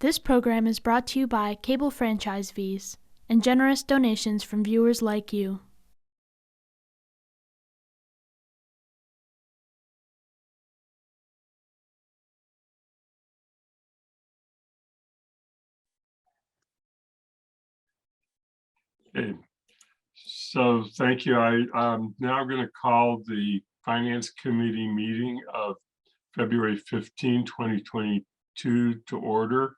This program is brought to you by cable franchise fees and generous donations from viewers like you. Okay, so thank you. I'm now going to call the Finance Committee meeting of February 15, 2022 to order.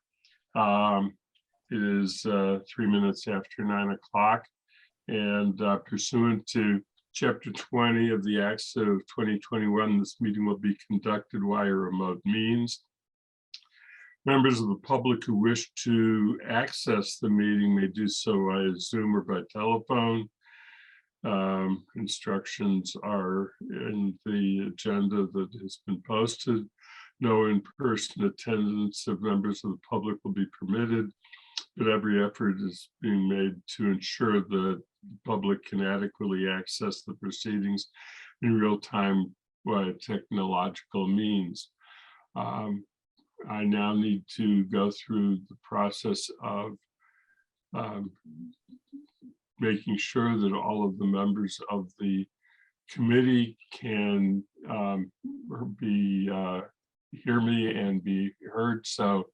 It is 3 minutes after 9 o'clock, and pursuant to Chapter 20 of the Acts of 2021, this meeting will be conducted via remote means. Members of the public who wish to access the meeting may do so via Zoom or by telephone. Instructions are in the agenda that has been posted. No in-person attendance of members of the public will be permitted, but every effort is being made to ensure that the public can adequately access the proceedings in real time via technological means. I now need to go through the process of making sure that all of the members of the committee can hear me and be heard. So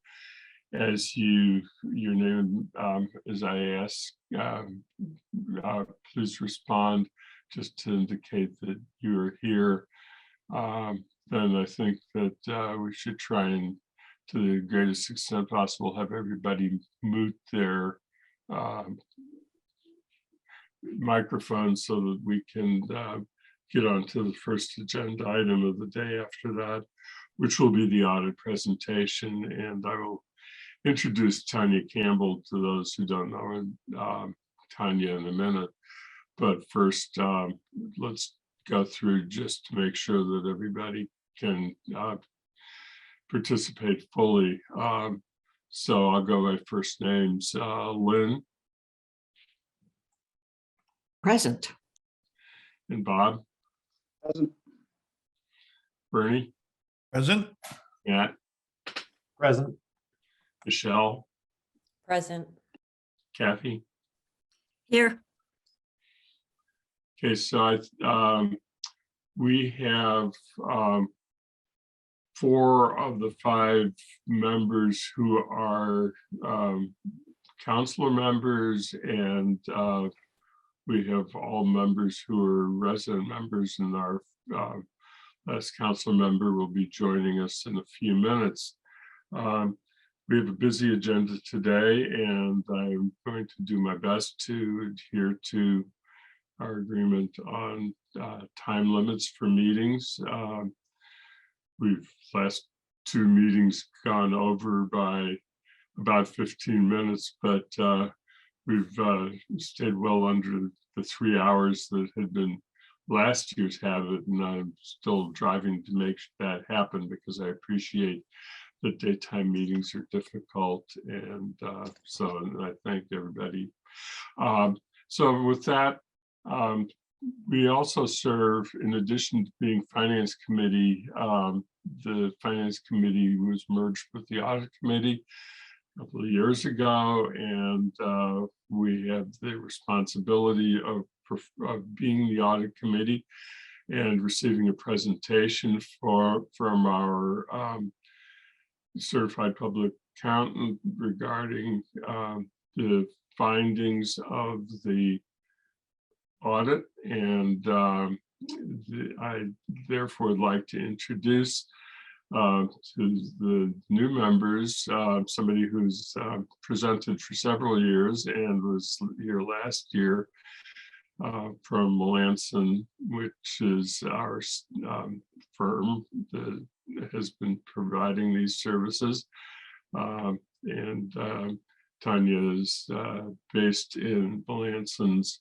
as your name, as I ask, please respond just to indicate that you are here. Then I think that we should try and, to the greatest extent possible, have everybody mute their microphone so that we can get on to the first agenda item of the day after that, which will be the audit presentation. And I will introduce Tanya Campbell to those who don't know Tanya in a minute. But first, let's go through just to make sure that everybody can participate fully. So I'll go by first names. Lynn. Present. And Bob. Present. Bernie. Present. Matt. Present. Michelle. Present. Kathy. Here. Okay, so we have 4 of the 5 members who are councilor members, and we have all members who are resident members, and our last council member will be joining us in a few minutes. We have a busy agenda today, and I'm going to do my best to adhere to our agreement on time limits for meetings. We've last 2 meetings gone over by about 15 minutes, but we've stayed well under the 3 hours that had been last year's habit, and I'm still driving to make that happen because I appreciate that daytime meetings are difficult, and and I thank everybody. So with that, we also serve, in addition to being Finance Committee, the Finance Committee was merged with the Audit Committee a couple of years ago, and we have the responsibility of being the Audit Committee and receiving a presentation from our certified public accountant regarding the findings of the audit. And I therefore would like to introduce to the new members somebody who's presented for several years and was here last year from Malanson, which is our firm that has been providing these services. And Tanya is based in Malanson's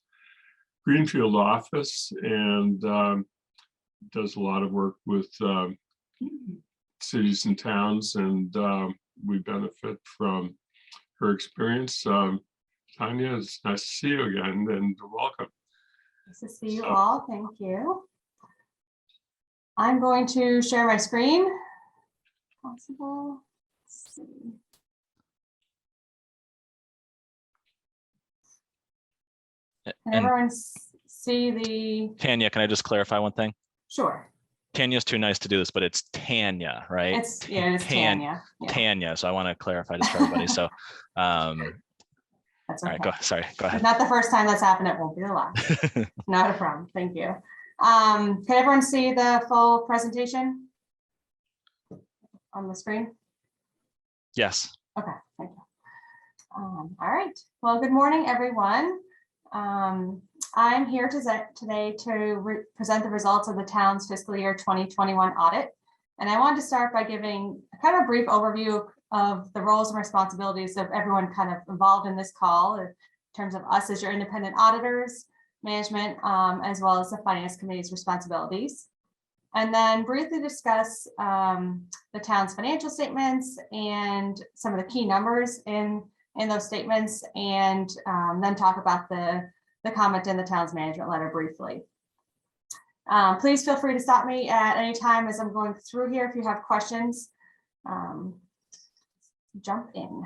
Greenfield office, and does a lot of work with cities and towns, and we benefit from her experience. Tanya, it's nice to see you again, and welcome. Nice to see you all. Thank you. I'm going to share my screen. Possible. Let's see. Can And- everyone see the, Tanya, can I just clarify one thing? sure, Tanya's too nice to do this, but it's Tanya, right? it's Tanya. Yeah, Tanya. So I want to clarify this for everybody. So, all that's right, okay. sorry, go It's ahead. not the first time that's happened. It won't be the last. Not a problem. Thank you. Can everyone see the full presentation on the screen? Yes. Okay, thank you. All right. Well, good morning, everyone. I'm here today to present the results of the town's fiscal year 2021 audit. And I wanted to start by giving kind of a brief overview of the roles and responsibilities of everyone kind of involved in this call in terms of us as your independent auditors, management, as well as the finance committee's responsibilities. And then briefly discuss the town's financial statements and some of the key numbers in those statements, and then talk about the comment in the town's management letter briefly. Please feel free to stop me at any time as I'm going through here if you have questions. Jump in.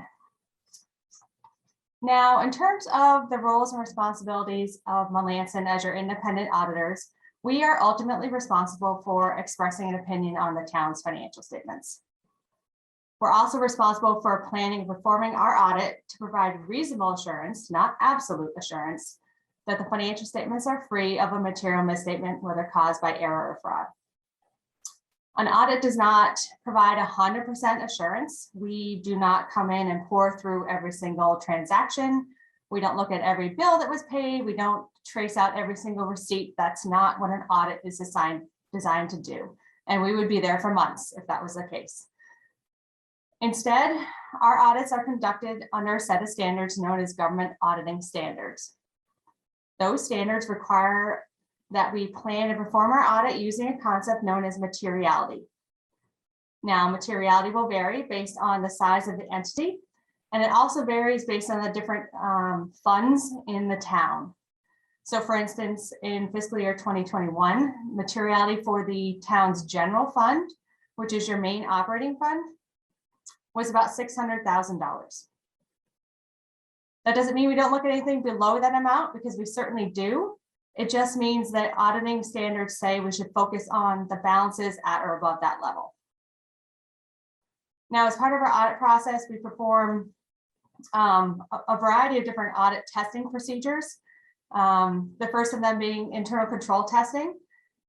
Now, in terms of the roles and responsibilities of Malanson as your independent auditors, we are ultimately responsible for expressing an opinion on the town's financial statements. We're also responsible for planning and performing our audit to provide reasonable assurance, not absolute assurance, that the financial statements are free of a material misstatement, whether caused by error or fraud. An audit does not provide 100% assurance. We do not come in and pour through every single transaction. We don't look at every bill that was paid. We don't trace out every single receipt. That's not what an audit is designed to do. And we would be there for months if that was the case. Instead, our audits are conducted under a set of standards known as government auditing standards. Those standards require that we plan and perform our audit using a concept known as materiality. Now, materiality will vary based on the size of the entity, and it also varies based on the different funds in the town. So for instance, in fiscal year 2021, materiality for the town's general fund, which is your main operating fund, was about $600,000. That doesn't mean we don't look at anything below that amount, because we certainly do. It just means that auditing standards say we should focus on the balances at or above that level. Now, as part of our audit process, we perform a variety of different audit testing procedures. The first of them being internal control testing.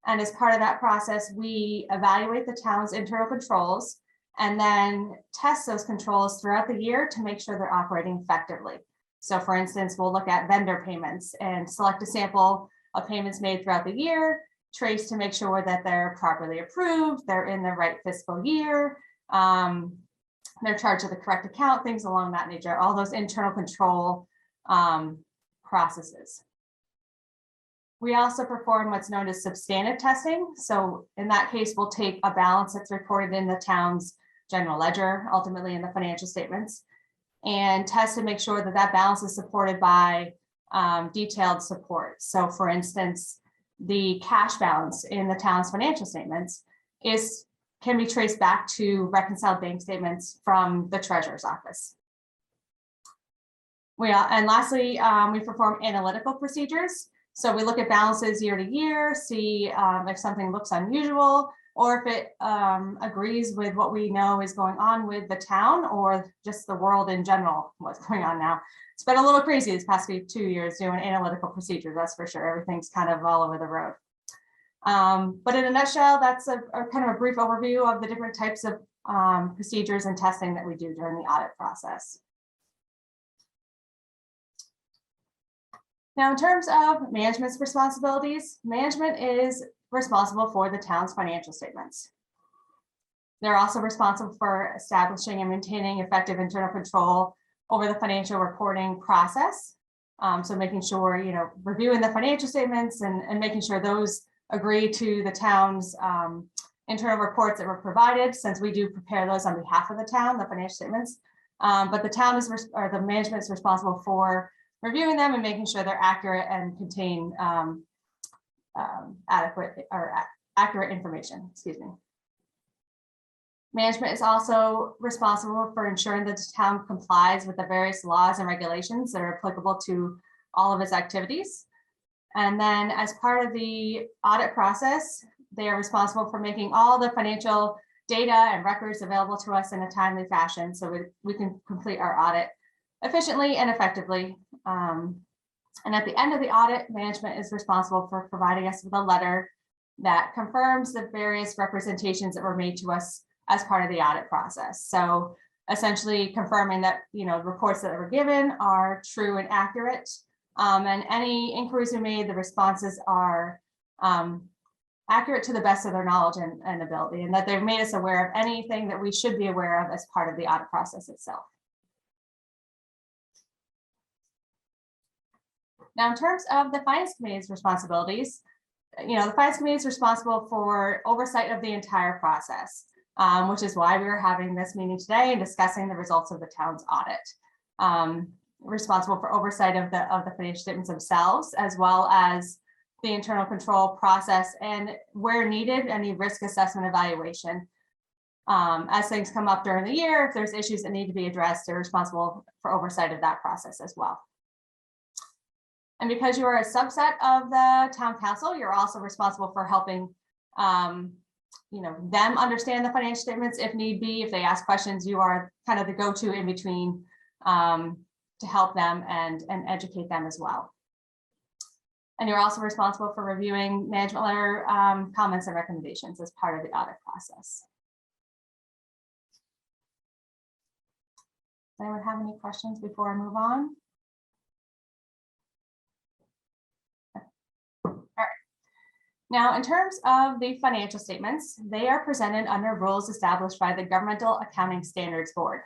And as part of that process, we evaluate the town's internal controls and then test those controls throughout the year to make sure they're operating effectively. So for instance, we'll look at vendor payments and select a sample of payments made throughout the year, trace to make sure that they're properly approved, they're in the right fiscal year, they're charged to the correct account, things along that nature, all those internal control processes. We also perform what's known as substantive testing. So in that case, we'll take a balance that's recorded in the town's general ledger, ultimately in the financial statements, and test to make sure that that balance is supported by detailed support. So for instance, the cash balance in the town's financial statements can be traced back to reconciled bank statements from the treasurer's office. And lastly, we perform analytical procedures. So we look at balances year to year, see if something looks unusual, or if it agrees with what we know is going on with the town or just the world in general, what's going on now. It's been a little crazy this past 2 years doing analytical procedures, that's for sure. Everything's kind of all over the road. But in a nutshell, that's a kind of a brief overview of the different types of procedures and testing that we do during the audit process. Now, in terms of management's responsibilities, management is responsible for the town's financial statements. They're also responsible for establishing and maintaining effective internal control over the financial reporting process. So making sure, reviewing the financial statements and making sure those agree to the town's internal reports that were provided, since we do prepare those on behalf of the town, the financial statements. But the town or the management is responsible for reviewing them and making sure they're accurate and contain accurate information, excuse me. Management is also responsible for ensuring that the town complies with the various laws and regulations that are applicable to all of its activities. And then as part of the audit process, they are responsible for making all the financial data and records available to us in a timely fashion so we can complete our audit efficiently and effectively. And at the end of the audit, management is responsible for providing us with a letter that confirms the various representations that were made to us as part of the audit process. So essentially confirming that, reports that were given are true and accurate. And any inquiries we made, the responses are accurate to the best of their knowledge and ability, and that they've made us aware of anything that we should be aware of as part of the audit process itself. Now, in terms of the Finance Committee's responsibilities, the Finance Committee is responsible for oversight of the entire process, which is why we are having this meeting today and discussing the results of the town's audit. Responsible for oversight of the financial statements themselves, as well as the internal control process, and where needed, any risk assessment evaluation. As things come up during the year, if there's issues that need to be addressed, they're responsible for oversight of that process as well. And because you are a subset of the town council, you're also responsible for helping them understand the financial statements if need be. If they ask questions, you are kind of the go-to in between to help them and educate them as well. And you're also responsible for reviewing management letter comments and recommendations as part of the audit process. Does anyone have any questions before I move on? Now, in terms of the financial statements, they are presented under rules established by the Governmental Accounting Standards Board,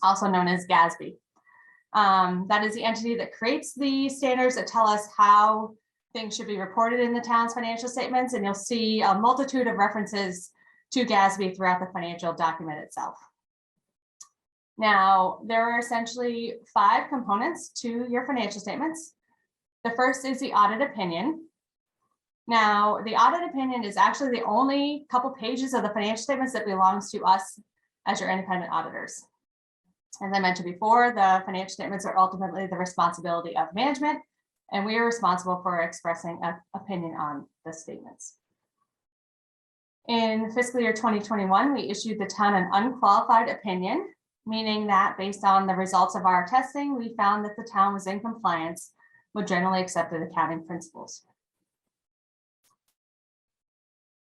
also known as GASB. That is the entity that creates the standards that tell us how things should be reported in the town's financial statements, and you'll see a multitude of references to GASB throughout the financial document itself. Now, there are essentially 5 components to your financial statements. The first is the audit opinion. Now, the audit opinion is actually the only couple pages of the financial statements that belongs to us as your independent auditors. As I mentioned before, the financial statements are ultimately the responsibility of management, and we are responsible for expressing an opinion on the statements. In fiscal year 2021, we issued the town an unqualified opinion, meaning that based on the results of our testing, we found that the town was in compliance with generally accepted accounting principles.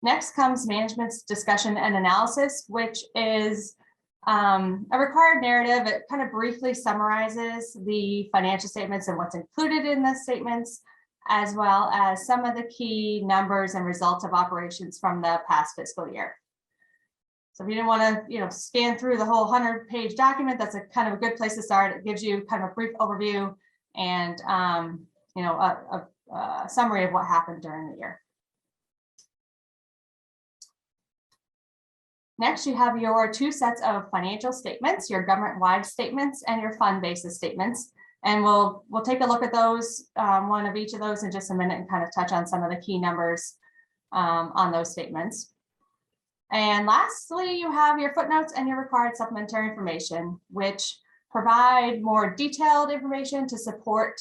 Next comes management's discussion and analysis, which is a required narrative. It kind of briefly summarizes the financial statements and what's included in the statements, as well as some of the key numbers and results of operations from the past fiscal year. So if you didn't want to, scan through the whole 100-page document, that's a kind of a good place to start. It gives you kind of a brief overview and, a summary of what happened during the year. Next, you have your 2 sets of financial statements, your government-wide statements and your fund basis statements. And we'll take a look at those, one of each of those in just a minute, and kind of touch on some of the key numbers on those statements. And lastly, you have your footnotes and your required supplementary information, which provide more detailed information to support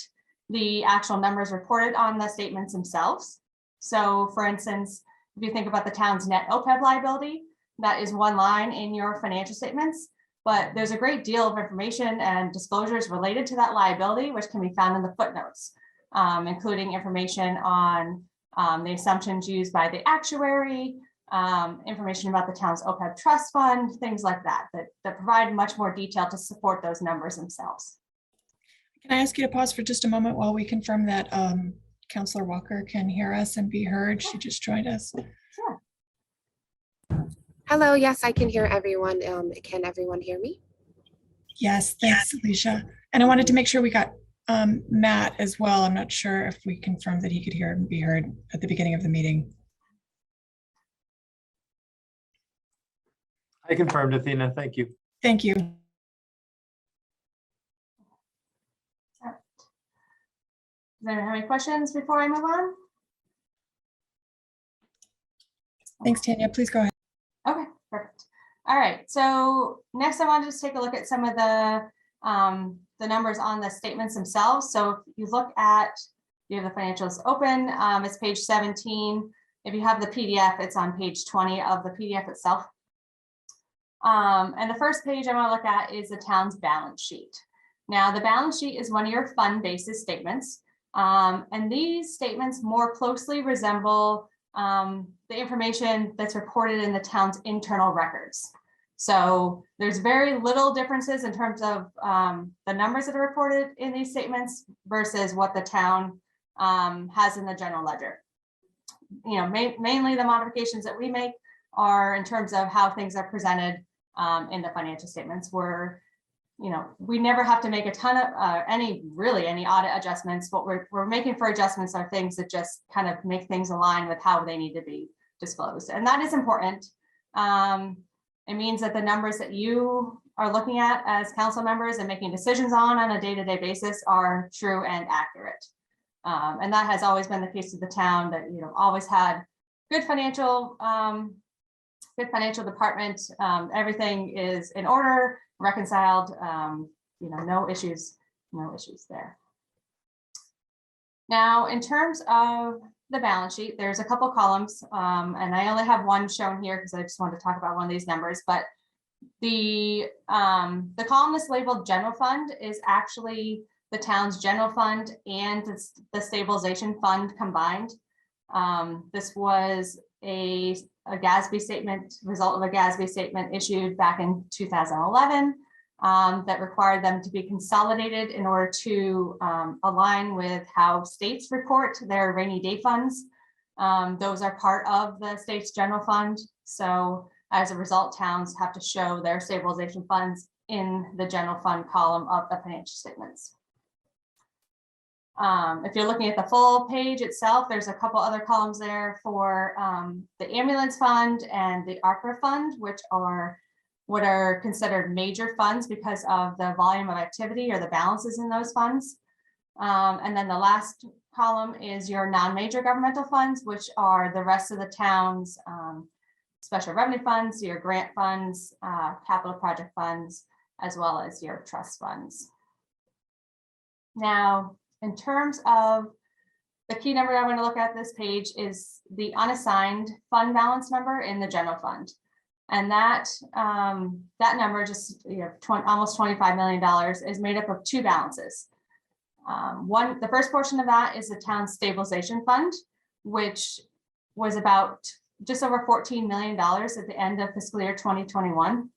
the actual numbers reported on the statements themselves. So for instance, if you think about the town's net OPEB liability, that is one line in your financial statements, but there's a great deal of information and disclosures related to that liability, which can be found in the footnotes, including information on the assumptions used by the actuary, information about the town's OPEB trust fund, things like that provide much more detail to support those numbers themselves. Can I ask you to pause for just a moment while we confirm that Councillor Walker can hear us and be heard? She just joined us. Sure. Hello, yes, I can hear everyone. Can everyone hear me? Yes, thanks, Alicia. And I wanted to make sure we got Matt as well. I'm not sure if we confirmed that he could hear and be heard at the beginning of the meeting. I confirmed, Athena. Thank you. Thank you. Does anyone have any questions before I move on? Thanks, Tanya. Please go ahead. Okay, perfect. All right, so next I want to just take a look at some of the numbers on the statements themselves. So if you look at you have the financials open, it's page 17. If you have the PDF, it's on page 20 of the PDF itself. And the first page I want to look at is the town's balance sheet. Now, the balance sheet is one of your fund basis statements. And these statements more closely resemble the information that's reported in the town's internal records. So there's very little differences in terms of the numbers that are reported in these statements versus what the town has in the general ledger. You know, mainly the modifications that we make are in terms of how things are presented in the financial statements. Where, you know, we never have to make a ton of any audit adjustments. What we're making for adjustments are things that just kind of make things align with how they need to be disclosed, and that is important. It means that the numbers that you are looking at as council members and making decisions on a day-to-day basis are true and accurate. And that has always been the case of the town, that, you know, always had good financial department. Everything is in order, reconciled, you know, no issues there. Now, in terms of the balance sheet, there's a couple columns, and I only have one shown here because I just wanted to talk about one of these numbers. But the column that's labeled general fund is actually the town's general fund and the stabilization fund combined. This was a GASB statement, result of a GASB statement issued back in 2011 that required them to be consolidated in order to align with how states report their rainy day funds. Those are part of the state's general fund. So as a result, towns have to show their stabilization funds in the general fund column of the financial statements. If you're looking at the full page itself, there's a couple other columns there for the ambulance fund and the ARPA fund, which are what are considered major funds because of the volume of activity or the balances in those funds. And then the last column is your non-major governmental funds, which are the rest of the town's special revenue funds, your grant funds, capital project funds, as well as your trust funds. Now, in terms of the key number I want to look at this page is the unassigned fund balance number in the general fund. And that number, just almost $25 million, is made up of two balances. The first portion of that is the town's stabilization fund, which was about just over $14 million at the end of fiscal year 2021.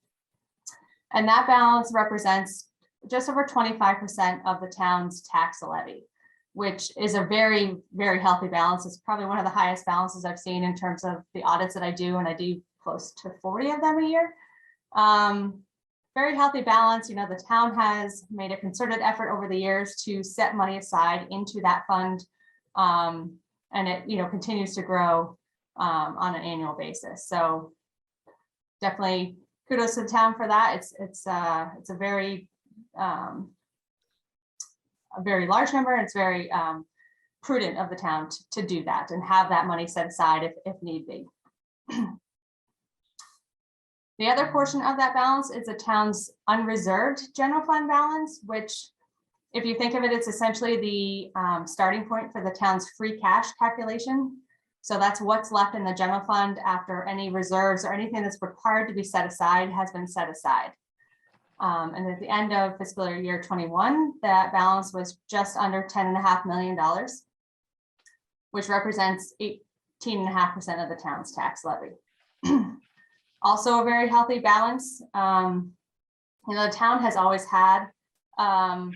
And that balance represents just over 25% of the town's tax levy, which is a very, very healthy balance. It's probably one of the highest balances I've seen in terms of the audits that I do, and I do close to 40 of them a year. Very healthy balance. You know, the town has made a concerted effort over the years to set money aside into that fund, and it, you know, continues to grow on an annual basis. So definitely kudos to the town for that. It's a very large number. And it's very prudent of the town to do that and have that money set aside if need be. The other portion of that balance is the town's unreserved general fund balance, which, if you think of it, it's essentially the starting point for the town's free cash calculation. So that's what's left in the general fund after any reserves or anything that's required to be set aside has been set aside. And at the end of fiscal year 21, that balance was just under $10.5 million, which represents 18.5% of the town's tax levy. Also a very healthy balance. You know, the town has always had a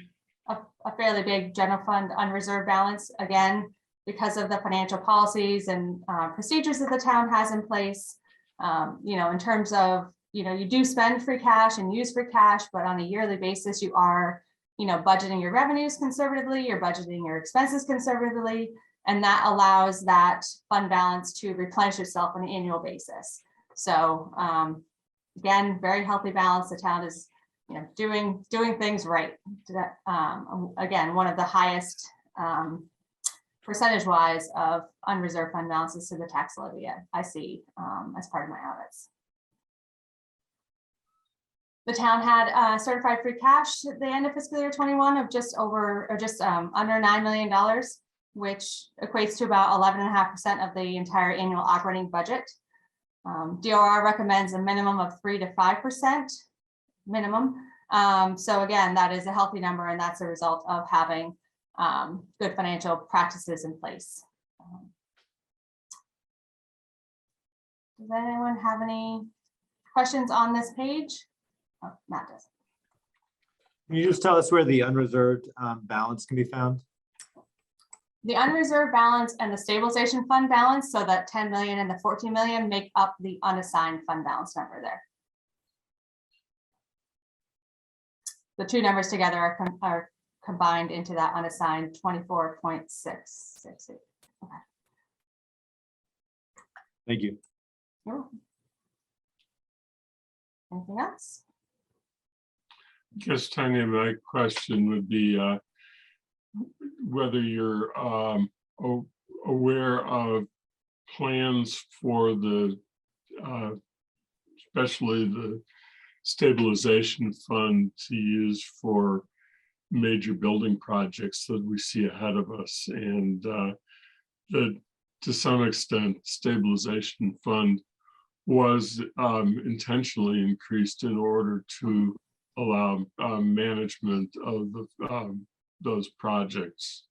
fairly big general fund unreserved balance, again, because of the financial policies and procedures that the town has in place. You know, in terms of, you know, you do spend free cash and use free cash, but on a yearly basis, you are, you know, budgeting your revenues conservatively, you're budgeting your expenses conservatively, and that allows that fund balance to replenish itself on an annual basis. So again, very healthy balance. The town is, you know, doing things right. Again, one of the highest percentage-wise of unreserved fund balances to the tax levy I see as part of my audits. The town had certified free cash at the end of fiscal year 21 of just under $9 million, which equates to about 11.5% of the entire annual operating budget. DOR recommends a minimum of 3 to 5% minimum. So again, that is a healthy number, and that's a result of having good financial practices in place. Does anyone have any questions on this page? Oh, Matt does. Can you just tell us where the unreserved balance can be found? The unreserved balance and the stabilization fund balance, so that 10 million and the 14 million make up the unassigned fund balance number there. The two numbers together are combined into that unassigned 24.668. Okay. Thank you. You're welcome. Anything else? I guess, Tanya, my question would be whether you're aware of plans for the, especially the stabilization fund to use for major building projects that we see ahead of us, and that to some extent stabilization fund was intentionally increased in order to allow management of the, those projects.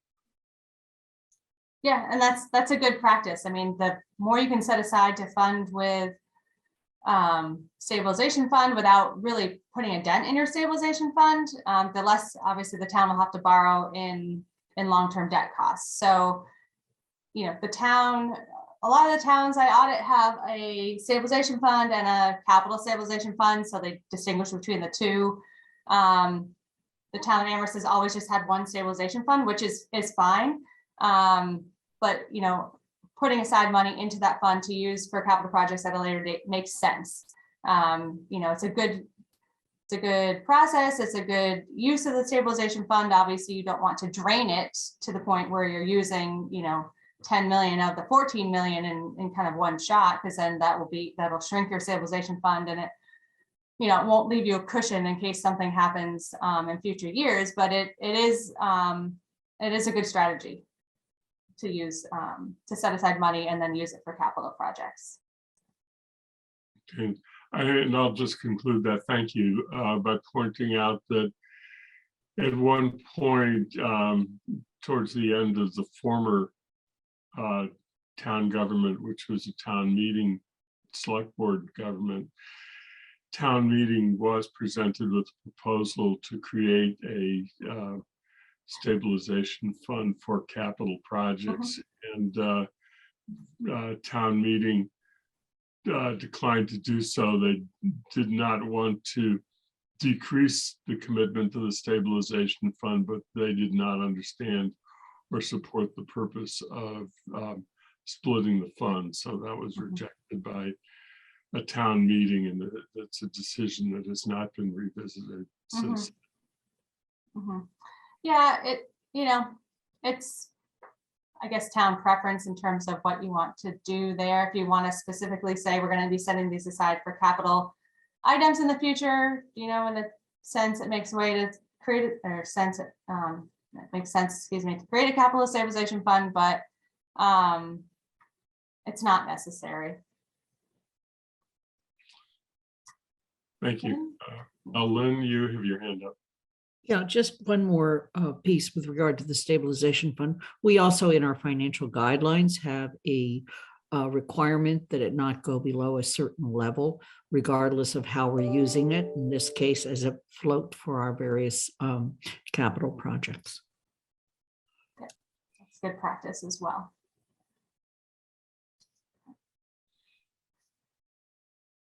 Yeah, and that's a good practice. I mean, the more you can set aside to fund with stabilization fund without really putting a dent in your stabilization fund, the less obviously the town will have to borrow in long-term debt costs. So, you know, the town, a lot of the towns I audit have a stabilization fund and a capital stabilization fund, so they distinguish between the two. The town of Amherst has always just had one stabilization fund, which is fine. But, you know, putting aside money into that fund to use for capital projects at a later date makes sense. You know, it's a good process. It's a good use of the stabilization fund. Obviously, you don't want to drain it to the point where you're using, you know, 10 million of the 14 million in kind of one shot, because then that'll shrink your stabilization fund, and it, you know, it won't leave you a cushion in case something happens in future years. But it is a good strategy to use, to set aside money and then use it for capital projects. Okay. And I'll just conclude that. Thank you by pointing out that at one point towards the end of the former town government, which was a town meeting, select board government, town meeting was presented with a proposal to create a stabilization fund for capital projects, and town meeting declined to do so. They did not want to decrease the commitment to the stabilization fund, but they did not understand or support the purpose of splitting the fund. So that was rejected by a town meeting, and that's a decision that has not been revisited since. Yeah, it's, I guess, town preference in terms of what you want to do there. If you want to specifically say we're going to be setting these aside for capital items in the future, you know, in the sense it makes way to create it, or sense it makes sense, excuse me, to create a capital stabilization fund, but it's not necessary. Thank you. Lynn, you have your hand up. Yeah, just one more piece with regard to the stabilization fund. We also, in our financial guidelines, have a requirement that it not go below a certain level, regardless of how we're using it. In this case, as a float for our various capital projects. Okay. That's good practice as well.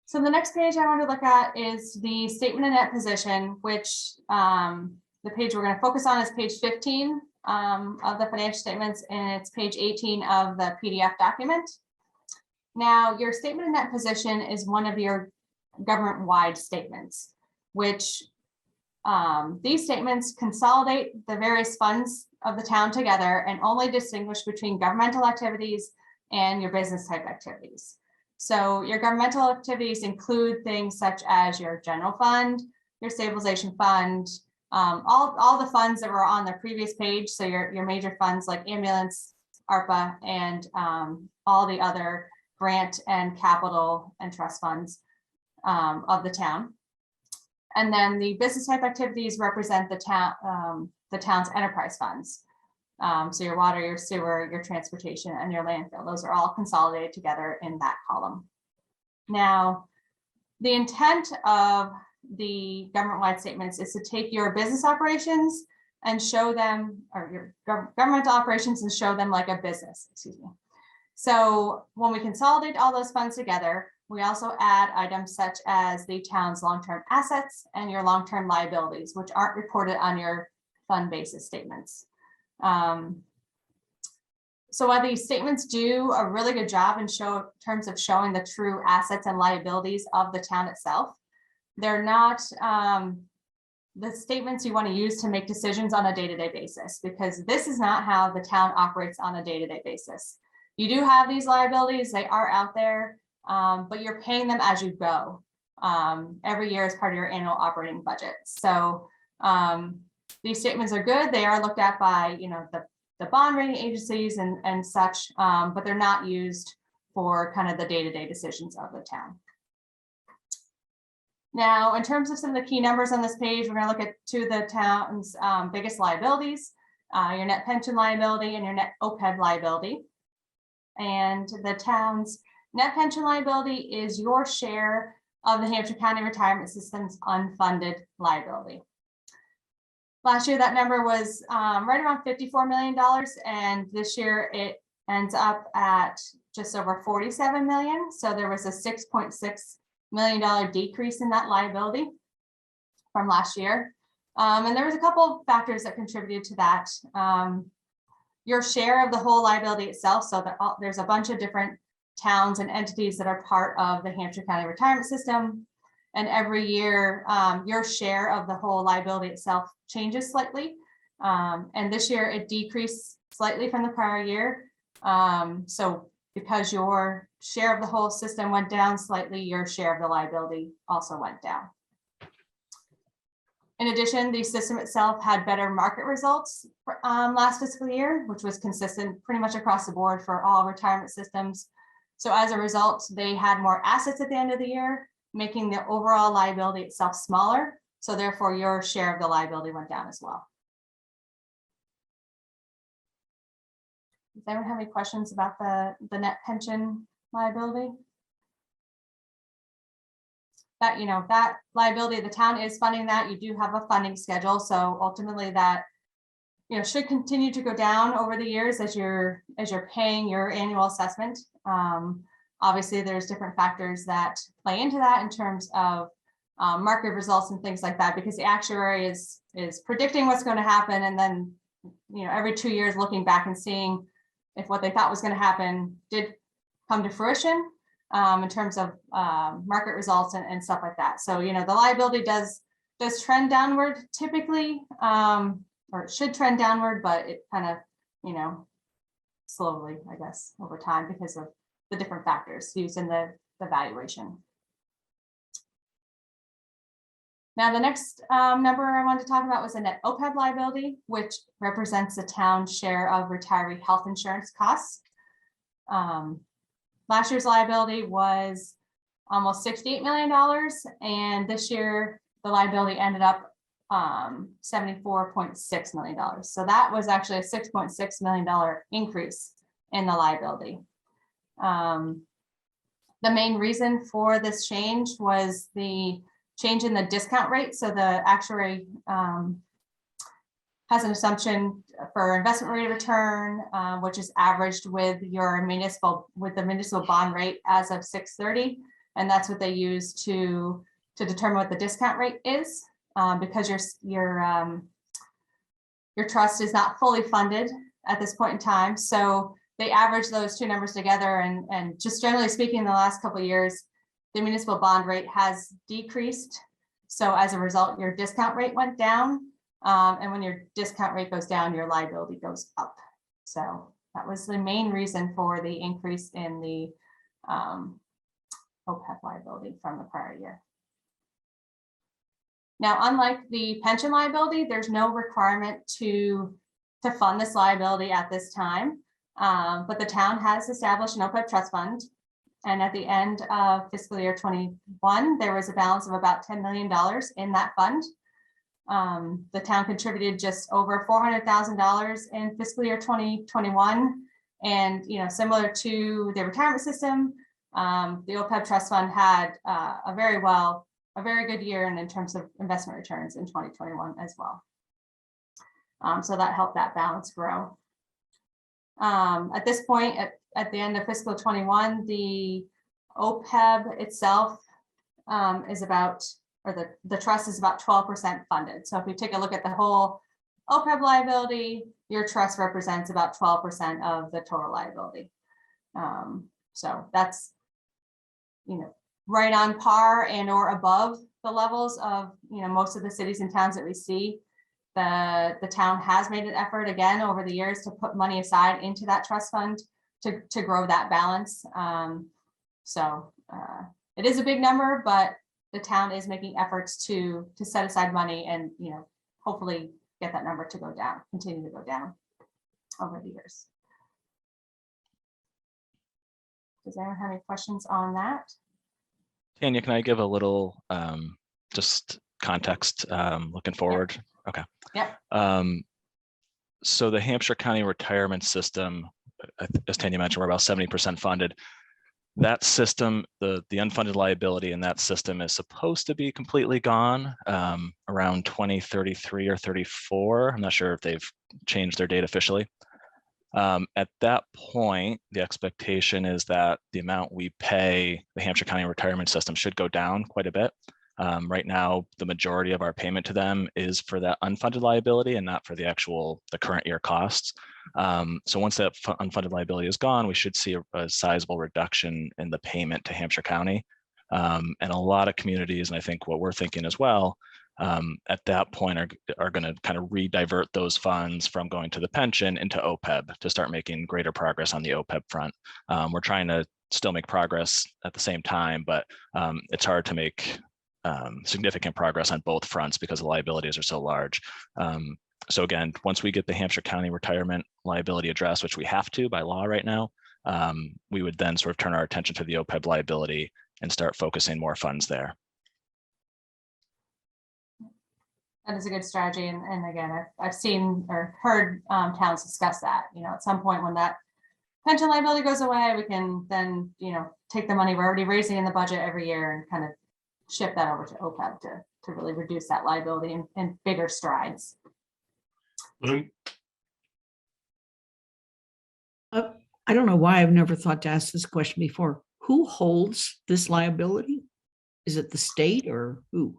So the next page I want to look at is the statement of net position, which the page we're going to focus on is page 15 of the financial statements, and it's page 18 of the PDF document. Now, your statement of net position is one of your government-wide statements, which these statements consolidate the various funds of the town together and only distinguish between governmental activities and your business type activities. So your governmental activities include things such as your general fund, your stabilization fund, all the funds that were on the previous page. So your major funds like ambulance, ARPA, and all the other grant and capital and trust funds of the town. And then the business type activities represent the town's enterprise funds. So your water, your sewer, your transportation, and your landfill, those are all consolidated together in that column. Now, the intent of the government-wide statements is to take your business operations and show them, or your governmental operations and show them like a business, excuse me. So when we consolidate all those funds together, we also add items such as the town's long-term assets and your long-term liabilities, which aren't reported on your fund basis statements. So while these statements do a really good job in terms of showing the true assets and liabilities of the town itself, they're not the statements you want to use to make decisions on a day-to-day basis, because this is not how the town operates on a day-to-day basis. You do have these liabilities, they are out there, but you're paying them as you go every year as part of your annual operating budget. So these statements are good. They are looked at by, the bond rating agencies and such, but they're not used for kind of the day-to-day decisions of the town. Now, in terms of some of the key numbers on this page, we're going to look at two of the town's biggest liabilities, your net pension liability and your net OPEB liability. And the town's net pension liability is your share of the Hampshire County Retirement System's unfunded liability. Last year, that number was right around $54 million, and this year it ends up at just over $47 million. So there was a $6.6 million decrease in that liability from last year. And there was a couple of factors that contributed to that. Your share of the whole liability itself. So there's a bunch of different towns and entities that are part of the Hampshire County Retirement System. And every year, your share of the whole liability itself changes slightly. And this year it decreased slightly from the prior year. So because your share of the whole system went down slightly, your share of the liability also went down. In addition, the system itself had better market results last fiscal year, which was consistent pretty much across the board for all retirement systems. So as a result, they had more assets at the end of the year, making the overall liability itself smaller. So therefore, your share of the liability went down as well. Does anyone have any questions about the net pension liability? That, that liability, the town is funding that. You do have a funding schedule. So ultimately that, should continue to go down over the years as you're paying your annual assessment. Obviously, there's different factors that play into that in terms of market results and things like that, because the actuary is predicting what's going to happen, and then every 2 years looking back and seeing if what they thought was going to happen did come to fruition in terms of market results and stuff like that. So the liability does trend downward typically, or it should trend downward, but it kind of slowly, I guess, over time because of the different factors used in the valuation. Now, the next number I wanted to talk about was the net OPEB liability, which represents the town's share of retiree health insurance costs. Last year's liability was almost $68 million, and this year the liability ended up $74.6 million. So that was actually a $6.6 million increase in the liability. The main reason for this change was the change in the discount rate. So the actuary has an assumption for investment rate of return, which is averaged with the municipal bond rate as of 6/30, and that's what they use to determine what the discount rate is, because your trust is not fully funded at this point in time. So they average those two numbers together, and just generally speaking, in the last couple of years, the municipal bond rate has decreased. So as a result, your discount rate went down. And when your discount rate goes down, your liability goes up. So that was the main reason for the increase in the OPEB liability from the prior year. Now, unlike the pension liability, there's no requirement to fund this liability at this time. But the town has established an OPEB trust fund. And at the end of fiscal year 21, there was a balance of about $10 million in that fund. The town contributed just over $400,000 in fiscal year 2021. And, similar to the retirement system, the OPEB trust fund had a very good year in terms of investment returns in 2021 as well. So that helped that balance grow. At this point, at the end of fiscal 21, the OPEB itself is about, or the trust is about 12% funded. So if you take a look at the whole OPEB liability, your trust represents about 12% of the total liability. So that's, right on par and or above the levels of, most of the cities and towns that we see. The town has made an effort again over the years to put money aside into that trust fund to grow that balance. So it is a big number, but the town is making efforts to set aside money and, hopefully get that number to go down, continue to go down over the years. Does anyone have any questions on that? Tanya, can I give a little just context looking forward? Yep. Okay. Yep. So the Hampshire County Retirement System, as Tanya mentioned, we're about 70% funded. That system, the unfunded liability in that system is supposed to be completely gone around 2033 or 34. I'm not sure if they've changed their date officially. At that point, the expectation is that the amount we pay the Hampshire County Retirement System should go down quite a bit. Right now, the majority of our payment to them is for that unfunded liability and not for the current year costs. So once that unfunded liability is gone, we should see a sizable reduction in the payment to Hampshire County. And a lot of communities, and I think what we're thinking as well, at that point are going to kind of redivert those funds from going to the pension into OPEB to start making greater progress on the OPEB front. We're trying to still make progress at the same time, but it's hard to make significant progress on both fronts because the liabilities are so large. So again, once we get the Hampshire County retirement liability addressed, which we have to by law right now, we would then sort of turn our attention to the OPEB liability and start focusing more funds there. That is a good strategy. And again, I've seen or heard towns discuss that, at some point when that pension liability goes away, we can then, take the money we're already raising in the budget every year and kind of shift that over to OPEB to really reduce that liability in bigger strides. I don't know why I've never thought to ask this question before. Who holds this liability? Is it the state or who?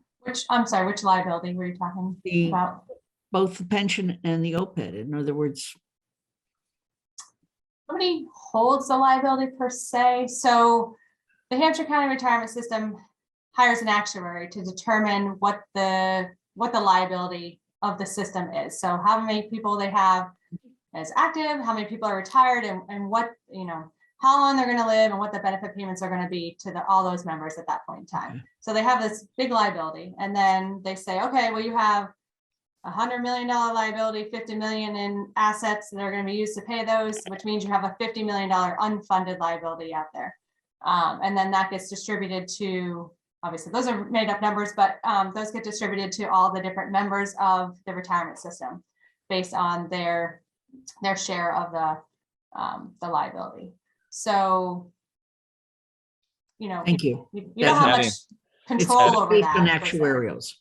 I'm sorry, which liability were you talking about? Both the pension and the OPEB. In other words, nobody holds the liability per se. So the Hampshire County Retirement System hires an actuary to determine what the liability of the system is. So how many people they have as active, how many people are retired, and what, how long they're going to live and what the benefit payments are going to be to all those members at that point in time. Okay. So they have this big liability, and then they say, okay, well, you have $100 million liability, 50 million in assets that are going to be used to pay those, which means you have a $50 million unfunded liability out there. And then that gets distributed to, obviously those are made up numbers, but those get distributed to all the different members of the retirement system based on their share of the liability. So, thank you. You don't have much control over that. Actuarials.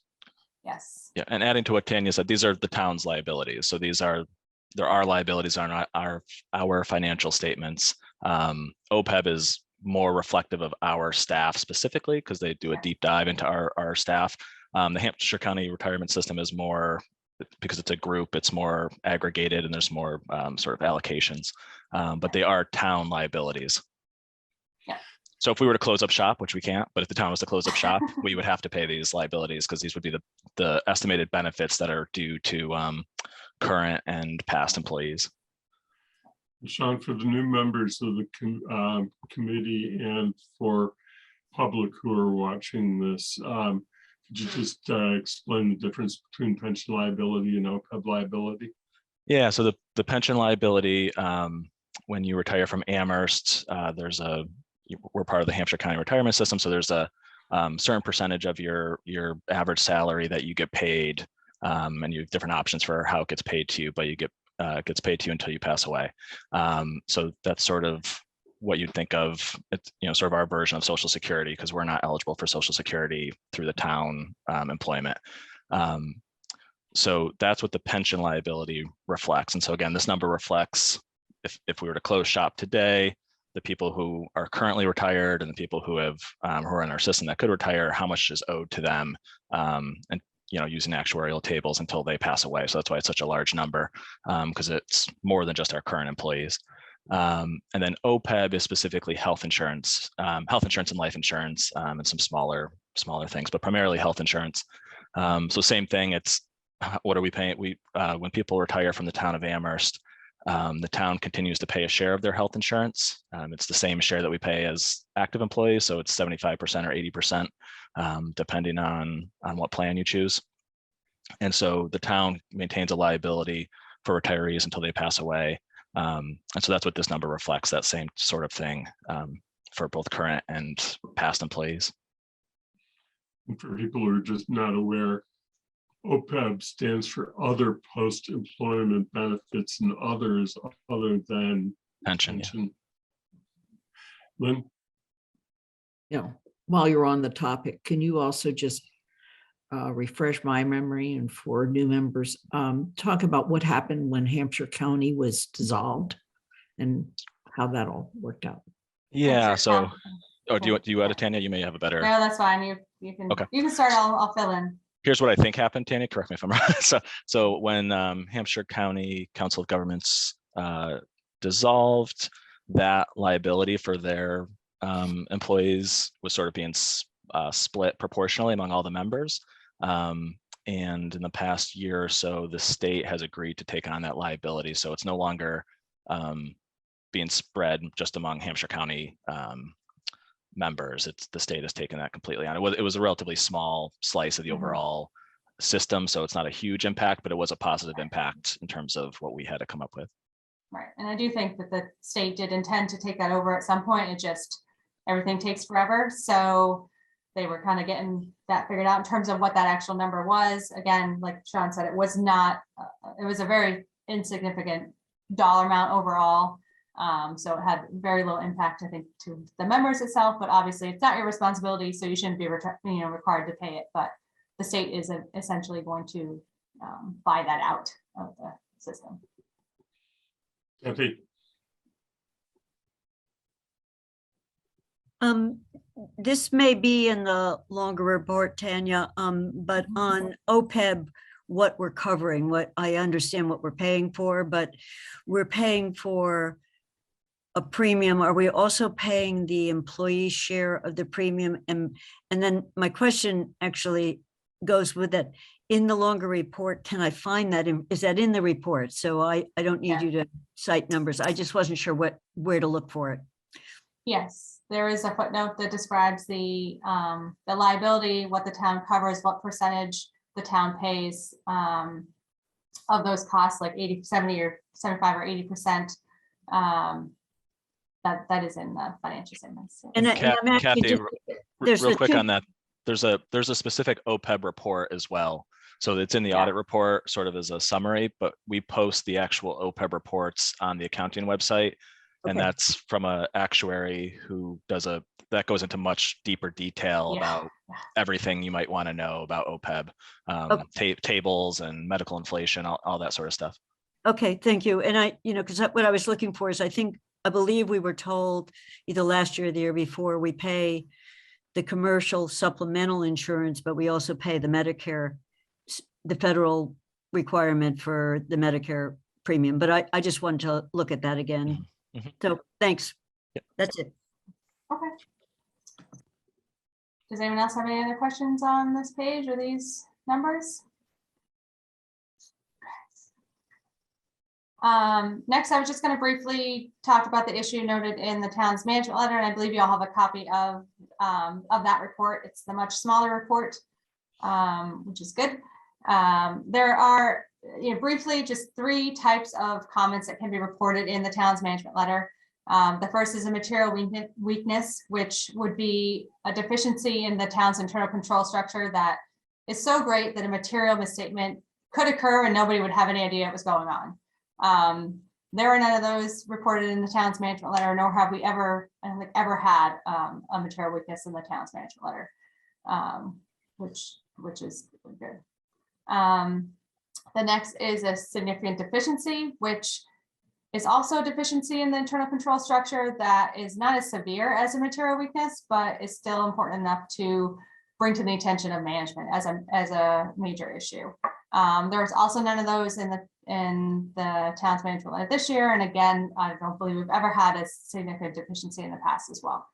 Yes. Yeah, and adding to what Tanya said, these are the town's liabilities. So there are liabilities on our financial statements. OPEB is more reflective of our staff specifically because they do a deep dive into our staff. The Hampshire County Retirement System is more, because it's a group, it's more aggregated and there's more sort of allocations, but they are town liabilities. Yeah. So if we were to close up shop, which we can't, but if the town was to close up shop, we would have to pay these liabilities because these would be the estimated benefits that are due to current and past employees. Sean, for the new members of the committee and for public who are watching this, if Could you just explain the difference between pension liability and OPEB liability? Yeah, so the pension liability, when you retire from Amherst, we're part of the Hampshire County retirement system. So there's a certain percentage of your average salary that you get paid, and you have different options for how it gets paid to you, but you get gets paid to you until you pass away. So that's sort of what you'd think of, it's, sort of our version of Social Security, because we're not eligible for Social Security through the town employment. So that's what the pension liability reflects. And so again, this number reflects if we were to close shop today, the people who are currently retired and the people who have who are in our system that could retire, how much is owed to them, and using actuarial tables until they pass away. So that's why it's such a large number, because it's more than just our current employees. And then OPEB is specifically health insurance and life insurance, and some smaller things, but primarily health insurance. So same thing. It's what are we paying? When people retire from the town of Amherst, the town continues to pay a share of their health insurance. It's the same share that we pay as active employees, so it's 75% or 80%, depending on what plan you choose. And so the town maintains a liability for retirees until they pass away. And so that's what this number reflects, that same sort of thing, for both current and past employees. And for people who are just not aware, OPEB stands for other post-employment benefits and others other than Pension. Lynn? While you're on the topic, can you also just refresh my memory, and for new members, talk about what happened when Hampshire County was dissolved and how that all worked out? Yeah. So, do you add it, Tanya? You may have a better. No, that's fine. You can. Okay. You can start. I'll fill in. Here's what I think happened, Tanya. Correct me if I'm wrong. So when Hampshire County Council of Governments dissolved, that liability for their employees was sort of being split proportionally among all the members. And in the past year or so, the state has agreed to take on that liability. So it's no longer being spread just among Hampshire County members. It's the state has taken that completely on. It was a relatively small slice of the overall system, so it's not a huge impact, but it was a positive impact in terms of what we had to come up with. Right, and I do think that the state did intend to take that over at some point. It just, everything takes forever. So they were kind of getting that figured out in terms of what that actual number was. Again, like Sean said, it was not, it was a very insignificant dollar amount overall. So it had very little impact, I think, to the members itself, but obviously it's not your responsibility, so you shouldn't be required to pay it. But the state is essentially going to buy that out of the system. Kathy? This may be in the longer report, Tanya, but on OPEB, what we're covering, what I understand what we're paying for, but we're paying for a premium. Are we also paying the employee share of the premium? And then my question actually goes with that. In the longer report, can I find that? Is that in the report? So I don't need you to cite numbers. I just wasn't sure where to look for it. Yes, there is a footnote that describes the liability, what the town covers, what percentage the town pays of those costs, like 80, 70 or 75 or 80%. That is in the financial statements. And Kathy, real quick on that, there's a specific OPEB report as well. So it's in the audit report sort of as a summary, but we post the actual OPEB reports on the accounting website. And that's from an actuary who that goes into much deeper detail about everything you might want to know about OPEB, tables and medical inflation, all that sort of stuff. Okay, thank you. And because what I was looking for is, I believe we were told either last year or the year before, we pay the commercial supplemental insurance, but we also pay the Medicare, the federal requirement for the Medicare premium. But I just wanted to look at that again. Mm-hmm. So thanks. Yep. That's it. Okay. Does anyone else have any other questions on this page or these numbers? Next, I was just going to briefly talk about the issue noted in the town's management letter, and I believe you all have a copy of that report. It's the much smaller report. which is good. There are, briefly, just 3 types of comments that can be reported in the town's management letter. The first is a material weakness, which would be a deficiency in the town's internal control structure that is so great that a material misstatement could occur and nobody would have any idea what was going on. There are none of those reported in the town's management letter, nor have we ever had a material weakness in the town's management letter, which is good. The next is a significant deficiency, which is also a deficiency in the internal control structure that is not as severe as a material weakness, but is still important enough to bring to the attention of management as a major issue. There's also none of those in the town's management letter this year. And again, I don't believe we've ever had a significant deficiency in the past as well.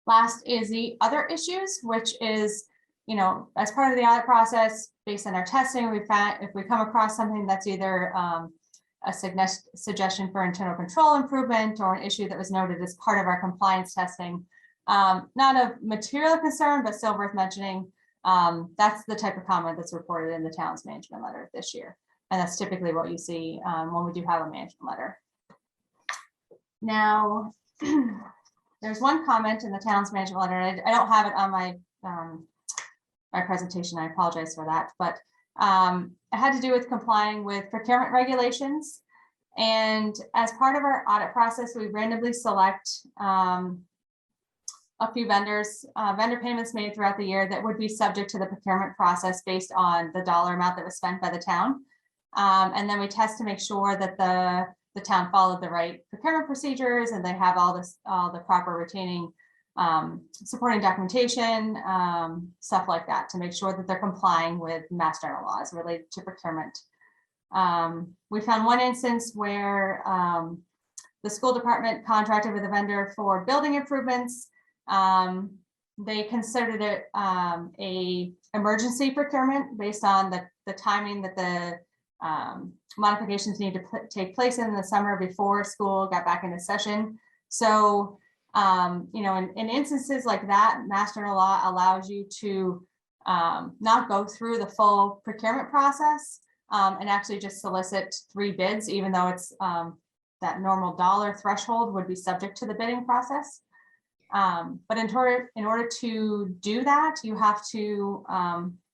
Last is the other issues, which is, as part of the audit process, based on our testing, we found if we come across something that's either a suggestion for internal control improvement or an issue that was noted as part of our compliance testing, not of material concern, but still worth mentioning, that's the type of comment that's reported in the town's management letter this year. And that's typically what you see when we do have a management letter. Now, there's one comment in the town's management letter. I don't have it on my presentation. I apologize for that, but it had to do with complying with procurement regulations. And as part of our audit process, we randomly select a few vendors, vendor payments made throughout the year that would be subject to the procurement process based on the dollar amount that was spent by the town. And then we test to make sure that the town followed the right procurement procedures and they have all the proper retaining supporting documentation, stuff like that, to make sure that they're complying with Mass General laws related to procurement. We found one instance where the school department contracted with a vendor for building improvements. They considered it a emergency procurement based on the timing that the modifications need to take place in the summer before school got back into session. So in instances like that, Mass General law allows you to not go through the full procurement process and actually just solicit 3 bids, even though it's that normal dollar threshold would be subject to the bidding process. But in order to do that, you have to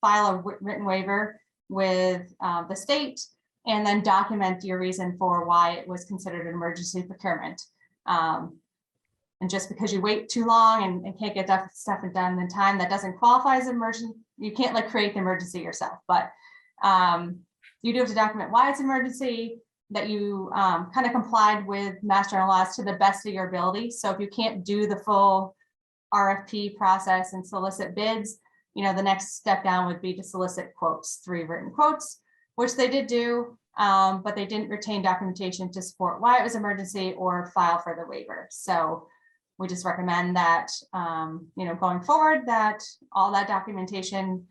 file a written waiver with the state and then document your reason for why it was considered an emergency procurement. And just because you wait too long and can't get stuff done in time, that doesn't qualify as an emergency. You can't create the emergency yourself, but you do have to document why it's an emergency, that you kind of complied with Mass General laws to the best of your ability. So if you can't do the full RFP process and solicit bids, the next step down would be to solicit quotes, 3 written quotes, which they did do, but they didn't retain documentation to support why it was emergency or file for the waiver. So we just recommend that, going forward, that all that documentation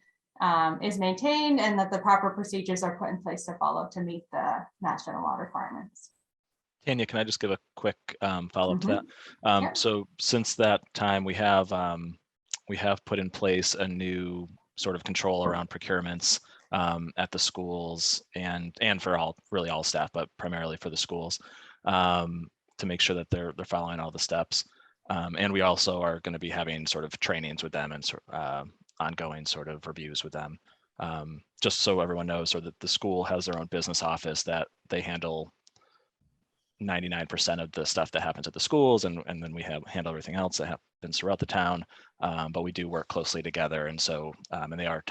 is maintained and that the proper procedures are put in place to follow to meet the Mass General law requirements. Tanya, can I just give a quick follow-up to that? Sure. So since that time, we have put in place a new sort of control around procurements at the schools and for all staff, but primarily for the schools, to make sure that they're following all the steps. And we also are going to be having sort of trainings with them and ongoing sort of reviews with them, just so everyone knows, so that the school has their own business office that they handle 99% of the stuff that happens at the schools, and then we handle everything else that happens throughout the town. But we do work closely together, and so and they are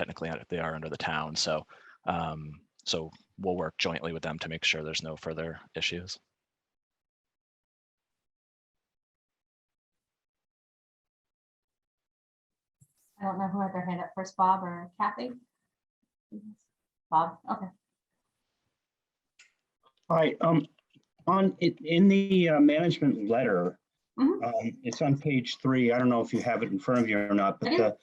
under the town, so we'll work jointly with them to make sure there's no further issues. I don't know who had their hand up first, Bob or Kathy. Bob, okay. Hi, in the management letter, it's on page 3. I don't know if you have it in front of you or not, but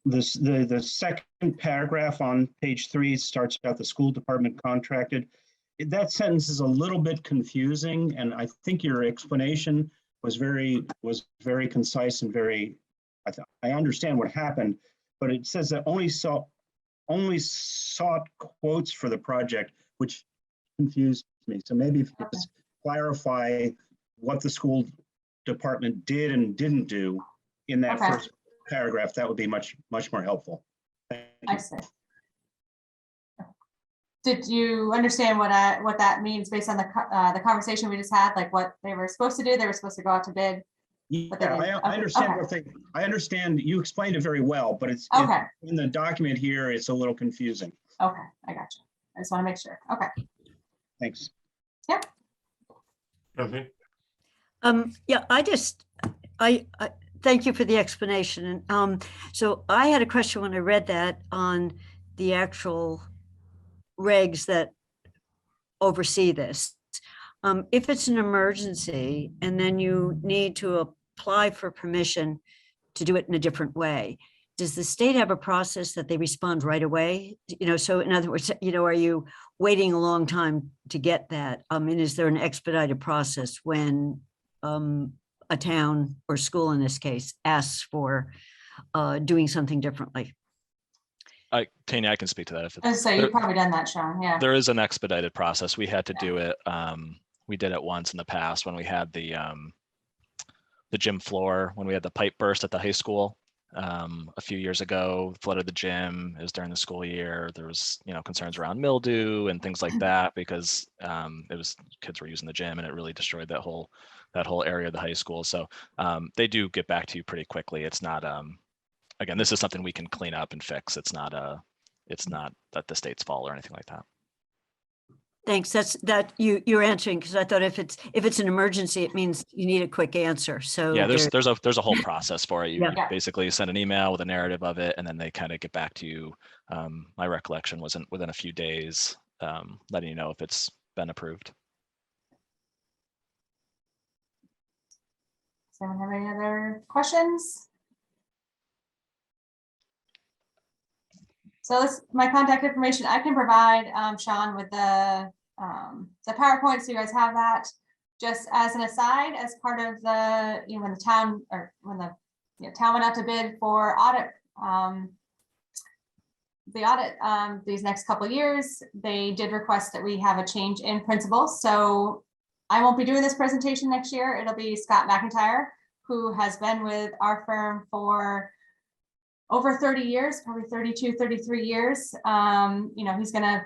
the second paragraph on page 3 starts out the school department contracted. That sentence is a little bit confusing, and I think your explanation was very concise and very. I understand what happened, but it says that only sought quotes for the project, which confused me. So maybe if you could just clarify what the school department did and didn't do in that first paragraph, that would be much more helpful. Thank you. I see. Did you understand what that means based on the conversation we just had, like what they were supposed to do? They were supposed to go out to bid. Yeah, I understand what I understand. You explained it very well, but it's in the document here, it's a little confusing. Okay, I got you. I just want to make sure. Okay. Thanks. Yep. Okay. Yeah, I thank you for the explanation. So I had a question when I read that on the actual regs that oversee this. If it's an emergency and then you need to apply for permission to do it in a different way, does the state have a process that they respond right away? So in other words, are you waiting a long time to get that? Is there an expedited process when a town or school in this case asks for doing something differently? Tanya, I can speak to that. So you've probably done that, Sean. Yeah. There is an expedited process. We had to do it. We did it once in the past when we had the gym floor, when we had the pipe burst at the high school a few years ago, flooded the gym. It was during the school year. There was, concerns around mildew and things like that because kids were using the gym and it really destroyed that whole area of the high school. So they do get back to you pretty quickly. It's not again, this is something we can clean up and fix. It's not that the state's fault or anything like that. Thanks. That's you're answering, because I thought if it's an emergency, it means you need a quick answer. So yeah, there's a whole process for it. You basically send an email with a narrative of it, and then they kind of get back to you. My recollection wasn't within a few days, letting you know if it's been approved. Does anyone have any other questions? So this my contact information. I can provide Sean with the PowerPoint, so you guys have that. Just as an aside, as part of the when the town town went out to bid for audit, these next couple of years, they did request that we have a change in principals. So I won't be doing this presentation next year. It'll be Scott McIntyre, who has been with our firm for over 30 years, probably 32, 33 years. He's going to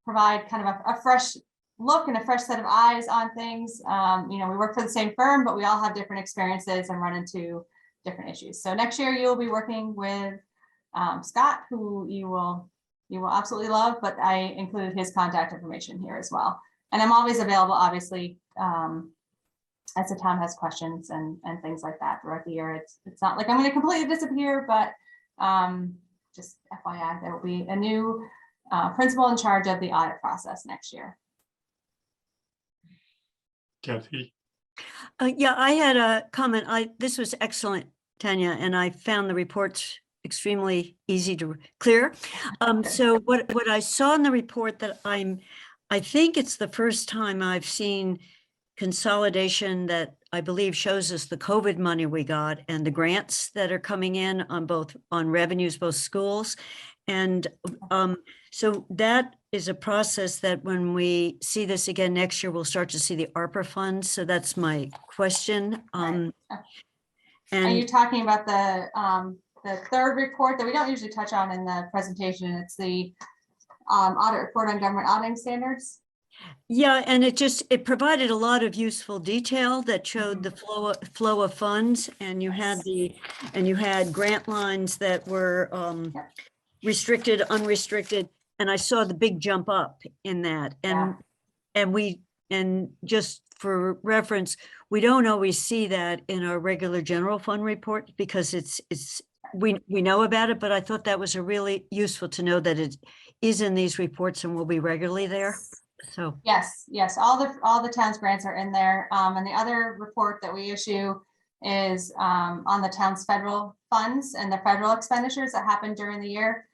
provide kind of a fresh look and a fresh set of eyes on things. We work for the same firm, but we all have different experiences and run into different issues. So next year you'll be working with Scott, who you will absolutely love, but I included his contact information here as well. And I'm always available, obviously, as the town has questions and things like that throughout the year. It's not like I'm going to completely disappear, but just FYI, there will be a new principal in charge of the audit process next year. Kathy? Yeah, I had a comment. This was excellent, Tanya, and I found the reports extremely easy to clear. So what I saw in the report that I think it's the first time I've seen consolidation that I believe shows us the COVID money we got and the grants that are coming in on revenues, both schools. And so that is a process that when we see this again next year, we'll start to see the ARPA funds. So that's my question. And are you talking about the third report that we don't usually touch on in the presentation? It's the audit report on government auditing standards. Yeah, and it provided a lot of useful detail that showed the flow of funds, and you had grant lines that were restricted, unrestricted, and I saw the big jump up in that. And just for reference, we don't always see that in our regular general fund report because we know about it, but I thought that was a really useful to know that it is in these reports and will be regularly there. So yes, all the town's grants are in there. And the other report that we issue is on the town's federal funds and the federal expenditures that happened during the year.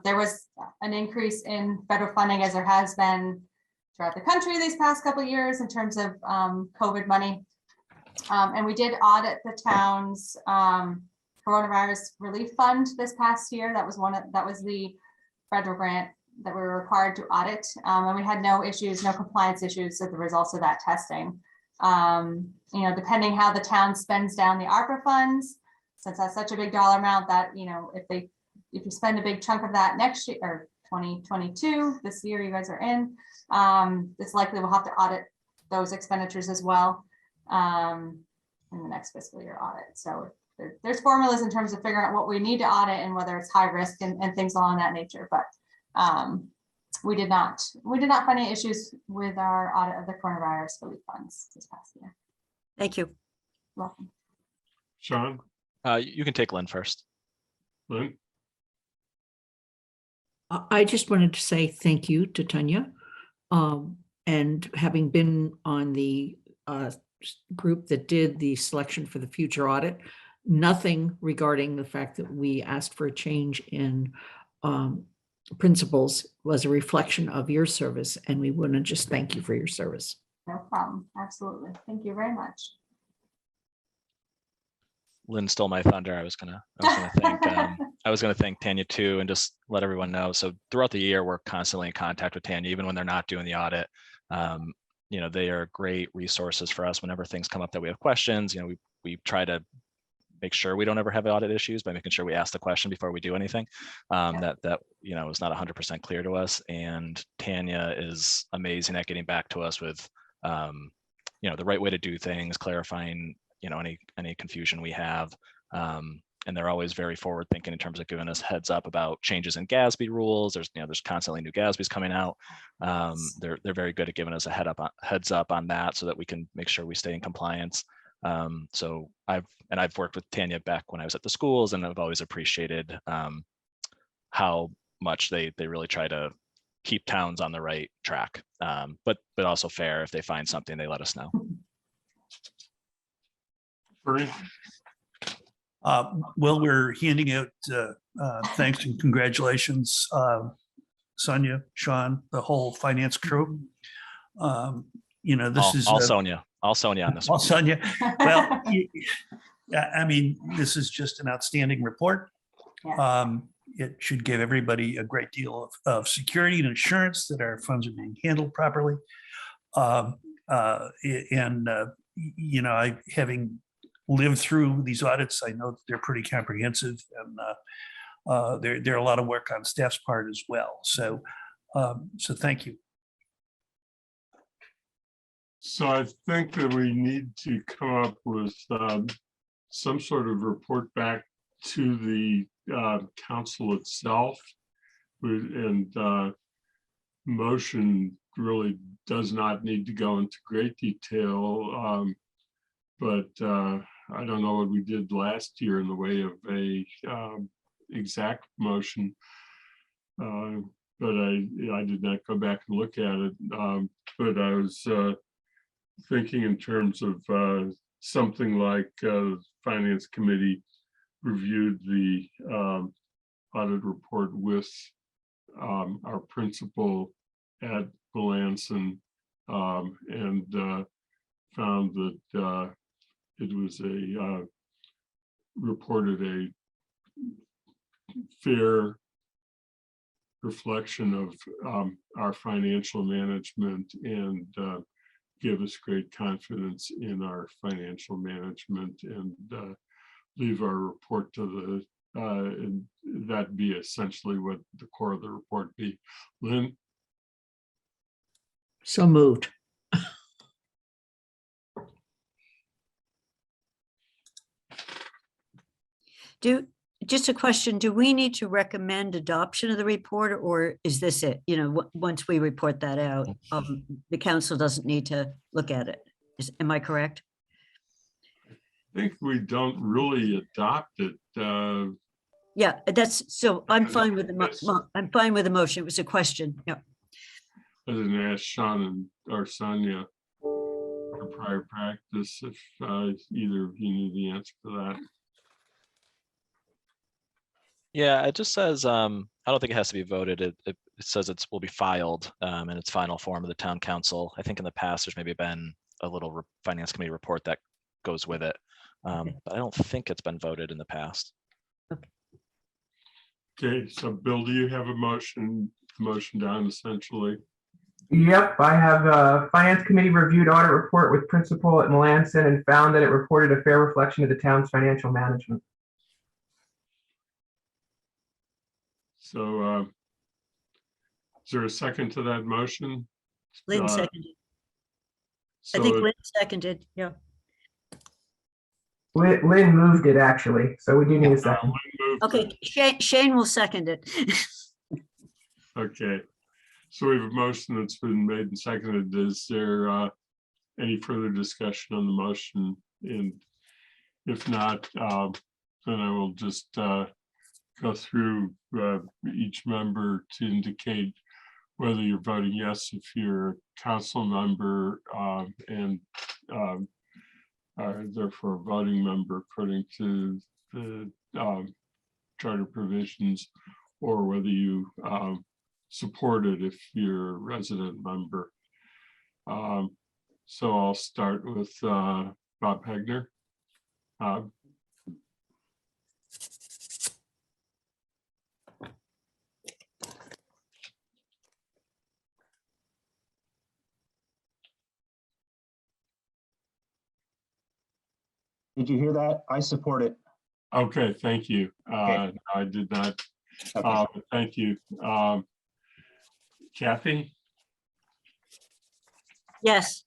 There was an increase in federal funding, as there has been throughout the country these past couple of years in terms of COVID money. And we did audit the town's coronavirus relief fund this past year. That was the federal grant that we were required to audit. And we had no issues, no compliance issues as the results of that testing. Depending how the town spends down the ARPA funds, since that's such a big dollar amount that, if you spend a big chunk of that next year or 2022, this year you guys are in, it's likely we'll have to audit those expenditures as well in the next fiscal year audit. So there's formulas in terms of figuring out what we need to audit and whether it's high risk and things along that nature. But we did not find any issues with our audit of the coronavirus relief funds this past year. Thank you. Welcome. Sean, You can take Lynn first. Lynn? I just wanted to say thank you to Tanya. And having been on the group that did the selection for the future audit, nothing regarding the fact that we asked for a change in principles was a reflection of your service, and we want to just thank you for your service. No problem. Absolutely. Thank you very much. Lynn stole my thunder. I was gonna thank Tanya too, and just let everyone know. So throughout the year, we're constantly in contact with Tanya, even when they're not doing the audit. They are great resources for us whenever things come up that we have questions. We try to make sure we don't ever have audit issues by making sure we ask the question before we do anything. That is not 100% clear to us. And Tanya is amazing at getting back to us with the right way to do things, clarifying any confusion we have. And they're always very forward thinking in terms of giving us heads up about changes in GASB rules. There's constantly new GASBs coming out. They're very good at giving us a heads up on that so that we can make sure we stay in compliance. So I've worked with Tanya back when I was at the schools, and I've always appreciated how much they really try to keep towns on the right track, but also fair. If they find something, they let us know. Bernie? Well, we're handing out thanks and congratulations, Sonia, Sean, the whole finance crew. This is all Sonia on this all one. Sonia. Well, this is just an outstanding report. Yeah. It should give everybody a great deal of security and assurance that our funds are being handled properly. Having lived through these audits, I know that they're pretty comprehensive, and there are a lot of work on staff's part as well. So thank you. So I think that we need to come up with some sort of report back to the council itself. And motion really does not need to go into great detail. But I don't know what we did last year in the way of a exact motion. But I did not go back and look at it. But I was thinking in terms of something like Finance Committee reviewed the audit report with our principal at Malanson, and found that it was reported a fair reflection of our financial management, and give us great confidence in our financial management, and leave our report to and that be essentially what the core of the report be. Lynn? So moved. Just a question, do we need to recommend adoption of the report, or is this it? Once we report that out, the council doesn't need to look at it. Am I correct? I think we don't really adopt it. Yeah, I'm fine with I'm fine with the motion. It was a question. Yeah. I didn't ask Sean or Sonia for prior practice if either of you knew the answer to that. Yeah, it just says, I don't think it has to be voted. It says it will be filed in its final form of the town council. I think in the past, there's maybe been a little finance committee report that goes with it. But I don't think it's been voted in the past. Okay, so Bill, do you have a motion down essentially? Yep, I have Finance Committee reviewed audit report with principal at Malanson and found that it reported a fair reflection of the town's financial management. So is there a second to that motion? Lynn seconded. I So think Lynn seconded, yeah. Lynn moved it actually, so we do need a second. Okay, Shane will second it. Okay, so we have a motion that's been made and seconded. Is there any further discussion on the motion? And if not, then I will just go through each member to indicate whether you're voting yes if you're a council member and therefore a voting member according to the charter provisions, or whether you support it if you're a resident member. So I'll start with Bob Hegner. Did you hear that? I support it. Okay, thank you. I did not. Okay. Thank you. Kathy? Yes.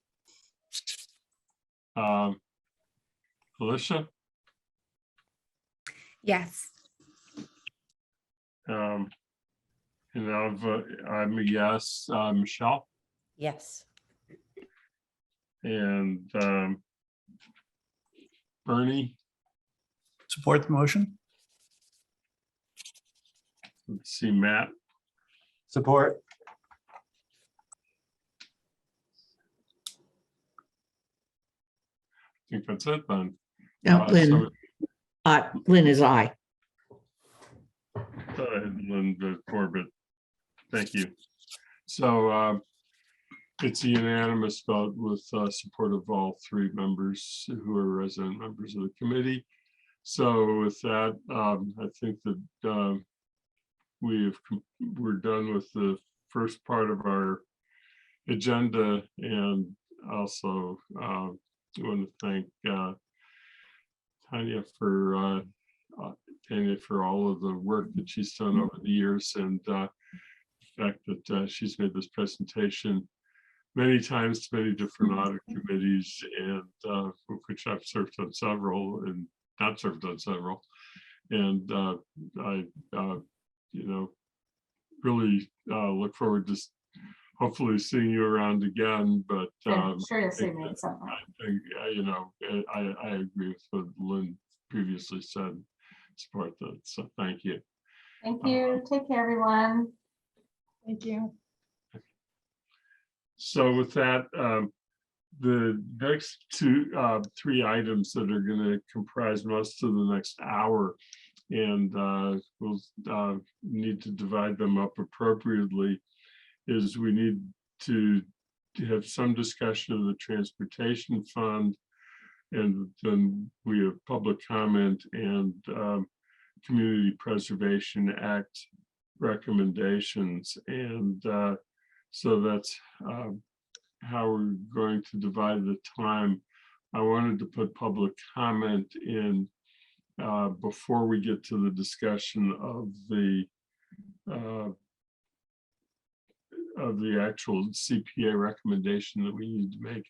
Alicia? Yes. And I'm a yes. Michelle? Yes. And Bernie? Support the motion. Let's see, Matt? Support. I think that's it then. Now, Lynn, Lynn is aye. Go ahead, Linda Corbett. Thank you. So it's a unanimous vote with support of all three members who are resident members of the committee. So with that, I think that we're done with the first part of our agenda, and also I want to thank Tanya for all of the work that she's done over the years, and the fact that she's made this presentation many times to many different audit committees, and which I've served on several and not served on several. And I, really look forward to hopefully seeing you around again. But I'm sure you'll see me at some point. I agree with what Lynn previously said. Support that. So thank you. Thank you. Take care, everyone. Thank you. So with that, the next three items that are going to comprise most of the next hour, and we'll need to divide them up appropriately, is we need to have some discussion of the transportation fund, and then we have public comment and Community Preservation Act recommendations. And so that's how we're going to divide the time. I wanted to put public comment in before we get to the discussion of the actual CPA recommendation that we need to make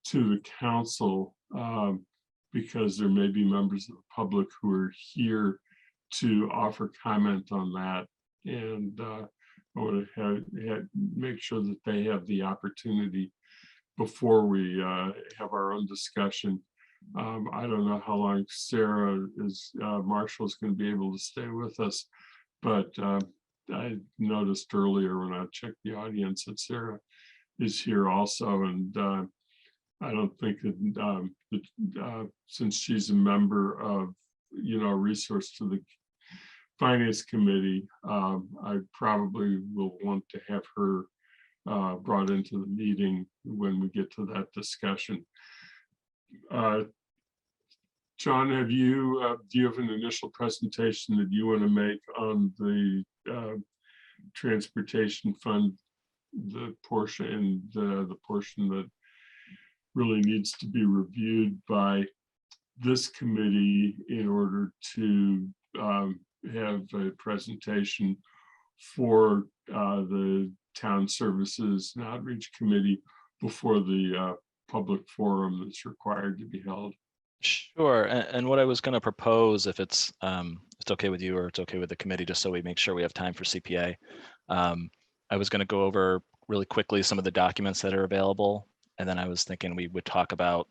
to the council, because there may be members of the public who are here to offer comment on that. And I want to make sure that they have the opportunity before we have our own discussion. I don't know how long Sarah Marshall is going to be able to stay with us, but I noticed earlier when I checked the audience that Sarah is here also, and I don't think that since she's a member of, a resource to the Finance Committee, I probably will want to have her brought into the meeting when we get to that discussion. John, have you, do you have an initial presentation that you want to make on the transportation fund, the portion, the portion that really needs to be reviewed by this committee in order to have a presentation for the Town Services and Outreach Committee before the public forum that's required to be held? Sure. And what I was going to propose, if it's okay with you or it's okay with the committee, just so we make sure we have time for CPA, I was going to go over really quickly some of the documents that are available. And then I was thinking we would talk about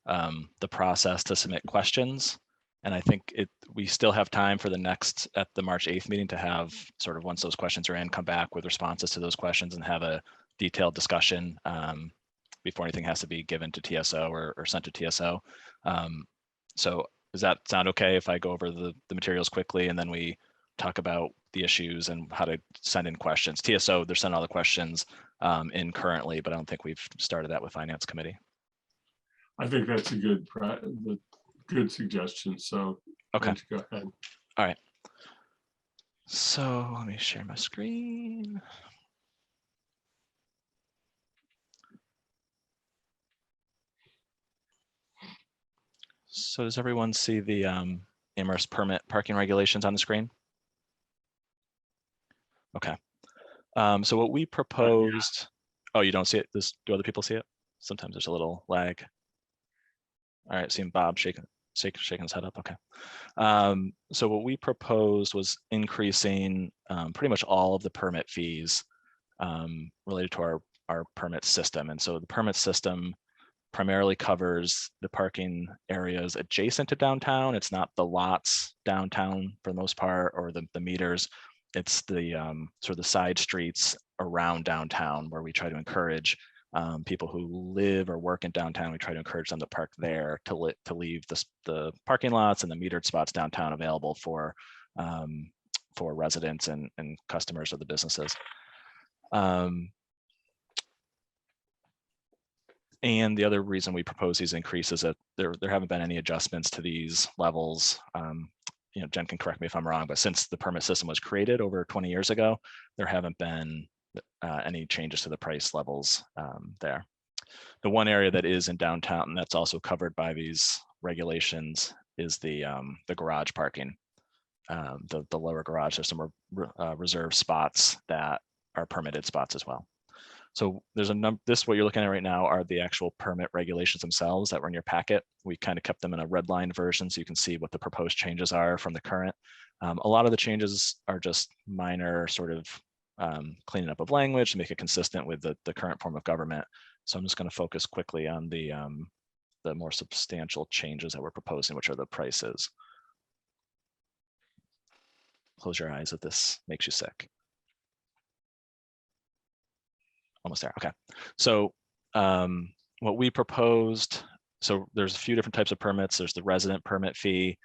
the process to submit questions. And I think we still have time for at the March 8th meeting to have sort of, once those questions are in, come back with responses to those questions and have a detailed discussion before anything has to be given to TSO or sent to TSO. So does that sound okay if I go over the materials quickly and then we talk about the issues and how to send in questions? TSO, they're sending all the questions in currently, but I don't think we've started that with Finance Committee. I think that's a good suggestion. So okay, go ahead. All right. So let me share my screen. So does everyone see the Amherst permit parking regulations on the screen? Okay. So what we proposed, oh, you don't see it? Do other people see it? Sometimes there's a little lag. All right, seeing Bob shaking his head up, okay. So what we proposed was increasing pretty much all of the permit fees related to our permit system. And so the permit system primarily covers the parking areas adjacent to downtown. It's not the lots downtown for the most part, or the meters. It's the sort of the side streets around downtown where we try to encourage people who live or work in downtown. We try to encourage them to park there, to leave the parking lots and the metered spots downtown available for residents and customers of the businesses. And the other reason we propose these increases is that there haven't been any adjustments to these levels. You know, Jen can correct me if I'm wrong, but since the permit system was created over 20 years ago, there haven't been any changes to the price levels there. The one area that is in downtown and that's also covered by these regulations is the garage parking. The lower garage, there's some reserved spots that are permitted spots as well. So there's what you're looking at right now are the actual permit regulations themselves that were in your packet. We kind of kept them in a redlined version so you can see what the proposed changes are from the current. A lot of the changes are just minor sort of cleaning up of language to make it consistent with the current form of government. So I'm just going to focus quickly on the more substantial changes that we're proposing, which are the prices. Close your eyes if this makes you sick. Almost there. Okay. So what we proposed, so there's a few different types of permits. There's the resident permit fee,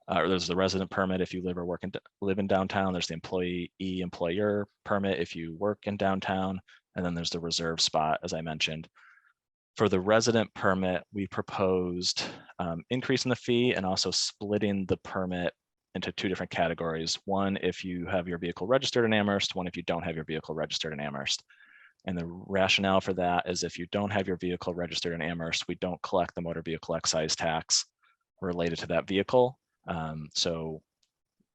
or there's the resident permit if you live or live in downtown. There's the employer permit if you work in downtown, and then there's the reserve spot, as I mentioned. For the resident permit, we proposed increasing the fee and also splitting the permit into two different categories. One, if you have your vehicle registered in Amherst, one if you don't have your vehicle registered in Amherst. And the rationale for that is if you don't have your vehicle registered in Amherst, we don't collect the motor vehicle excise tax related to that vehicle. So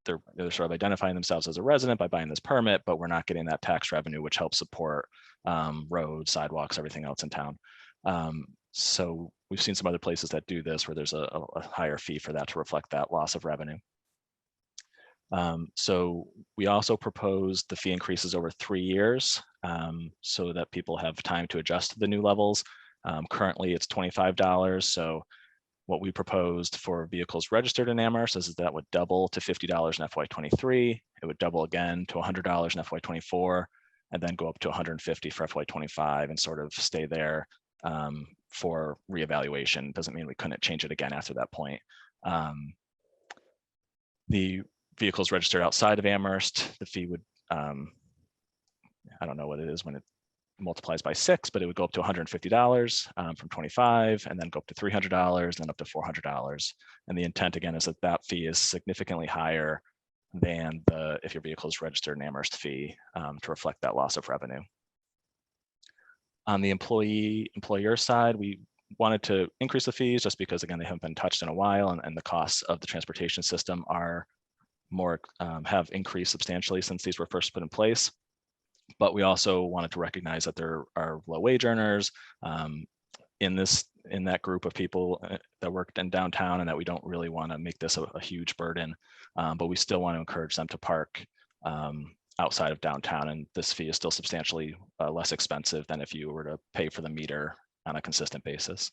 they're sort of identifying themselves as a resident by buying this permit, but we're not getting that tax revenue, which helps support roads, sidewalks, everything else in town. So we've seen some other places that do this where there's a higher fee for that to reflect that loss of revenue. So we also proposed the fee increases over 3 years so that people have time to adjust to the new levels. Currently it's $25. So what we proposed for vehicles registered in Amherst is that would double to $50 in FY23. It would double again to $100 in FY24, and then go up to $150 for FY25 and sort of stay there for reevaluation. Doesn't mean we couldn't change it again after that point. The vehicles registered outside of Amherst, the fee would, I don't know what it is when multiplies by 6, but it would go up to $150 from 25, and then go up to $300, and then up to $400. And the intent again is that that fee is significantly higher than the if your vehicle is registered in Amherst fee to reflect that loss of revenue. On the employer side, we wanted to increase the fees just because again they haven't been touched in a while, and the costs of the transportation system are more have increased substantially since these were first put in place. But we also wanted to recognize that there are low wage earners in that group of people that worked in downtown, and that we don't really want to make this a huge burden, but we still want to encourage them to park outside of downtown, and this fee is still substantially less expensive than if you were to pay for the meter on a consistent basis.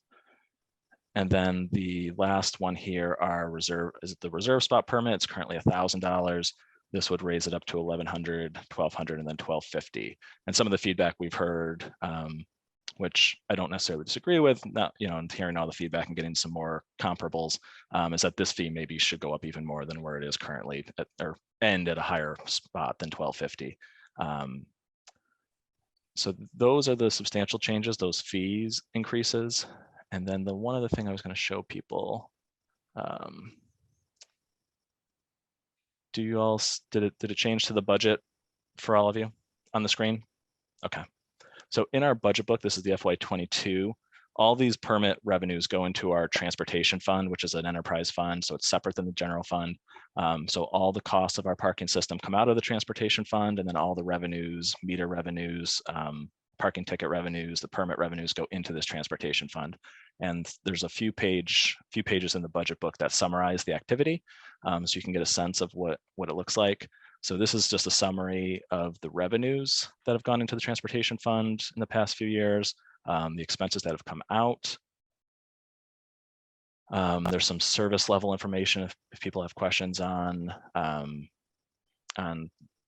And then the last one here is the reserve spot permit. It's currently $1,000. This would raise it up to $1,100, $1,200, and then $1,250. And some of the feedback we've heard, which I don't necessarily disagree with, and hearing all the feedback and getting some more comparables, is that this fee maybe should go up even more than where it is currently, or end at a higher spot than $1,250. So those are the substantial changes, those fees increases. And then the one other thing I was going to show people, did it change to the budget for all of you on the screen? Okay. So in our budget book, this is the FY22, all these permit revenues go into our transportation fund, which is an enterprise fund. So it's separate than the general fund. So all the costs of our parking system come out of the transportation fund, and then all the revenues, meter revenues, parking ticket revenues, the permit revenues go into this transportation fund. And there's a few pages in the budget book that summarize the activity. So you can get a sense of what it looks like. So this is just a summary of the revenues that have gone into the transportation fund in the past few years, the expenses that have come out. There's some service level information if people have questions on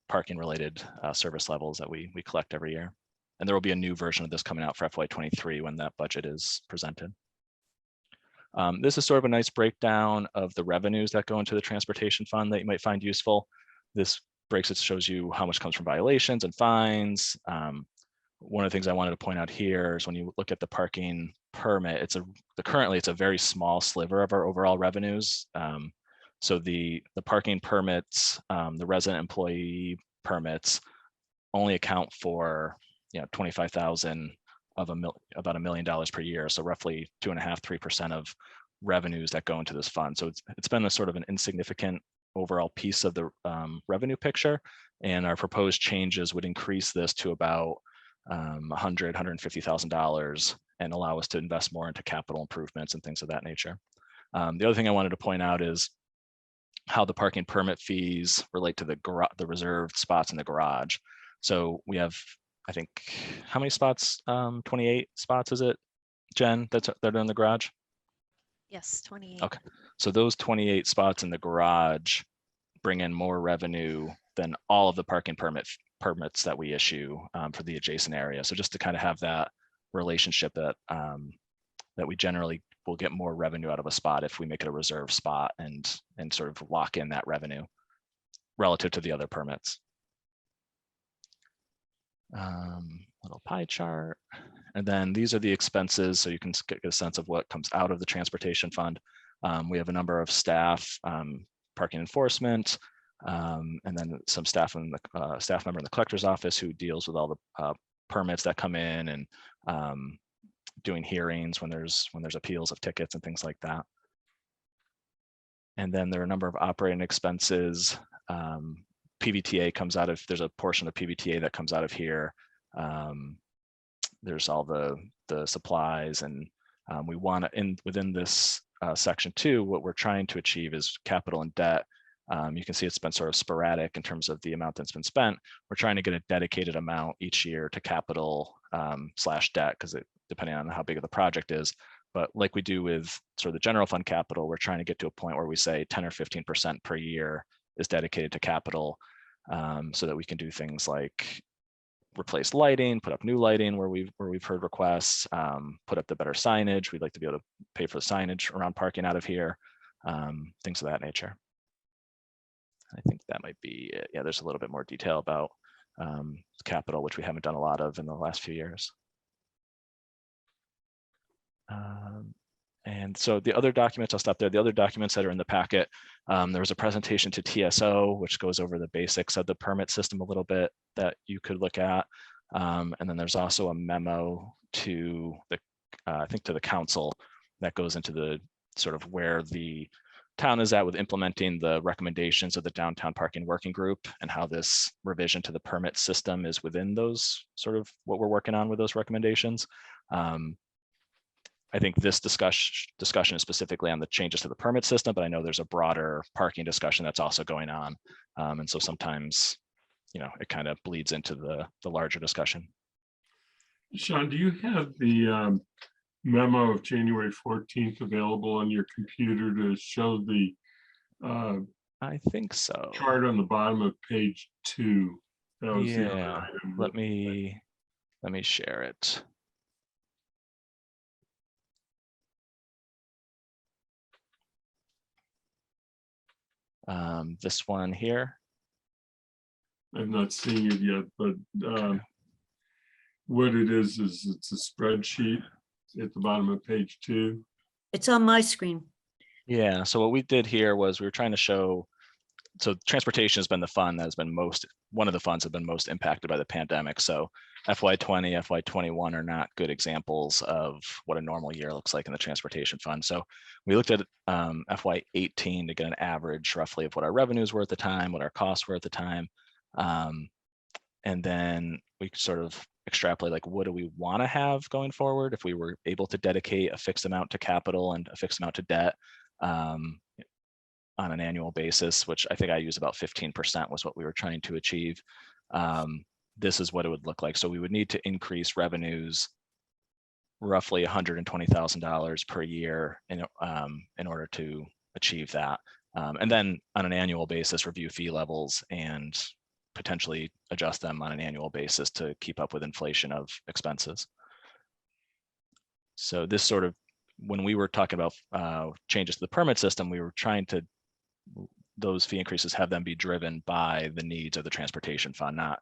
parking related service levels that we collect every year. And there will be a new version of this coming out for FY23 when that budget is presented. This is sort of a nice breakdown of the revenues that go into the transportation fund that you might find useful. This shows you how much comes from violations and fines. One of the things I wanted to point out here is when you look at the parking permit, currently it's a very small sliver of our overall revenues. So the parking permits, the resident employee permits only account for 25,000 of about $1 million per year. So roughly 2.5–3% of revenues that go into this fund. So it's been a sort of an insignificant overall piece of the revenue picture. And our proposed changes would increase this to about $150,000 and allow us to invest more into capital improvements and things of that nature. The other thing I wanted to point out is how the parking permit fees relate to the reserved spots in the garage. So we have, I think, how many spots? 28 spots, is it, Jen, that are in the garage? Yes, 28. Okay, so those 28 spots in the garage bring in more revenue than all of the parking permits that we issue for the adjacent area. So just to kind of have that relationship that we generally will get more revenue out of a spot if we make it a reserve spot and sort of lock in that revenue relative to the other permits. Little pie chart. And then these are the expenses, so you can get a sense of what comes out of the transportation fund. We have a number of staff, parking enforcement, and then some staff member in the collector's office who deals with all the permits that come in and doing hearings when there's appeals of tickets and things like that. And then there are a number of operating expenses. PVTA comes out of, there's a portion of PVTA that comes out of here. There's all the supplies, and we want to, within this section 2, what we're trying to achieve is capital and debt. You can see it's been sort of sporadic in terms of the amount that's been spent. We're trying to get a dedicated amount each year to capital / debt, because depending on how big of the project is. But like we do with sort of the general fund capital, we're trying to get to a point where we say 10 or 15% per year is dedicated to capital, so that we can do things like replace lighting, put up new lighting where we've heard requests, put up the better signage. We'd like to be able to pay for the signage around parking out of here, things of that nature. I think that might be it. Yeah, there's a little bit more detail about capital, which we haven't done a lot of in the last few years. And so the other documents, I'll stop there. The other documents that are in the packet, there was a presentation to TSO, which goes over the basics of the permit system a little bit that you could look at. And then there's also a memo to the, I think to the council that goes into the sort of where the town is at with implementing the recommendations of the downtown parking working group and how this revision to the permit system is within those sort of what we're working on with those recommendations. I think this discussion is specifically on the changes to the permit system, but I know there's a broader parking discussion that's also going on. And so sometimes, you know, it kind of bleeds into the larger discussion. Sean, do you have the memo of January 14th available on your computer to show the I think so. Chart on the bottom of page 2? That was the other Yeah, item. let me share it. This one here. I'm not seeing it yet, but what it is it's a spreadsheet at the bottom of page 2. It's on my screen. Yeah, so what we did here was we were trying to show, so transportation has been the fund that has been one of the funds that have been most impacted by the pandemic. So FY20, FY21 are not good examples of what a normal year looks like in the transportation fund. So we looked at FY18 to get an average roughly of what our revenues were at the time, what our costs were at the time. And then we sort of extrapolate, like, what do we want to have going forward if we were able to dedicate a fixed amount to capital and a fixed amount to debt on an annual basis, which I think I use about 15% was what we were trying to achieve. This is what it would look like. So we would need to increase revenues roughly $120,000 per year in order to achieve that. And then on an annual basis, review fee levels and potentially adjust them on an annual basis to keep up with inflation of expenses. So this sort of, when we were talking about changes to the permit system, we were trying to, those fee increases have them be driven by the needs of the transportation fund, not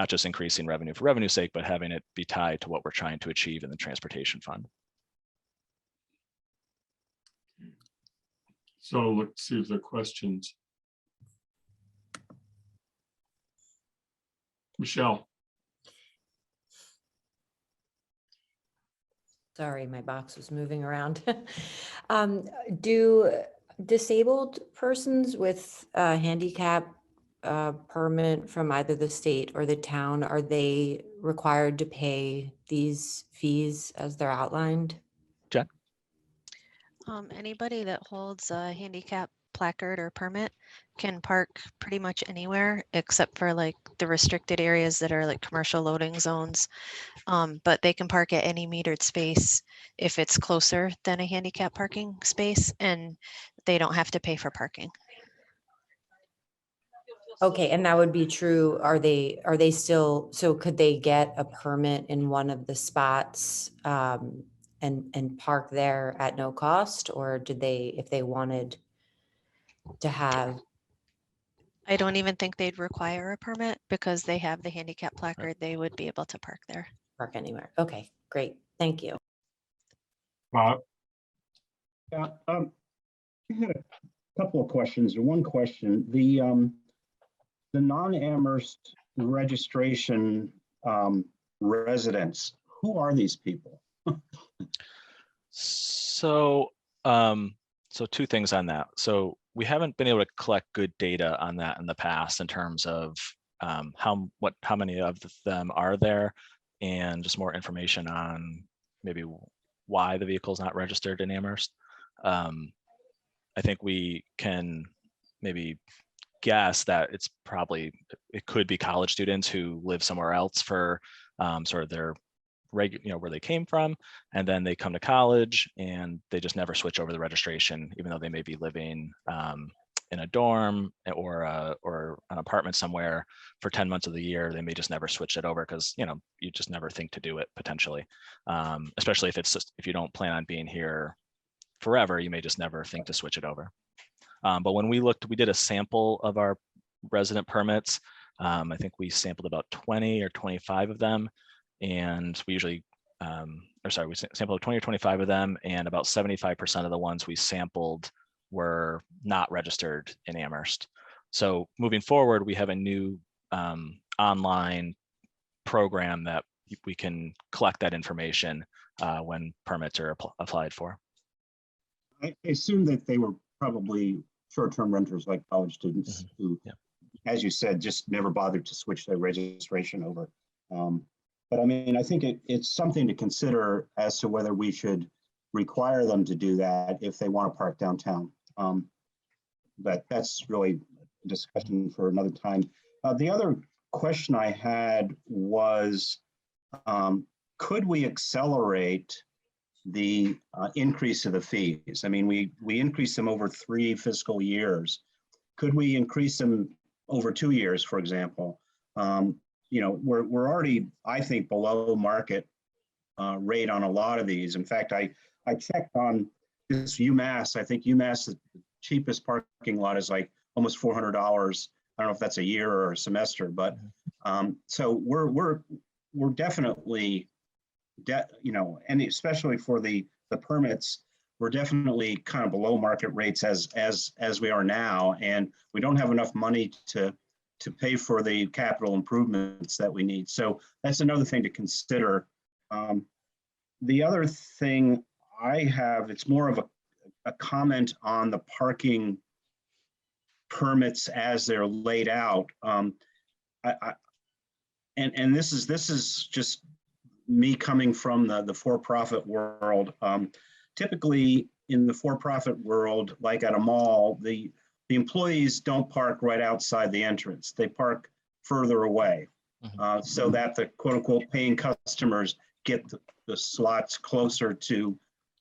just increasing revenue for revenue's sake, but having it be tied to what we're trying to achieve in the transportation fund. So let's see if there are questions. Michelle. Sorry, my box was moving around. Do disabled persons with a handicap permit from either the state or the town, are they required to pay these fees as they're outlined? Jen? Anybody that holds a handicap placard or permit can park pretty much anywhere except for like the restricted areas that are like commercial loading zones. But they can park at any metered space if it's closer than a handicap parking space, and they don't have to pay for parking. Okay, and that would be true. Are they still, so could they get a permit in one of the spots and park there at no cost, or did they, if they wanted to have? I don't even think they'd require a permit because they have the handicap placard. They would be able to park there. Park anywhere. Okay, great. Thank you. Bob? Yeah, I had a couple of questions. One question, the non-Amherst registration residents, who are these people? So, so two things on that. So we haven't been able to collect good data on that in the past in terms of how many of them are there, and just more information on maybe why the vehicle is not registered in Amherst. I think we can maybe guess that it could be college students who live somewhere else for sort of their where they came from, and then they come to college and they just never switch over the registration, even though they may be living in a dorm or an apartment somewhere for 10 months of the year. They may just never switch it over because you just never think to do it potentially, especially if it's just, if you don't plan on being here forever, you may just never think to switch it over. But when we did a sample of our resident permits, I think we sampled about 20 or 25 of them, and we usually, we sampled 20 or 25 of them, and about 75% of the ones we sampled were not registered in Amherst. So moving forward, we have a new online program that we can collect that information when permits are applied for. I assume that they were probably short-term renters like college students who, as you said, just never bothered to switch their registration over. But I mean, I think it's something to consider as to whether we should require them to do that if they want to park downtown. But that's really a discussion for another time. The other question I had was, could we accelerate the increase of the fees? I mean, we increased them over 3 fiscal years. Could we increase them over 2 years, for example? You know, we're already, I think, below market rate on a lot of these. In fact, I checked on this UMass. I think UMass, the cheapest parking lot is like almost $400. I don't know if that's a year or a semester, but so we're definitely, you know, and especially for the permits, we're definitely kind of below market rates as we are now, and we don't have enough money to pay for the capital improvements that we need. So that's another thing to consider. The other thing I have, it's more of a comment on the parking permits as they're laid out. And this is just me coming from the for-profit world. Typically in the for-profit world, like at a mall, the employees don't park right outside the entrance. They park further away so that the quote-unquote paying customers get the slots closer to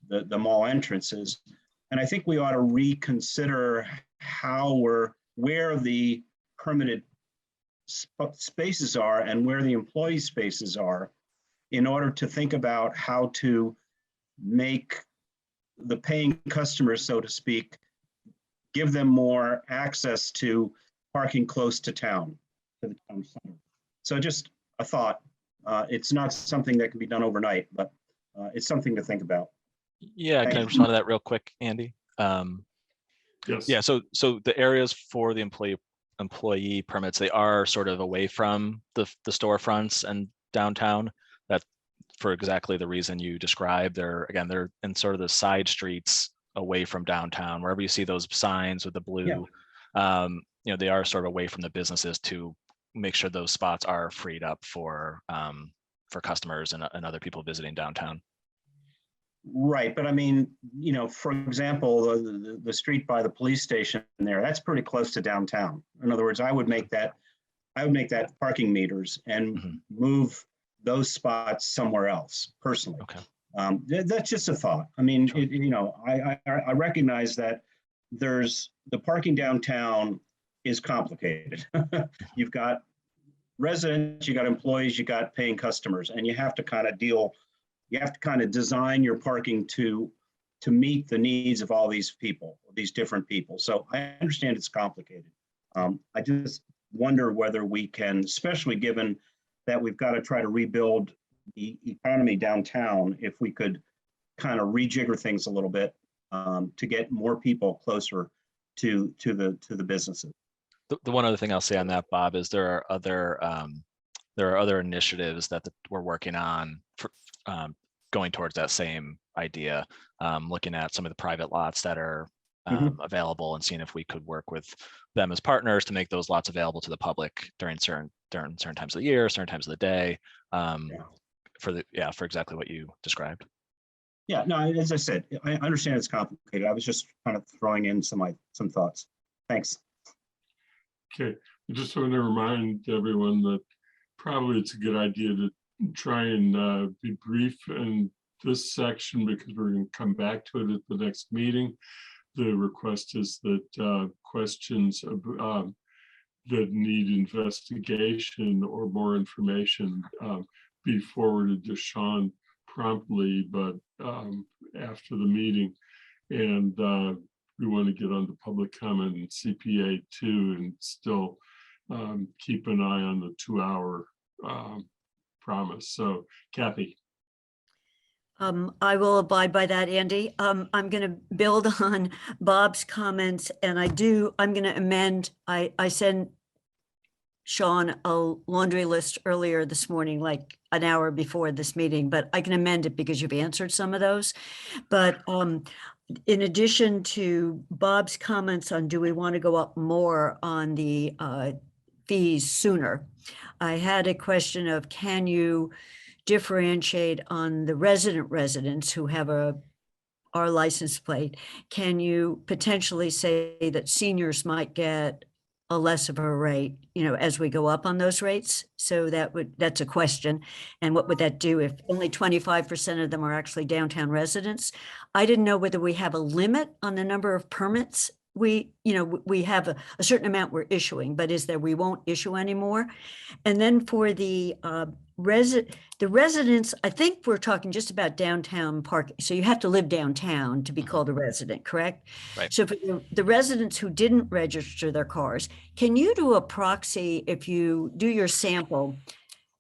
the mall entrances. And I think we ought to reconsider where the permitted spaces are and where the employee spaces are in order to think about how to make the paying customers, so to speak, give them more access to parking close to town, to the town center. So just a thought. It's not something that can be done overnight, but it's something to think about. Yeah, can I respond to that real quick, Andy? Yes. Yeah, so the areas for the employee permits, they are sort of away from the storefronts and downtown. That for exactly the reason you described. They're in sort of the side streets away from downtown. Wherever you see those signs with the blue, you know, they are sort of away from the businesses to make sure those spots are freed up for customers and other people visiting downtown. Right, but I mean, you know, for example, the street by the police station there, that's pretty close to downtown. In other words, I would make that parking meters and move those spots somewhere else personally. Okay. That's just a thought. I mean, sure. You know, I recognize that the parking downtown is complicated. You've got residents, you got employees, you got paying customers, and you have to kind of design your parking to meet the needs of all these people, these different people. So I understand it's complicated. I just wonder whether we can, especially given that we've got to try to rebuild the economy downtown, if we could kind of rejigger things a little bit to get more people closer to the businesses. The one other thing I'll say on that, Bob, is there are other initiatives that we're working on for, going towards that same idea, looking at some of the private lots that are available and seeing if we could work with them as partners to make those lots available to the public during certain times of the year, certain times of the day, for exactly what you described. Yeah, no, as I said, I understand it's complicated. I was just kind of throwing in some thoughts. Thanks. Okay, I just want to remind everyone that probably it's a good idea to try and be brief in this section because we're going to come back to it at the next meeting. The request is that questions that need investigation or more information be forwarded to Sean promptly, but after the meeting. And we want to get on to public comment and CPA too, and still keep an eye on the 2-hour promise. So Kathy. I will abide by that, Andy. I'm going to build on Bob's comments, and I'm going to amend. I sent Sean a laundry list earlier this morning, like an hour before this meeting, but I can amend it because you've answered some of those. But in addition to Bob's comments on, do we want to go up more on the fees sooner? I had a question of, can you differentiate on the residents who have our license plate? Can you potentially say that seniors might get a less of a rate, as we go up on those rates? So that's a question. And what would that do if only 25% of them are actually downtown residents? I didn't know whether we have a limit on the number of permits. We have a certain amount we're issuing, but we won't issue anymore. And then for the residents, I think we're talking just about downtown parking. So you have to live downtown to be called a resident, correct? Right. So for the residents who didn't register their cars, can you do a proxy if you do your sample?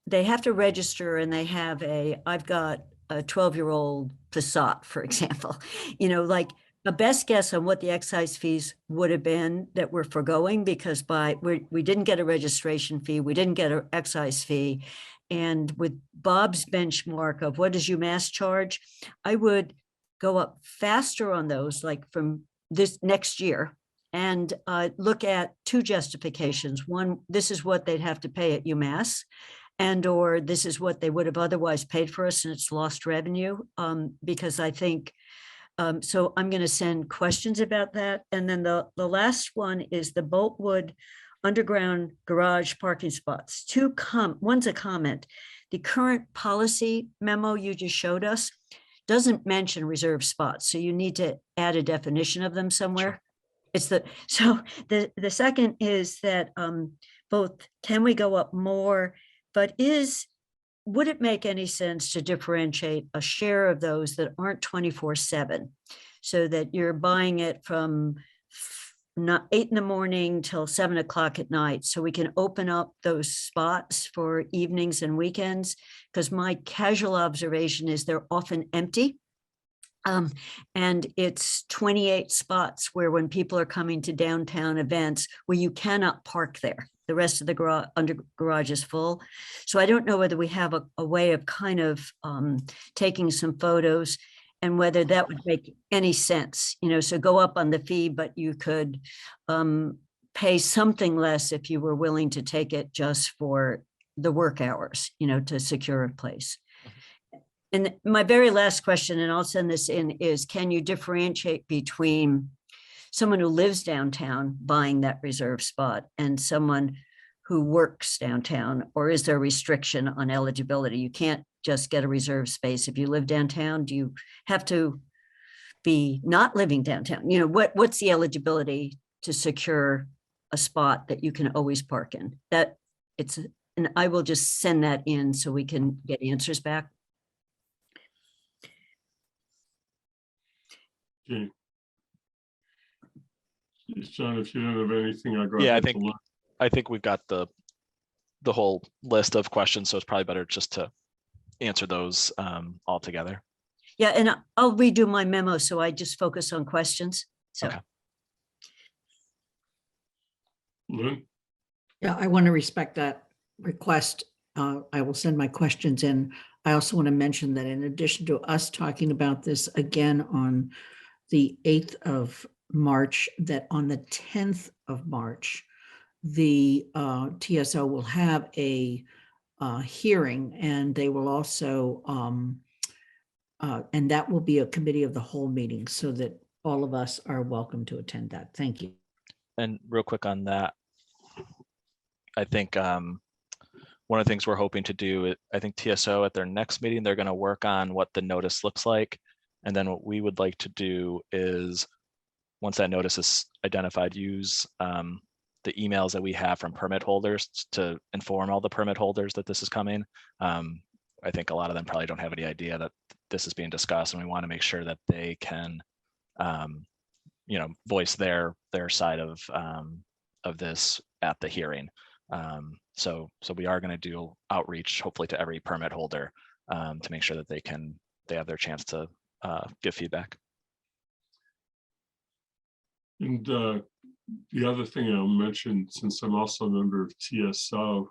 They have to register, and they have I've got a 12-year-old Passat, for example, like a best guess on what the excise fees would have been that we're foregoing, because we didn't get a registration fee, we didn't get an excise fee. And with Bob's benchmark of what does UMass charge, I would go up faster on those, like from this next year, and look at two justifications. One, this is what they'd have to pay at UMass, or this is what they would have otherwise paid for us and it's lost revenue, because I think, so I'm going to send questions about that. And then the last one is the Boltwood underground garage parking spots. One's a comment. The current policy memo you just showed us doesn't mention reserved spots, so you need to add a definition of them somewhere. Sure. The second is that both, can we go up more, but would it make any sense to differentiate a share of those that aren't 24/7, so that you're buying it from not 8 a.m. till 7 o'clock at night, so we can open up those spots for evenings and weekends? Because my casual observation is they're often empty. And it's 28 spots where, when people are coming to downtown events, where you cannot park there. The rest of the garage is full. So I don't know whether we have a way of kind of taking some photos, and whether that would make any sense, so go up on the fee, but you could pay something less if you were willing to take it just for the work hours, to secure a place. And my very last question, and I'll send this in, is, can you differentiate between someone who lives downtown buying that reserved spot and someone who works downtown? Or is there a restriction on eligibility? You can't just get a reserved space if you live downtown. Do you have to be not living downtown? What's the eligibility to secure a spot that you can always park in? And I will just send that in so we can get answers back. Okay. John, if you don't have anything, I'll go. Yeah, I think we've got the whole list of questions, so it's probably better just to answer those all together. Yeah, and I'll redo my memo, so I just focus on questions. So. Okay. Lynn? Yeah, I want to respect that request. I will send my questions in. I also want to mention that in addition to us talking about this again on the 8th of March, that on the 10th of March, the TSO will have a hearing, and they will also, and that will be a committee of the whole meeting, so that all of us are welcome to attend that. Thank you. And real quick on that, I think one of the things we're hoping to do, I think TSO at their next meeting, they're going to work on what the notice looks like. And then what we would like to do is, once that notice is identified, use the emails that we have from permit holders to inform all the permit holders that this is coming. I think a lot of them probably don't have any idea that this is being discussed, and we want to make sure that they can, voice their side of this at the hearing. So we are going to do outreach, hopefully to every permit holder, to make sure that they have their chance to give feedback. And the other thing I'll mention, since I'm also a member of TSO,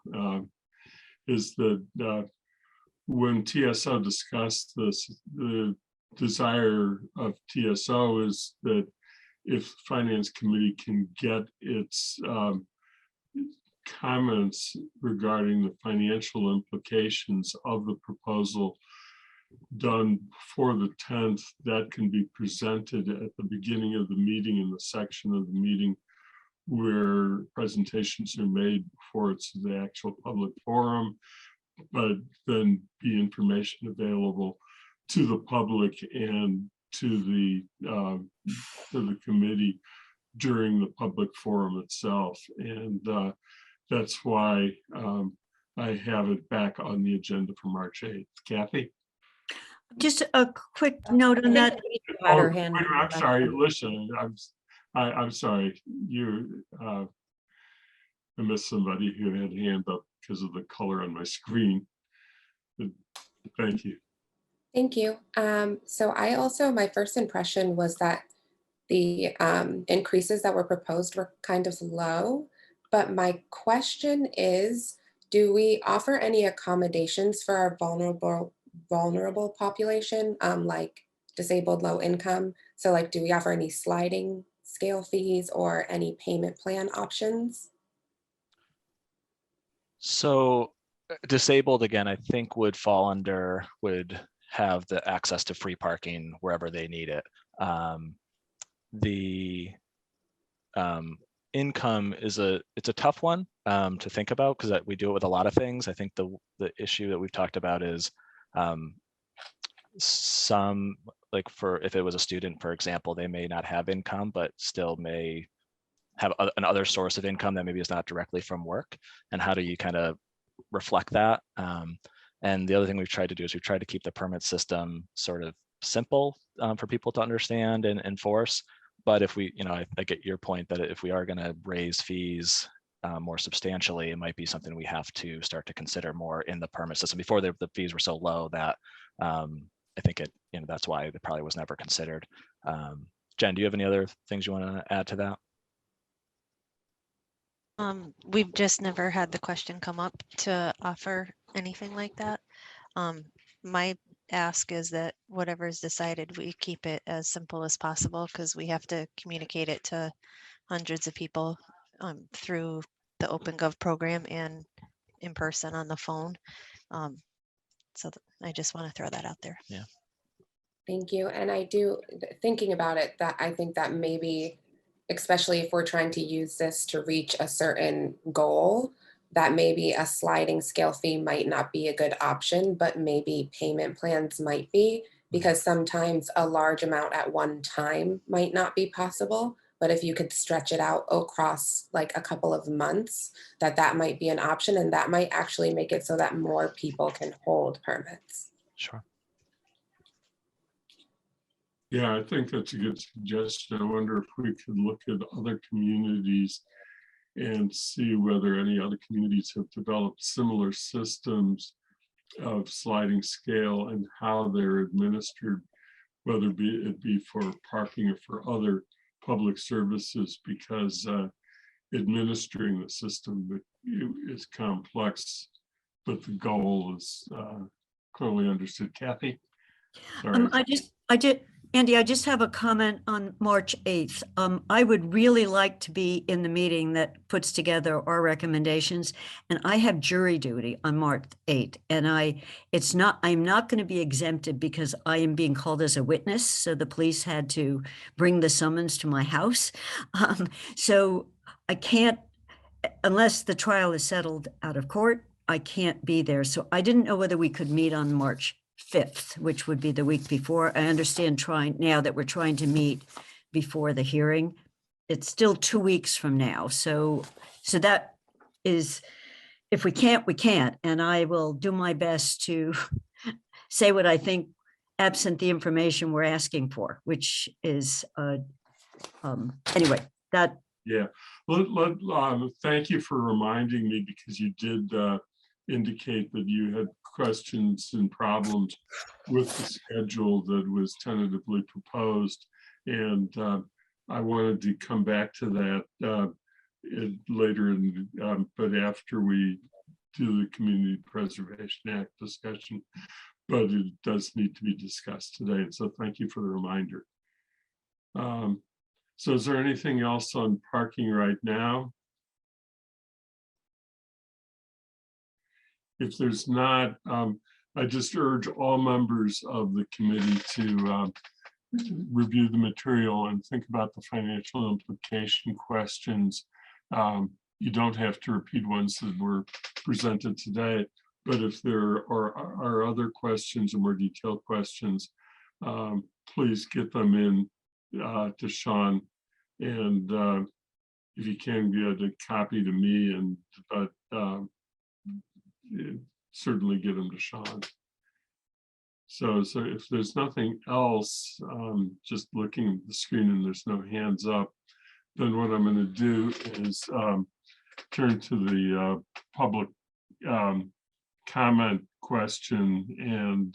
is that when TSO discussed this, the desire of TSO is that if Finance Committee can get its comments regarding the financial implications of the proposal done before the 10th, that can be presented at the beginning of the meeting, in the section of the meeting where presentations are made before it's the actual public forum, but then be information available to the public and to the committee during the public forum itself. And that's why I have it back on the agenda for March 8th. Kathy? Just a quick note on that. Oh, I'm sorry, listen, I'm sorry. I missed somebody who had a hand up because of the color on my screen. But thank you. Thank you. So my first impression was that the increases that were proposed were kind of low, but my question is, do we offer any accommodations for our vulnerable population, like disabled, low income? So like, do we offer any sliding scale fees or any payment plan options? So disabled, again, I think would have the access to free parking wherever they need it. The income it's a tough one to think about, because we do it with a lot of things. I think the issue that we've talked about is some, like if it was a student, for example, they may not have income, but still may have another source of income that maybe is not directly from work. And how do you kind of reflect that? And the other thing we've tried to do is we've tried to keep the permit system sort of simple for people to understand and enforce. But if we, I get your point that if we are going to raise fees more substantially, it might be something we have to start to consider more in the permit system. Before the fees were so low that I think that's why it probably was never considered. Jen, do you have any other things you want to add to that? We've just never had the question come up to offer anything like that. My ask is that whatever is decided, we keep it as simple as possible, because we have to communicate it to hundreds of people through the OpenGov program and in person on the phone. So I just want to throw that out there. Yeah. Thank you. And thinking about it, that I think that maybe, especially if we're trying to use this to reach a certain goal, that maybe a sliding scale fee might not be a good option, but maybe payment plans might be, because sometimes a large amount at one time might not be possible. But if you could stretch it out across like a couple of months, that might be an option, and that might actually make it so that more people can hold permits. Sure. Yeah, I think that's a good suggestion. I wonder if we could look at other communities and see whether any other communities have developed similar systems of sliding scale and how they're administered, whether it be for parking or for other public services, because administering the system is complex, but the goal is clearly understood. Kathy? Sorry. Andy, I just have a comment on March 8th. I would really like to be in the meeting that puts together our recommendations, and I have jury duty on March 8th. And I'm not going to be exempted because I am being called as a witness. So the police had to bring the summons to my house. So I can't, unless the trial is settled out of court, I can't be there. So I didn't know whether we could meet on March 5th, which would be the week before. I understand now that we're trying to meet before the hearing. It's still 2 weeks from now. So that is, if we can't, we can't. And I will do my best to say what I think, absent the information we're asking for, which is, anyway, Yeah, thank you for reminding me, because you did indicate that you had questions and problems with the schedule that was tentatively proposed. And I wanted to come back to that later, but after we do the Community Preservation Act discussion. But it does need to be discussed today. And so thank you for the reminder. So is there anything else on parking right now? If there's not, I just urge all members of the committee to review the material and think about the financial implication questions. You don't have to repeat ones that were presented today, but if there are other questions or more detailed questions, please get them in to Sean, and if you can get a copy to me, and certainly get them to Sean. So if there's nothing else, just looking at the screen and there's no hands up, then what I'm going to do is turn to the public comment question, and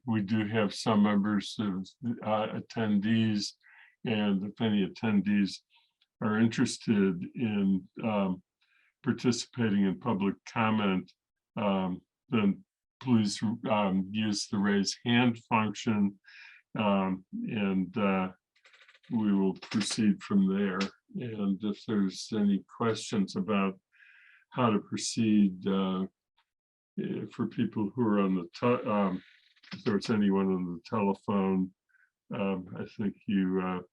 we do have some members of attendees, and if any attendees are interested in participating in public comment, then please use the raise hand function, and we will proceed from there. And if there's any questions about how to proceed for people who are on the if there's anyone on the telephone, I think you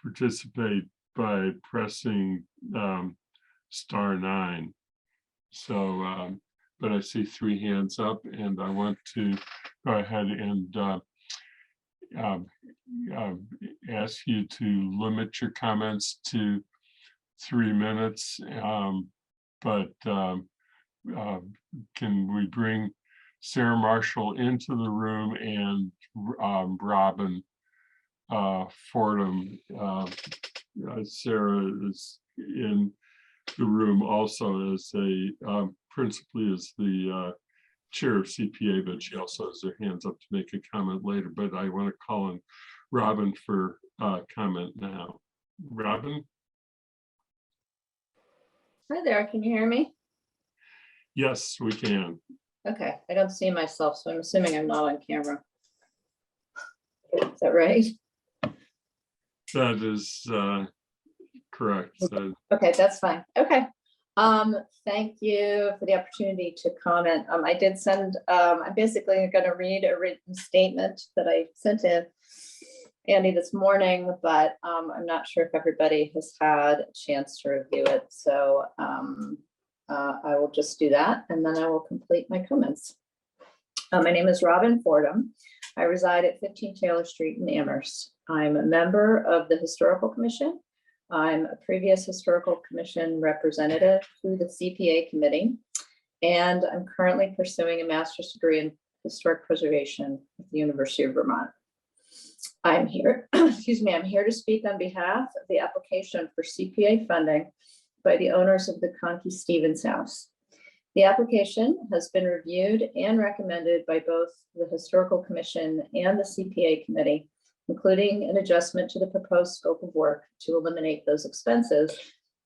participate by pressing *9. So, but I see 3 hands up, and I want to go ahead and ask you to limit your comments to 3 minutes. But can we bring Sarah Marshall into the room, and Robin Fordham? Sarah is in the room also as principally as the chair of CPA, but she also has her hands up to make a comment later. But I want to call on Robin for comment now. Robin? Hi there, can you hear me? Yes, we can. Okay, I don't see myself, so I'm assuming I'm not on camera. Is that right? That is correct. So, okay, that's fine. Okay. Thank you for the opportunity to comment. I did send, I'm basically going to read a written statement that I sent to Andy this morning, but I'm not sure if everybody has had a chance to review it. So I will just do that, and then I will complete my comments. My name is Robin Fordham. I reside at 15 Taylor Street in Amherst. I'm a member of the Historical Commission. I'm a previous Historical Commission representative through the CPA committee, and I'm currently pursuing a master's degree in historic preservation at the University of Vermont. I'm here, excuse me, I'm here to speak on behalf of the application for CPA funding by the owners of the Conkey Stevens House. The application has been reviewed and recommended by both the Historical Commission and the CPA committee, including an adjustment to the proposed scope of work to eliminate those expenses,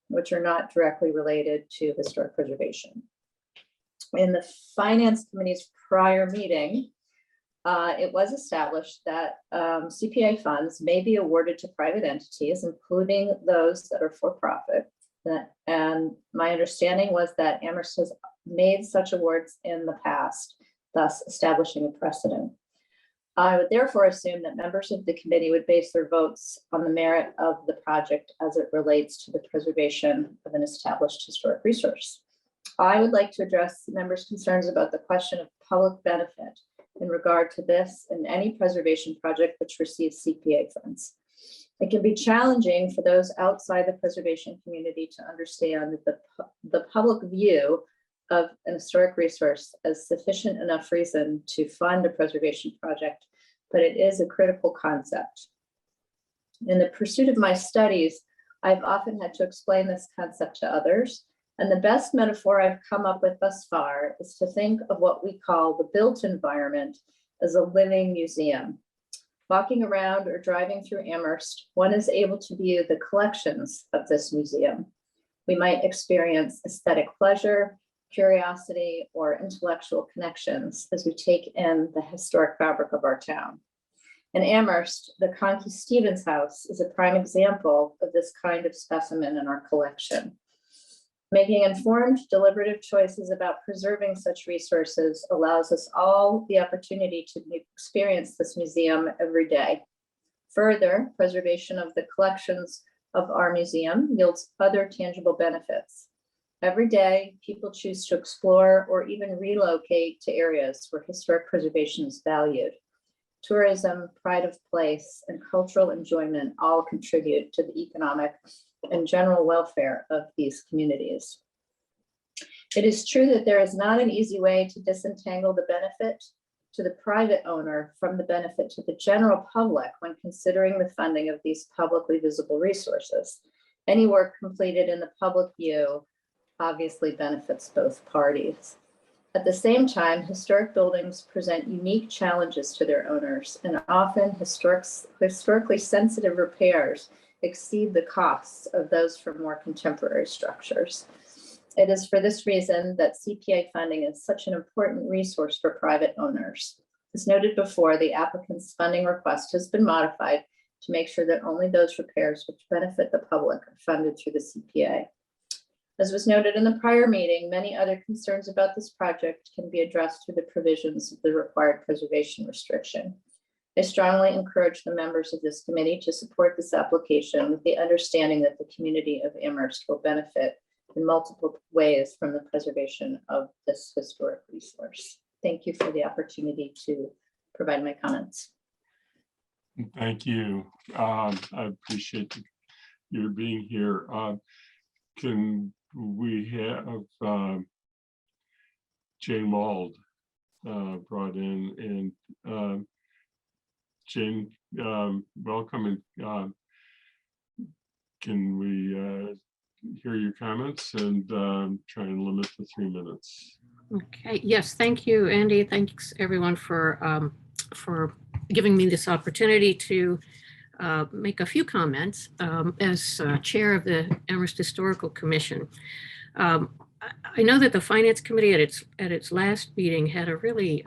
which are not directly related to historic preservation. In the Finance Committee's prior meeting, it was established that CPA funds may be awarded to private entities, including those that are for-profit. And my understanding was that Amherst has made such awards in the past, thus establishing a precedent. I would therefore assume that members of the committee would base their votes on the merit of the project as it relates to the preservation of an established historic resource. I would like to address the members' concerns about the question of public benefit in regard to this and any preservation project which receives CPA funds. It can be challenging for those outside the preservation community to understand the public view of an historic resource as sufficient enough reason to fund a preservation project, but it is a critical concept. In the pursuit of my studies, I've often had to explain this concept to others, and the best metaphor I've come up with thus far is to think of what we call the built environment as a living museum. Walking around or driving through Amherst, one is able to view the collections of this museum. We might experience aesthetic pleasure, curiosity, or intellectual connections as we take in the historic fabric of our town. In Amherst, the Conkey Stevens House is a prime example of this kind of specimen in our collection. Making informed, deliberative choices about preserving such resources allows us all the opportunity to experience this museum every day. Further, preservation of the collections of our museum yields other tangible benefits. Every day, people choose to explore or even relocate to areas where historic preservation is valued. Tourism, pride of place, and cultural enjoyment all contribute to the economic and general welfare of these communities. It is true that there is not an easy way to disentangle the benefit to the private owner from the benefit to the general public when considering the funding of these publicly visible resources. Any work completed in the public view obviously benefits both parties. At the same time, historic buildings present unique challenges to their owners, and often historically sensitive repairs exceed the costs of those for more contemporary structures. It is for this reason that CPA funding is such an important resource for private owners. As noted before, the applicant's funding request has been modified to make sure that only those repairs which benefit the public are funded through the CPA. As was noted in the prior meeting, many other concerns about this project can be addressed through the provisions of the required preservation restriction. I strongly encourage the members of this committee to support this application with the understanding that the community of Amherst will benefit in multiple ways from the preservation of this historic resource. Thank you for the opportunity to provide my comments. Thank you. I appreciate your being here. Can we have Jane Wald brought in? And Jane, welcome. And can we hear your comments and try and limit to 3 minutes? Okay. Yes. Thank you, Andy. Thanks everyone for giving me this opportunity to make a few comments as chair of the Amherst Historical Commission. I know that the Finance Committee at its last meeting had a really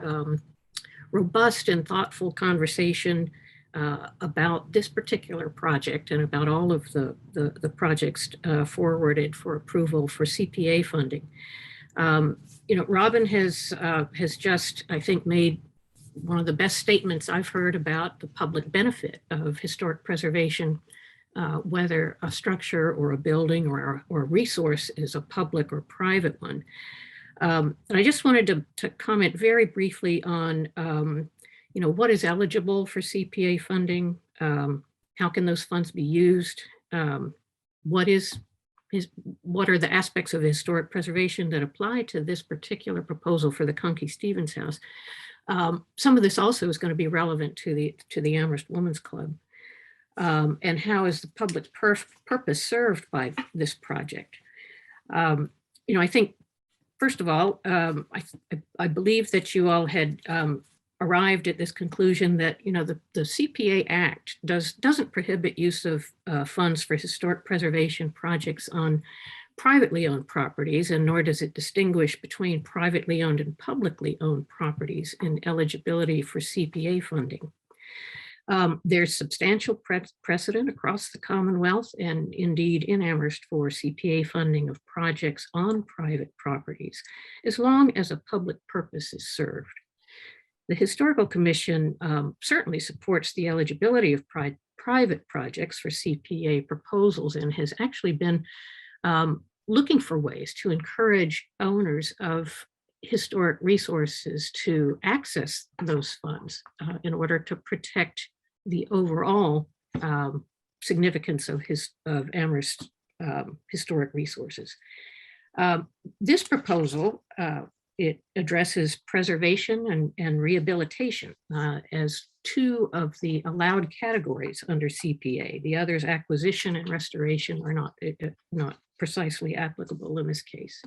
robust and thoughtful conversation about this particular project and about all of the projects forwarded for approval for CPA funding. You know, Robin has just, I think, made one of the best statements I've heard about the public benefit of historic preservation, whether a structure or a building or a resource is a public or private one. And I just wanted to comment very briefly on, you know, what is eligible for CPA funding? How can those funds be used? What are the aspects of historic preservation that apply to this particular proposal for the Conkey Stevens House? Some of this also is going to be relevant to the Amherst Women's Club. And how is the public purpose served by this project? You know, I think, first of all, I believe that you all had arrived at this conclusion that, you know, the CPA Act doesn't prohibit use of funds for historic preservation projects on privately owned properties, and nor does it distinguish between privately owned and publicly owned properties in eligibility for CPA funding. There's substantial precedent across the Commonwealth and indeed in Amherst for CPA funding of projects on private properties, as long as a public purpose is served. The Historical Commission certainly supports the eligibility of private projects for CPA proposals and has actually been looking for ways to encourage owners of historic resources to access those funds in order to protect the overall significance of Amherst historic resources. This proposal, it addresses preservation and rehabilitation as two of the allowed categories under CPA. The others, acquisition and restoration, are not precisely applicable in this case.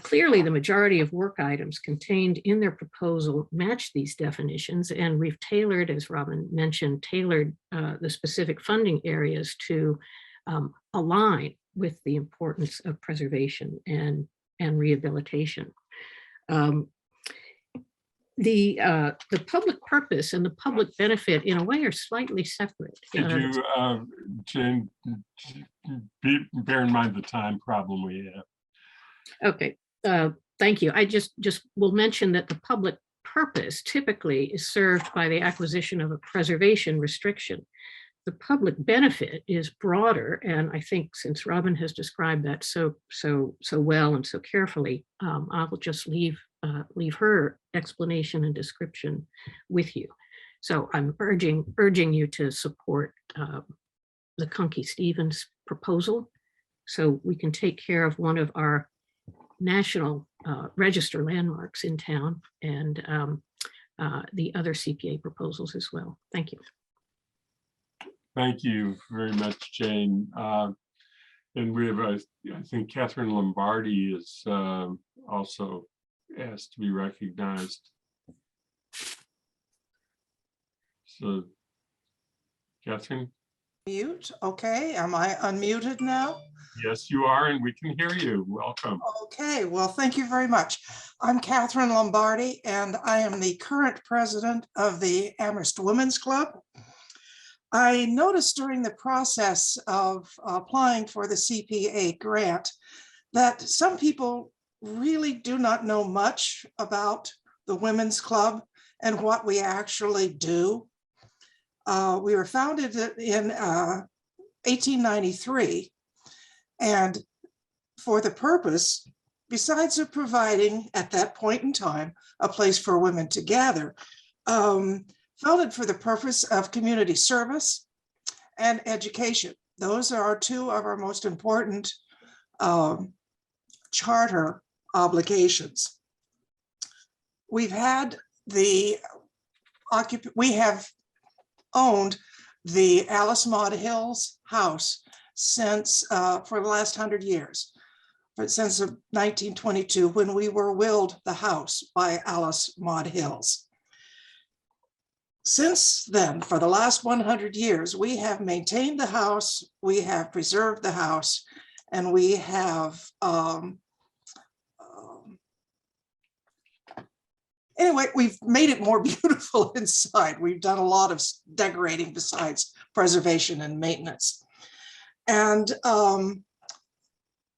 Clearly the majority of work items contained in their proposal match these definitions, and we've tailored, as Robin mentioned, the specific funding areas to align with the importance of preservation and rehabilitation. The public purpose and the public benefit, in a way, are slightly separate. Could you, Jane, bear in mind the time problem we have? Okay, thank you. I just will mention that the public purpose typically is served by the acquisition of a preservation restriction. The public benefit is broader, and I think since Robin has described that so well and so carefully, I will just leave her explanation and description with you. So I'm urging you to support the Conkey-Stevens proposal, so we can take care of one of our national register landmarks in town, and the other CPA proposals as well. Thank you. Thank you very much, Jane. And we have, I think Catherine Lombardi is also asked to be recognized. So, Catherine? Mute. Okay, am I unmuted now? Yes, you are, and we can hear you. Welcome. Okay, well, thank you very much. I'm Catherine Lombardi, and I am the current president of the Amherst Women's Club. I noticed during the process of applying for the CPA grant that some people really do not know much about the Women's Club and what we actually do. We were founded in 1893, and for the purpose, besides of providing at that point in time a place for women to gather, founded for the purpose of community service and education. Those are two of our most important charter obligations. We have owned the Alice Maud Hills house since for the last 100 years, but since 1922, when we were willed the house by Alice Maud Hills. Since then, for the last 100 years, we have maintained the house, we have preserved the house, and we have anyway, we've made it more beautiful inside. We've done a lot of decorating besides preservation and maintenance. And the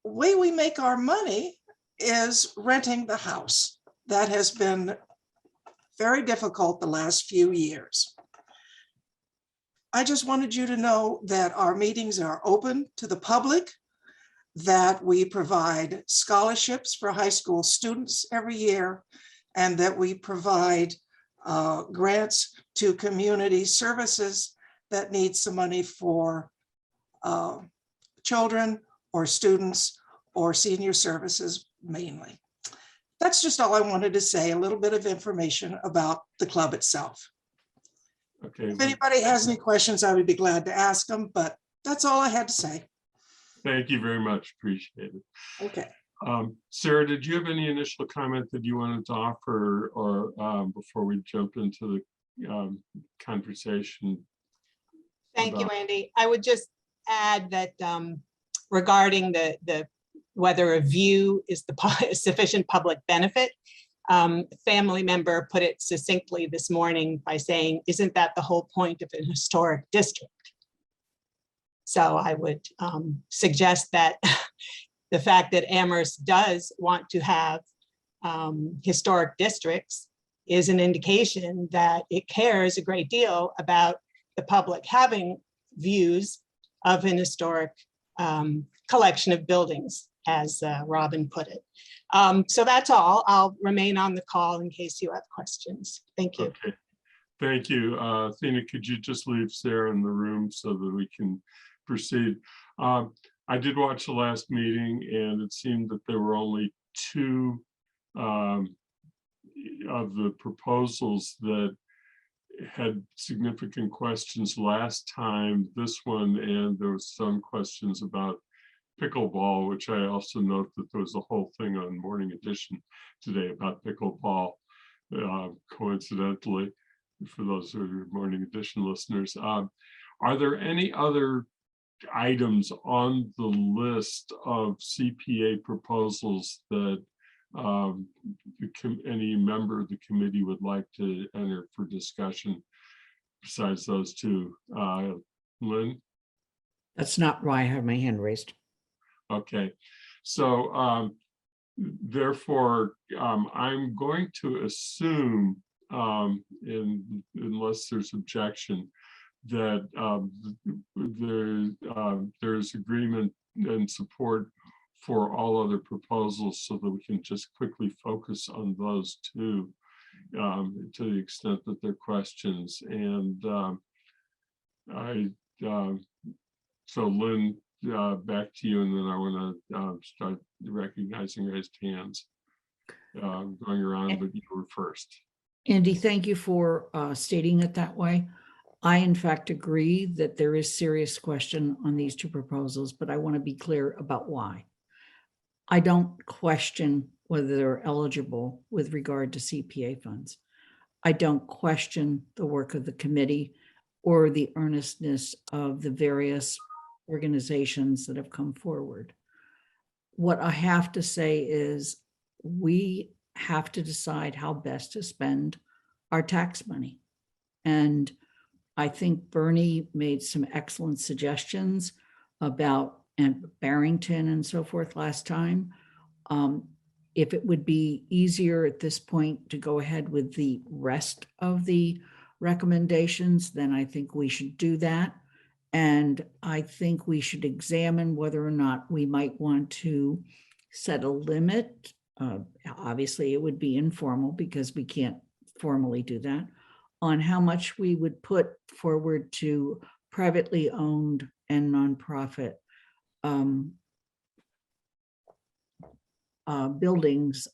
way we make our money is renting the house. That has been very difficult the last few years. I just wanted you to know that our meetings are open to the public, that we provide scholarships for high school students every year, and that we provide grants to community services that need some money for children or students or senior services mainly. That's just all I wanted to say, a little bit of information about the club itself. Okay. If anybody has any questions, I would be glad to ask them, but that's all I had to say. Thank you very much. Appreciate it. Okay. Sarah, did you have any initial comment that you wanted to offer, or before we jump into the conversation? Thank you, Andy. I would just add that regarding the whether a view is the sufficient public benefit, family member put it succinctly this morning by saying, isn't that the whole point of an historic district? So I would suggest that the fact that Amherst does want to have historic districts is an indication that it cares a great deal about the public having views of an historic collection of buildings, as Robin put it. So that's all. I'll remain on the call in case you have questions. Thank you. Okay. Thank you. Athena, could you just leave Sarah in the room so that we can proceed? I did watch the last meeting, and it seemed that there were only two of the proposals that had significant questions last time, this one, and there was some questions about pickleball, which I also note that there was a whole thing on Morning Edition today about pickleball, coincidentally, for those who are Morning Edition listeners. Are there any other items on the list of CPA proposals that any member of the committee would like to enter for discussion besides those two? Lynn? That's not why I have my hand raised. Okay, so therefore, I'm going to assume, unless there's objection, that there's agreement and support for all other proposals, so that we can just quickly focus on those two to the extent that they're questions. And so Lynn, back to you, and then I want to start recognizing raised hands going around, but you were first. Andy, thank you for stating it that way. I, in fact, agree that there is serious question on these two proposals, but I want to be clear about why. I don't question whether they're eligible with regard to CPA funds. I don't question the work of the committee or the earnestness of the various organizations that have come forward. What I have to say is we have to decide how best to spend our tax money. And I think Bernie made some excellent suggestions about and Barrington and so forth last time. If it would be easier at this point to go ahead with the rest of the recommendations, then I think we should do that. And I think we should examine whether or not we might want to set a limit. Obviously, it would be informal because we can't formally do that, on how much we would put forward to privately owned and nonprofit buildings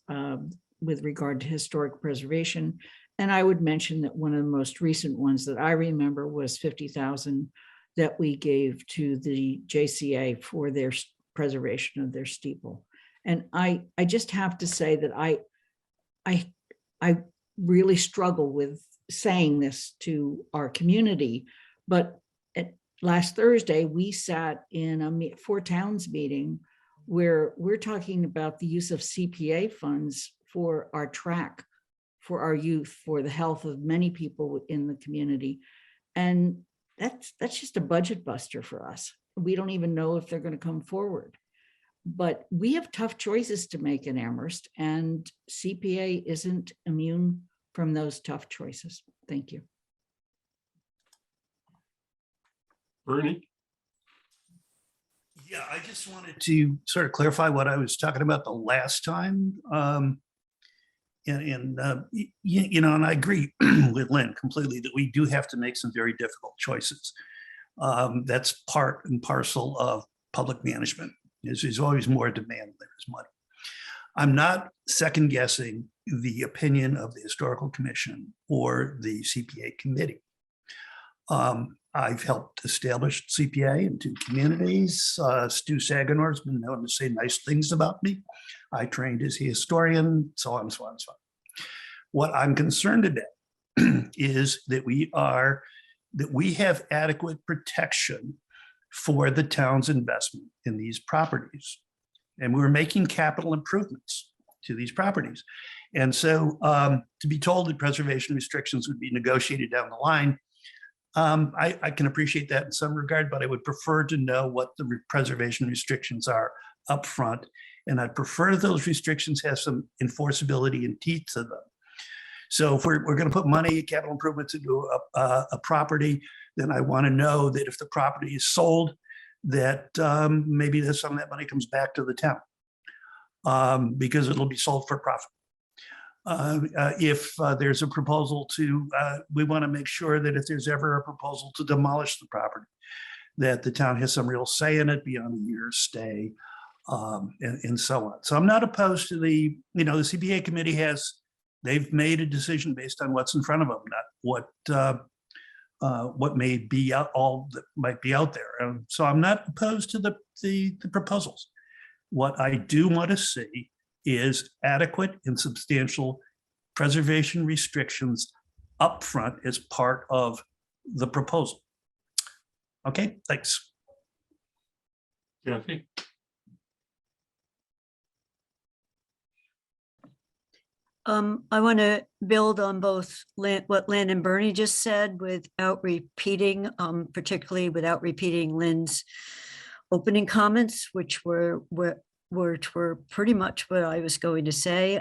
with regard to historic preservation. And I would mention that one of the most recent ones that I remember was $50,000 that we gave to the JCA for their preservation of their steeple. And I just have to say that I really struggle with saying this to our community, but last Thursday, we sat in a Four Towns meeting where we're talking about the use of CPA funds for our track, for our youth, for the health of many people in the community. And that's just a budget buster for us. We don't even know if they're going to come forward. But we have tough choices to make in Amherst, and CPA isn't immune from those tough choices. Thank you. Bernie? Yeah, I just wanted to sort of clarify what I was talking about the last time. And I agree with Lynn completely that we do have to make some very difficult choices. That's part and parcel of public management. There's always more demand than there is money. I'm not second guessing the opinion of the Historical Commission or the CPA committee. I've helped establish CPA in 2 communities. Stu Saganor's been known to say nice things about me. I trained as a historian, so on, so on, so on. What I'm concerned about is that we have adequate protection for the town's investment in these properties. And we're making capital improvements to these properties. And so to be told that preservation restrictions would be negotiated down the line, I can appreciate that in some regard, but I would prefer to know what the preservation restrictions are up front. And I'd prefer those restrictions have some enforceability and teeth to them. So if we're going to put money, capital improvements into a property, then I want to know that if the property is sold, that maybe some of that money comes back to the town because it'll be sold for profit. If there's a proposal we want to make sure that if there's ever a proposal to demolish the property, that the town has some real say in it beyond a year's stay, and so on. So I'm not opposed to the CPA committee has They've made a decision based on what's in front of them, not what may be out, all that might be out there. And so I'm not opposed to the proposals. What I do want to see is adequate and substantial preservation restrictions upfront as part of the proposal. Okay, thanks. Kathy? I want to build on both what Lynn and Bernie just said without repeating, particularly without repeating Lynn's opening comments, which were pretty much what I was going to say.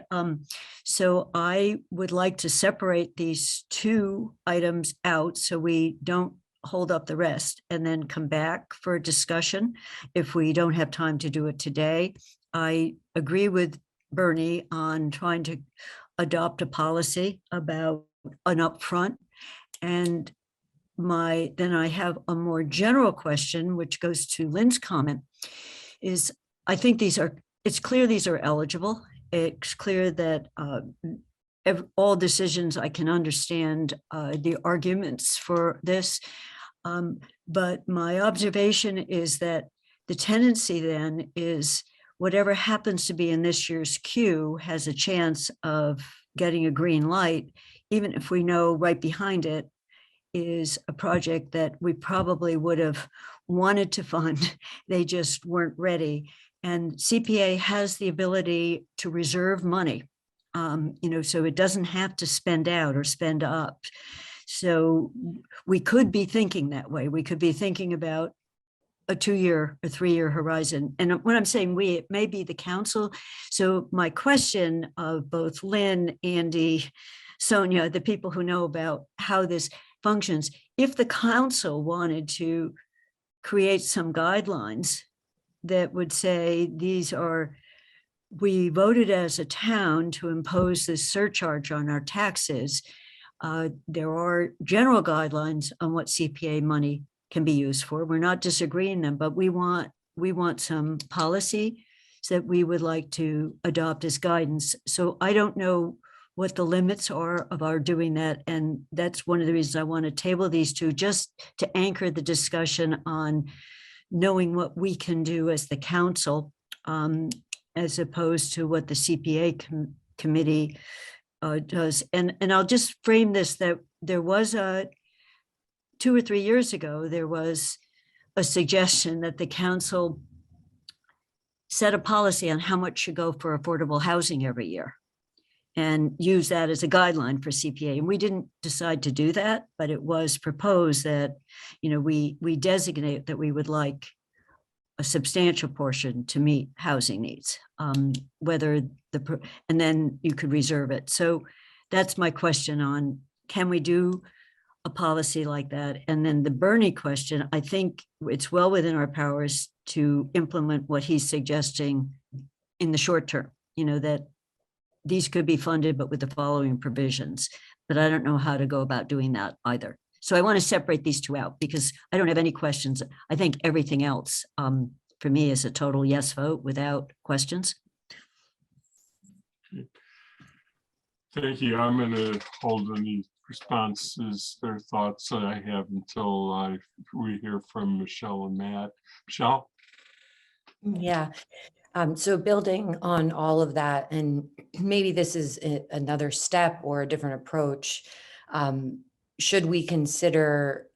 So I would like to separate these two items out so we don't hold up the rest and then come back for a discussion if we don't have time to do it today. I agree with Bernie on trying to adopt a policy about an upfront. And then I have a more general question, which goes to Lynn's comment, is I think it's clear these are eligible. It's clear that all decisions, I can understand the arguments for this. But my observation is that the tendency then is whatever happens to be in this year's queue has a chance of getting a green light, even if we know right behind it is a project that we probably would have wanted to fund. They just weren't ready. And CPA has the ability to reserve money, so it doesn't have to spend out or spend up. So we could be thinking that way. We could be thinking about a 2-year or 3-year horizon. And when I'm saying we, it may be the council. So my question of both Lynn, Andy, Sonia, the people who know about how this functions, if the council wanted to create some guidelines that would say we voted as a town to impose this surcharge on our taxes. There are general guidelines on what CPA money can be used for. We're not disagreeing them, but we want some policy that we would like to adopt as guidance. So I don't know what the limits are of our doing that. And that's one of the reasons I want to table these two, just to anchor the discussion on knowing what we can do as the council, as opposed to what the CPA committee does. And I'll just frame this, that there was 2 or 3 years ago, there was a suggestion that the council set a policy on how much should go for affordable housing every year and use that as a guideline for CPA. And we didn't decide to do that, but it was proposed that, we designate that we would like a substantial portion to meet housing needs, and then you could reserve it. So that's my question on, can we do a policy like that? And then the Bernie question, I think it's well within our powers to implement what he's suggesting in the short term, that these could be funded, but with the following provisions. But I don't know how to go about doing that either. So I want to separate these two out because I don't have any questions. I think everything else for me is a total yes vote without questions. Thank you. I'm going to hold any responses or thoughts that I have until we hear from Michelle and Matt. Michelle? Yeah. So building on all of that, and maybe this is another step or a different approach, should we consider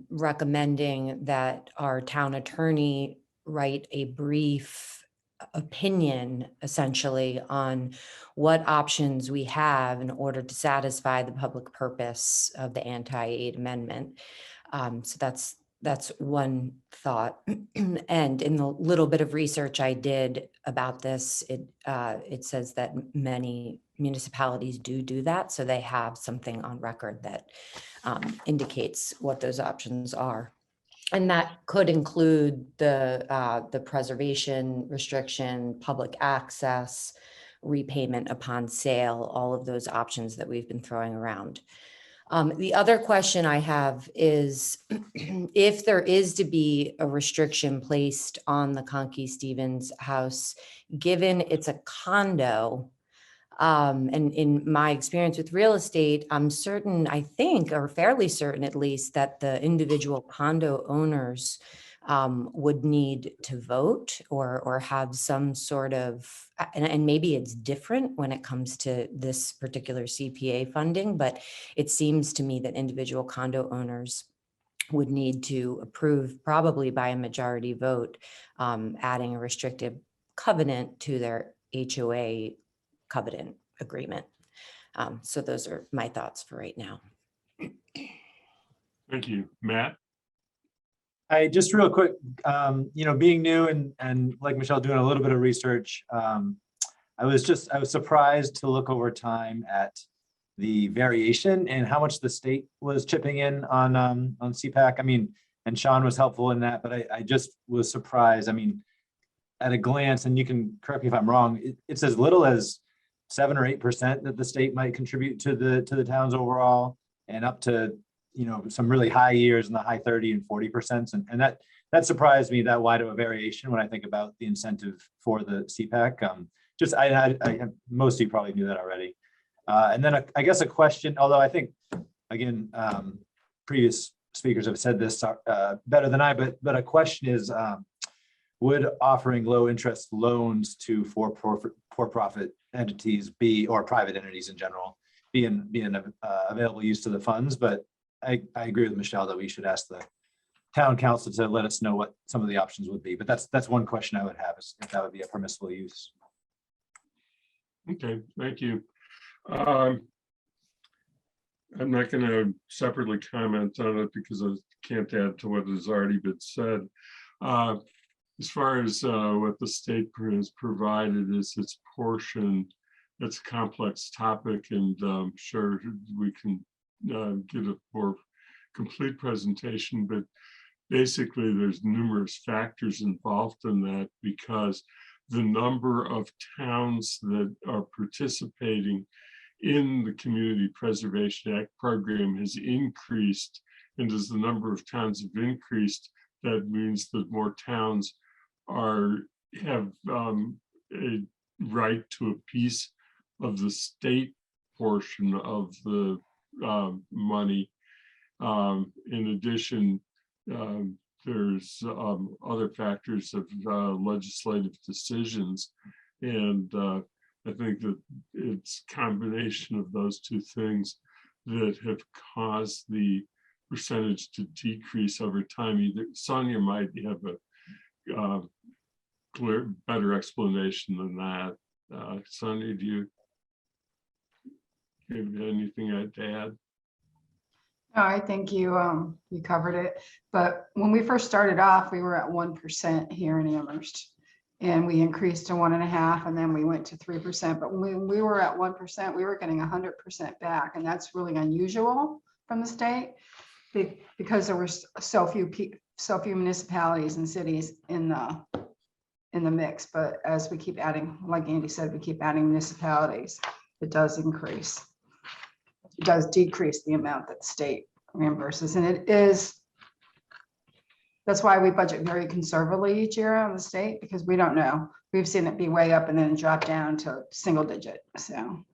recommending that our town attorney write a brief opinion essentially on what options we have in order to satisfy the public purpose of the anti-aid amendment? So that's one thought. And in the little bit of research I did about this, it says that many municipalities do that. So they have something on record that indicates what those options are. And that could include the preservation restriction, public access, repayment upon sale, all of those options that we've been throwing around. The other question I have is, if there is to be a restriction placed on the Conkey Stevens house, given it's a condo, And in my experience with real estate, I'm certain, I think, or fairly certain at least, that the individual condo owners would need to vote or have some sort of, and maybe it's different when it comes to this particular CPA funding, but it seems to me that individual condo owners would need to approve, probably by a majority vote, adding a restrictive covenant to their HOA covenant agreement. So those are my thoughts for right now. Thank you. Matt? I just real quick, being new and like Michelle doing a little bit of research, I was surprised to look over time at the variation and how much the state was chipping in on CPAC. I mean, and Sean was helpful in that, but I just was surprised. I mean, at a glance, and you can correct me if I'm wrong, it's as little as 7 or 8% that the state might contribute to the towns overall, and up to some really high years in the high 30 and 40%. And that surprised me, that wide of a variation, when I think about the incentive for the CPAC. Most of you probably knew that already. And then I guess a question, although I think, again, previous speakers have said this better than I, but a question is, would offering low interest loans to for-profit entities or private entities in general be an available use to the funds? But I agree with Michelle that we should ask the town council to let us know what some of the options would be. But that's one question I would have, is if that would be a permissible use. Okay, thank you. I'm not going to separately comment on it because I can't add to what has already been said. As far as what the state has provided is its portion, it's a complex topic, and I'm sure we can get a more complete presentation, but basically there's numerous factors involved in that, because the number of towns that are participating in the Community Preservation Act program has increased, and as the number of towns have increased, that means that more towns have a right to a piece of the state portion of the money. In addition, there's other factors of legislative decisions, and I think that it's a combination of those two things that have caused the percentage to decrease over time. Either Sonia might have a better explanation than that. Sonia, do you have anything to add? No, I think you covered it. But when we first started off, we were at 1% here in Amherst, and we increased to 1.5%, and then we went to 3%. But when we were at 1%, we were getting 100% back, and that's really unusual from the state, because there were so few municipalities and cities in the mix. But as we keep adding, like Andy said, we keep adding municipalities, it does increase. It does decrease the amount that the state reimburses, and that's why we budget very conservatively each year on the state, because we don't know. We've seen it be way up and then drop down to single digit. So,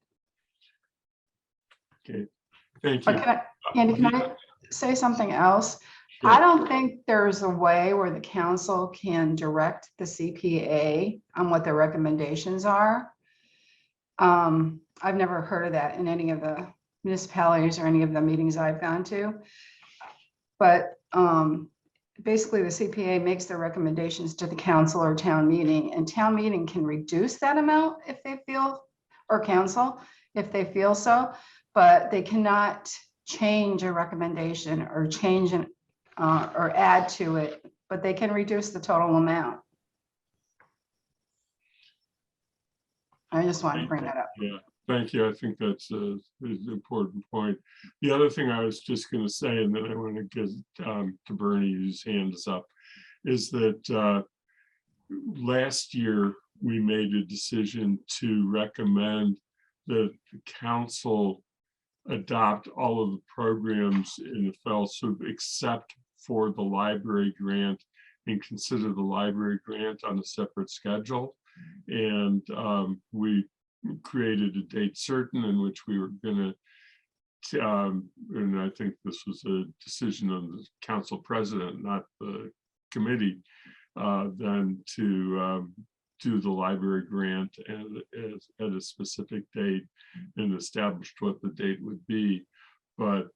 okay, thank you. Andy, can I say something else? Sure. I don't think there's a way where the council can direct the CPA on what their recommendations are. I've never heard of that in any of the municipalities or any of the meetings I've gone to. But basically the CPA makes their recommendations to the council or town meeting, and town meeting can reduce that amount if they feel, or council if they feel so, but they cannot change a recommendation or change an or add to it, but they can reduce the total amount. I just wanted to bring that up. Yeah, thank you. I think that's an important point. The other thing I was just going to say, and then I want to get to Bernie, whose hand is up, is that last year we made a decision to recommend that the council adopt all of the programs in the fell swoop except for the library grant, and consider the library grant on a separate schedule. And we created a date certain in which we were going to, and I think this was a decision of the council president, not the committee, then to do the library grant at a specific date and established what the date would be. But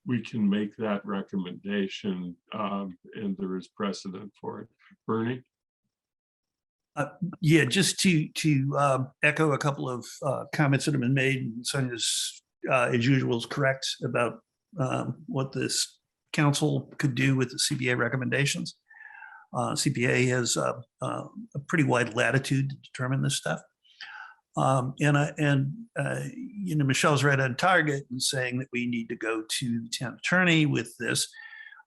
we can make that recommendation, and there is precedent for it. Bernie? Yeah, just to echo a couple of comments that have been made. Sonia's, as usual, is correct about what this council could do with the CPA recommendations. CPA has a pretty wide latitude to determine this stuff. Michelle's right on target in saying that we need to go to the town attorney with this.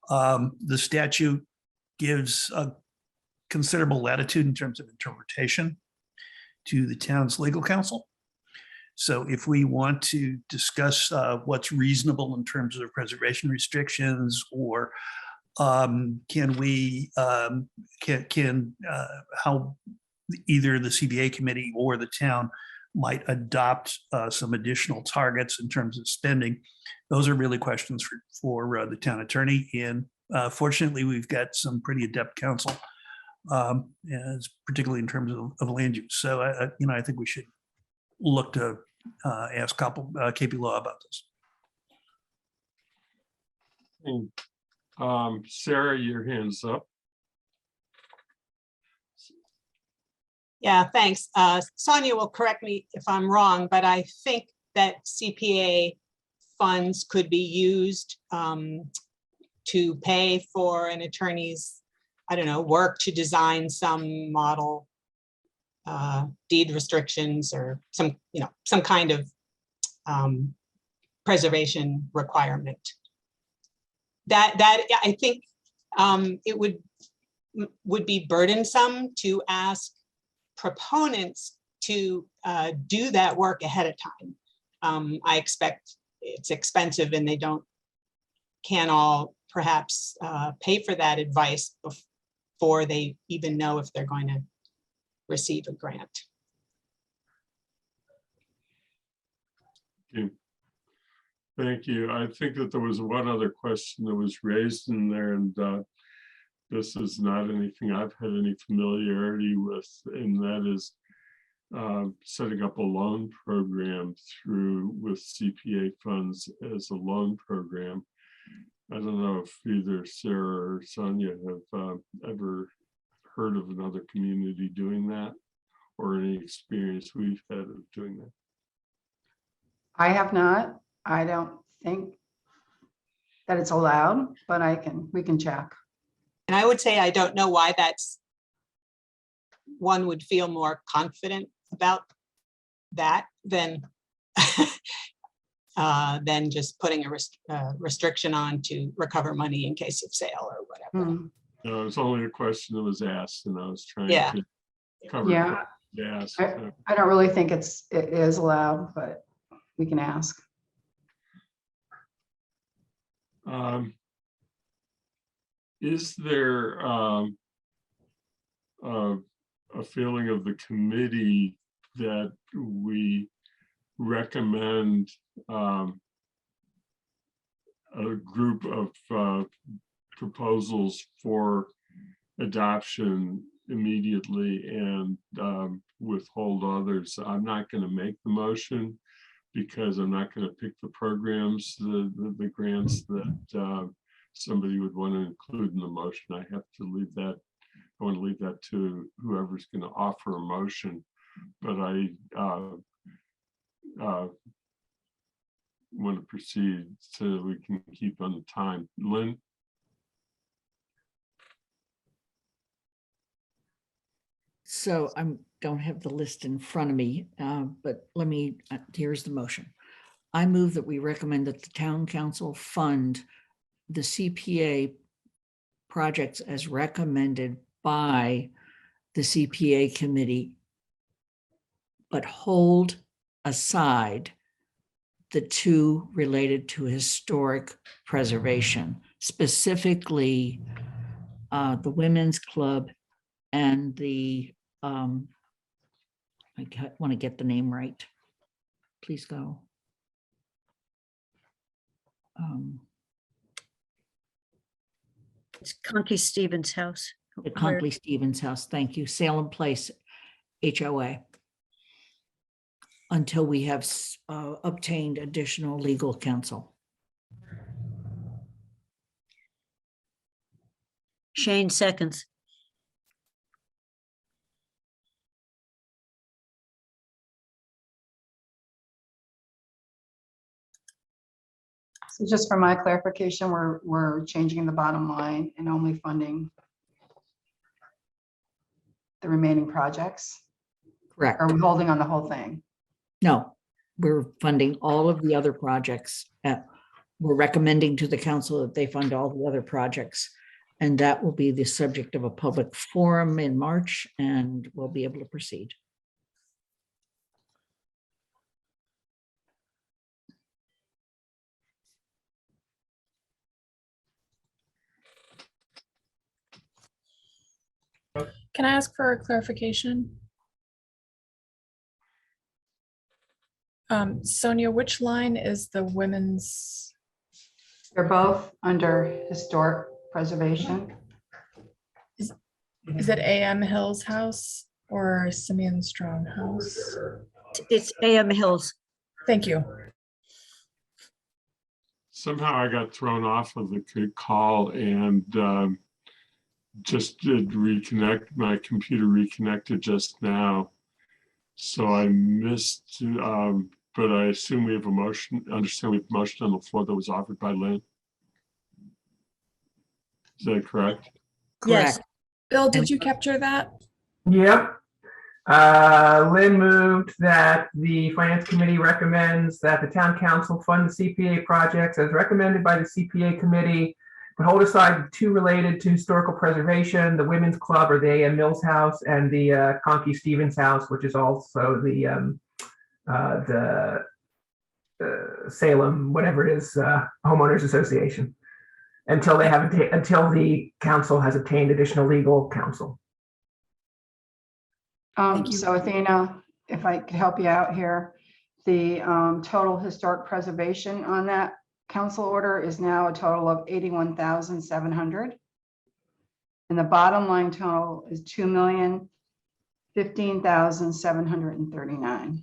The statute gives a considerable latitude in terms of interpretation to the town's legal counsel. So if we want to discuss what's reasonable in terms of preservation restrictions, or can we how either the CBA committee or the town might adopt some additional targets in terms of spending, those are really questions for the town attorney. And fortunately, we've got some pretty adept counsel, particularly in terms of land use. So I think we should look to ask KP Law about this. Sarah, your hand's up. Yeah, thanks. Sonia will correct me if I'm wrong, but I think that CPA funds could be used to pay for an attorney's, I don't know, work to design some model deed restrictions or some kind of preservation requirement. That I think it would be burdensome to ask proponents to do that work ahead of time. I expect it's expensive and they can't all perhaps pay for that advice before they even know if they're going to receive a grant. Okay. Thank you. I think that there was one other question that was raised in there, and this is not anything I've had any familiarity with, and that is setting up a loan program with CPA funds as a loan program. I don't know if either Sarah or Sonia have ever heard of another community doing that, or any experience we've had of doing that. I have not. I don't think that it's allowed, but we can check. And I would say I don't know why one would feel more confident about that than just putting a restriction on to recover money in case of sale or whatever. No, it was only a question that was asked, and I was trying to cover. Yeah, I don't really think it is allowed, but we can ask. Is there a feeling of the committee that we recommend a group of proposals for adoption immediately and withhold others? I'm not going to make the motion because I'm not going to pick the programs, the grants that somebody would want to include in the motion. I have to leave that. I want to leave that to whoever's going to offer a motion. But I want to proceed so we can keep on the time. Lynn? So I don't have the list in front of me, but here's the motion. I move that we recommend that the town council fund the CPA projects as recommended by the CPA committee, but hold aside the two related to historic preservation, specifically the Women's Club and the want to get the name right. Please go. It's Conky Stevens' house. The Conkley Stevens house. Thank you. Salem Place HOA. Until we have obtained additional legal counsel. Shane seconds. So just for my clarification, we're changing the bottom line and only funding the remaining projects? Correct. Are we holding on the whole thing? No, we're funding all of the other projects. We're recommending to the council that they fund all the other projects. And that will be the subject of a public forum in March, and we'll be able to proceed. Can I ask for a clarification? Sonia, which line is the women's? They're both under historic preservation. Is it AM Hills House or Simeon Strong House? It's AM Hills. Thank you. Somehow I got thrown off of the call and just did reconnect. My computer reconnected just now. So I missed, but I assume we have a motion, understand we have a motion on the floor that was offered by Lynn. Is that correct? Yes. Bill, did you capture that? Yep. Lynn moved that the Finance Committee recommends that the Town Council fund the CPA projects as recommended by the CPA Committee, but hold aside the two related to historical preservation, the Women's Club or the A.M. Mills House, and the Conky Stevens House, which is also the Salem, whatever it is, Homeowners Association, until they have until the council has obtained additional legal counsel. So Athena, if I could help you out here, the total historic preservation on that council order is now a total of 81,700. And the bottom line total is 2,015,739.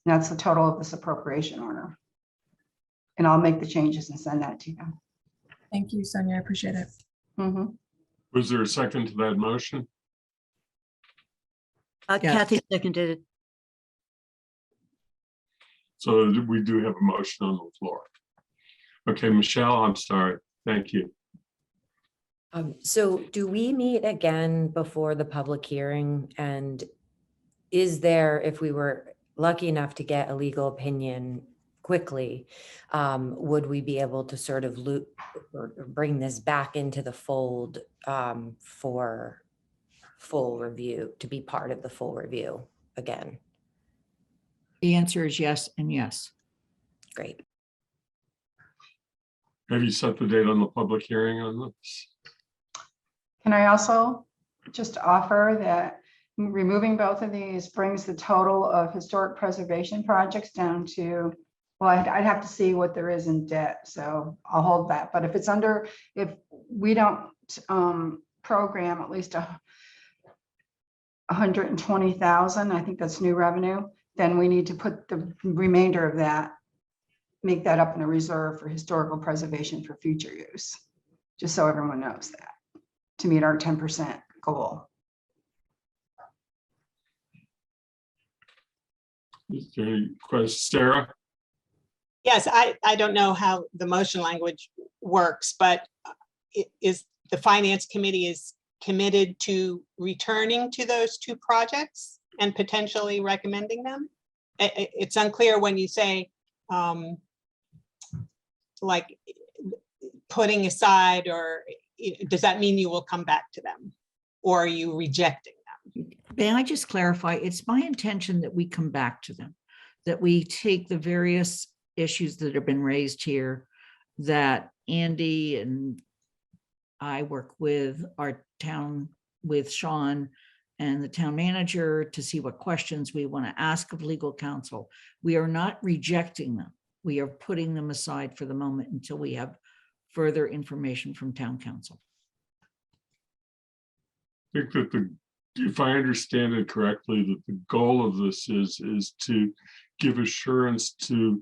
That's the total of this appropriation order. And I'll make the changes and send that to you. Thank you, Sonia. I appreciate it. Was there a second to that motion? Kathy seconded it. So we do have a motion on the floor. Okay, Michelle, I'm sorry. Thank you. So do we meet again before the public hearing? And is there, if we were lucky enough to get a legal opinion quickly, would we be able to sort of loop or bring this back into the fold for full review, to be part of the full review again? The answer is yes and yes. Great. Have you set the date on the public hearing on this? Can I also just offer that removing both of these brings the total of historic preservation projects down to, well, I'd have to see what there is in debt, so I'll hold that. But if it's under, if we don't program at least 120,000, I think that's new revenue, then we need to put the remainder of that, make that up in a reserve for historical preservation for future use, just so everyone knows that, to meet our 10% goal. Is there any questions, Sarah? Yes, I don't know how the motion language works, but is the Finance Committee is committed to returning to those two projects and potentially recommending them? It's unclear when you say like putting aside, or does that mean you will come back to them, or are you rejecting them? May I just clarify? It's my intention that we come back to them, that we take the various issues that have been raised here, that Andy and I work with our town, with Sean and the town manager to see what questions we want to ask of legal counsel. We are not rejecting them. We are putting them aside for the moment until we have further information from town council. I think that if I understand it correctly, that the goal of this is to give assurance to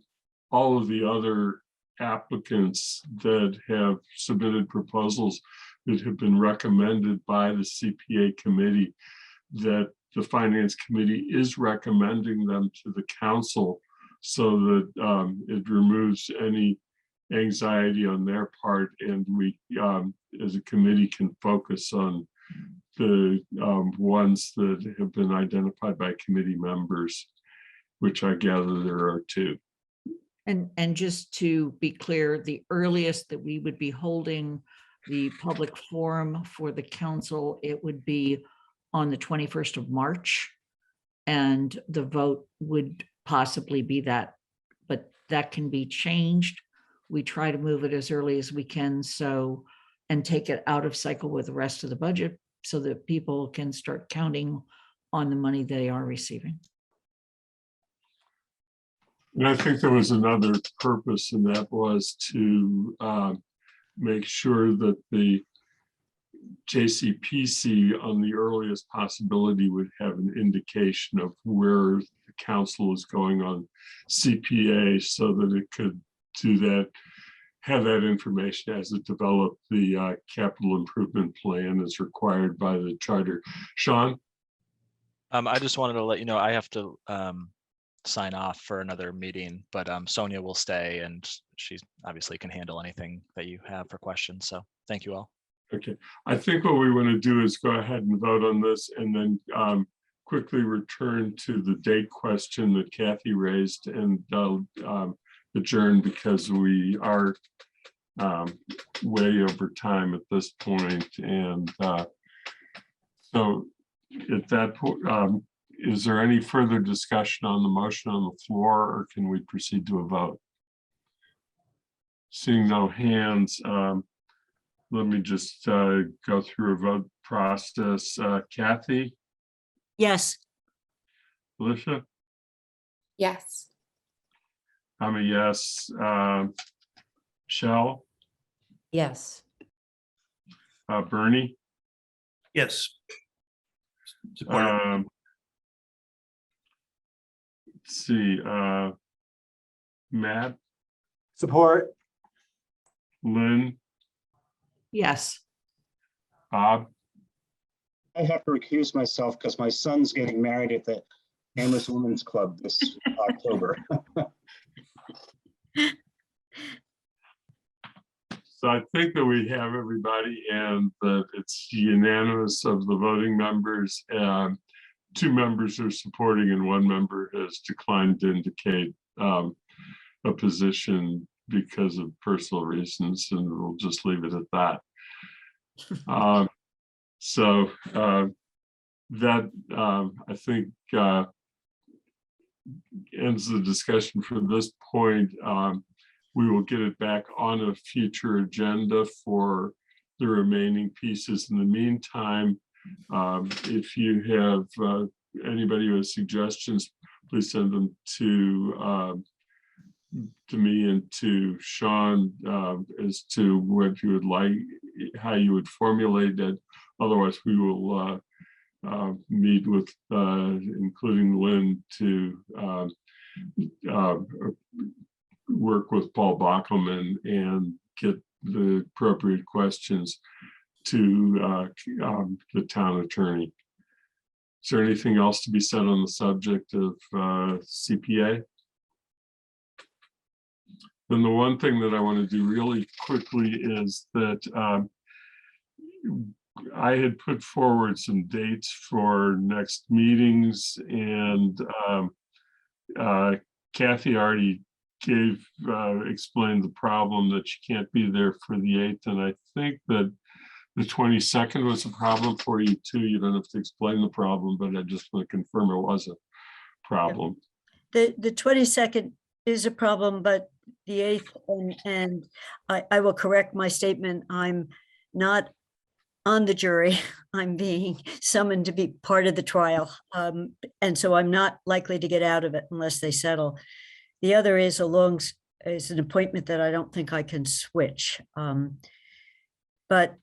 all of the other applicants that have submitted proposals that have been recommended by the CPA committee, that the finance committee is recommending them to the council, so that it removes any anxiety on their part, and we as a committee can focus on the ones that have been identified by committee members, which I gather there are two. And just to be clear, the earliest that we would be holding the public forum for the council, it would be on the 21st of March. And the vote would possibly be that, but that can be changed. We try to move it as early as we can, so, and take it out of cycle with the rest of the budget so that people can start counting on the money they are receiving. And I think there was another purpose, and that was to make sure that the JCPC on the earliest possibility would have an indication of where the council is going on CPA, so that it could do that, have that information as it developed the capital improvement plan as required by the charter. Sean? I just wanted to let you know I have to sign off for another meeting, but Sonia will stay, and she obviously can handle anything that you have for questions. So thank you all. Okay, I think what we want to do is go ahead and vote on this, and then quickly return to the date question that Kathy raised, and adjourn, because we are way over time at this point. And so at that point, is there any further discussion on the motion on the floor, or can we proceed to a vote? Seeing no hands, let me just go through a vote process. Kathy? Yes. Alicia? Yes. I'm a yes. Michelle? Yes. Bernie? Yes. Support. Let's see, Matt? Support. Lynn? Yes. Bob? I have to recuse myself because my son's getting married at the Amherst Women's Club this October. So I think that we have everybody, and that it's unanimous of the voting members. 2 members are supporting, and 1 member has declined to indicate a position because of personal reasons, and we'll just leave it at that. So that I think ends the discussion for this point. We will get it back on a future agenda for the remaining pieces. In the meantime, if you have anybody who has suggestions, please send them to me and to Sean as to what you would like, how you would formulate it. Otherwise, we will meet with, including Lynn, to work with Paul Bockelman and get the appropriate questions to the town attorney. Is there anything else to be said on the subject of CPA? Then the one thing that I want to do really quickly is that I had put forward some dates for next meetings, and Kathy already explained the problem that she can't be there for the 8th, and I think that the 22nd was a problem for you too. You don't have to explain the problem, but I just want to confirm it was a problem. The 22nd is a problem, but the 8th, and I will correct my statement. I'm not on the jury. I'm being summoned to be part of the trial. And so I'm not likely to get out of it unless they settle. The other is is an appointment that I don't think I can switch. But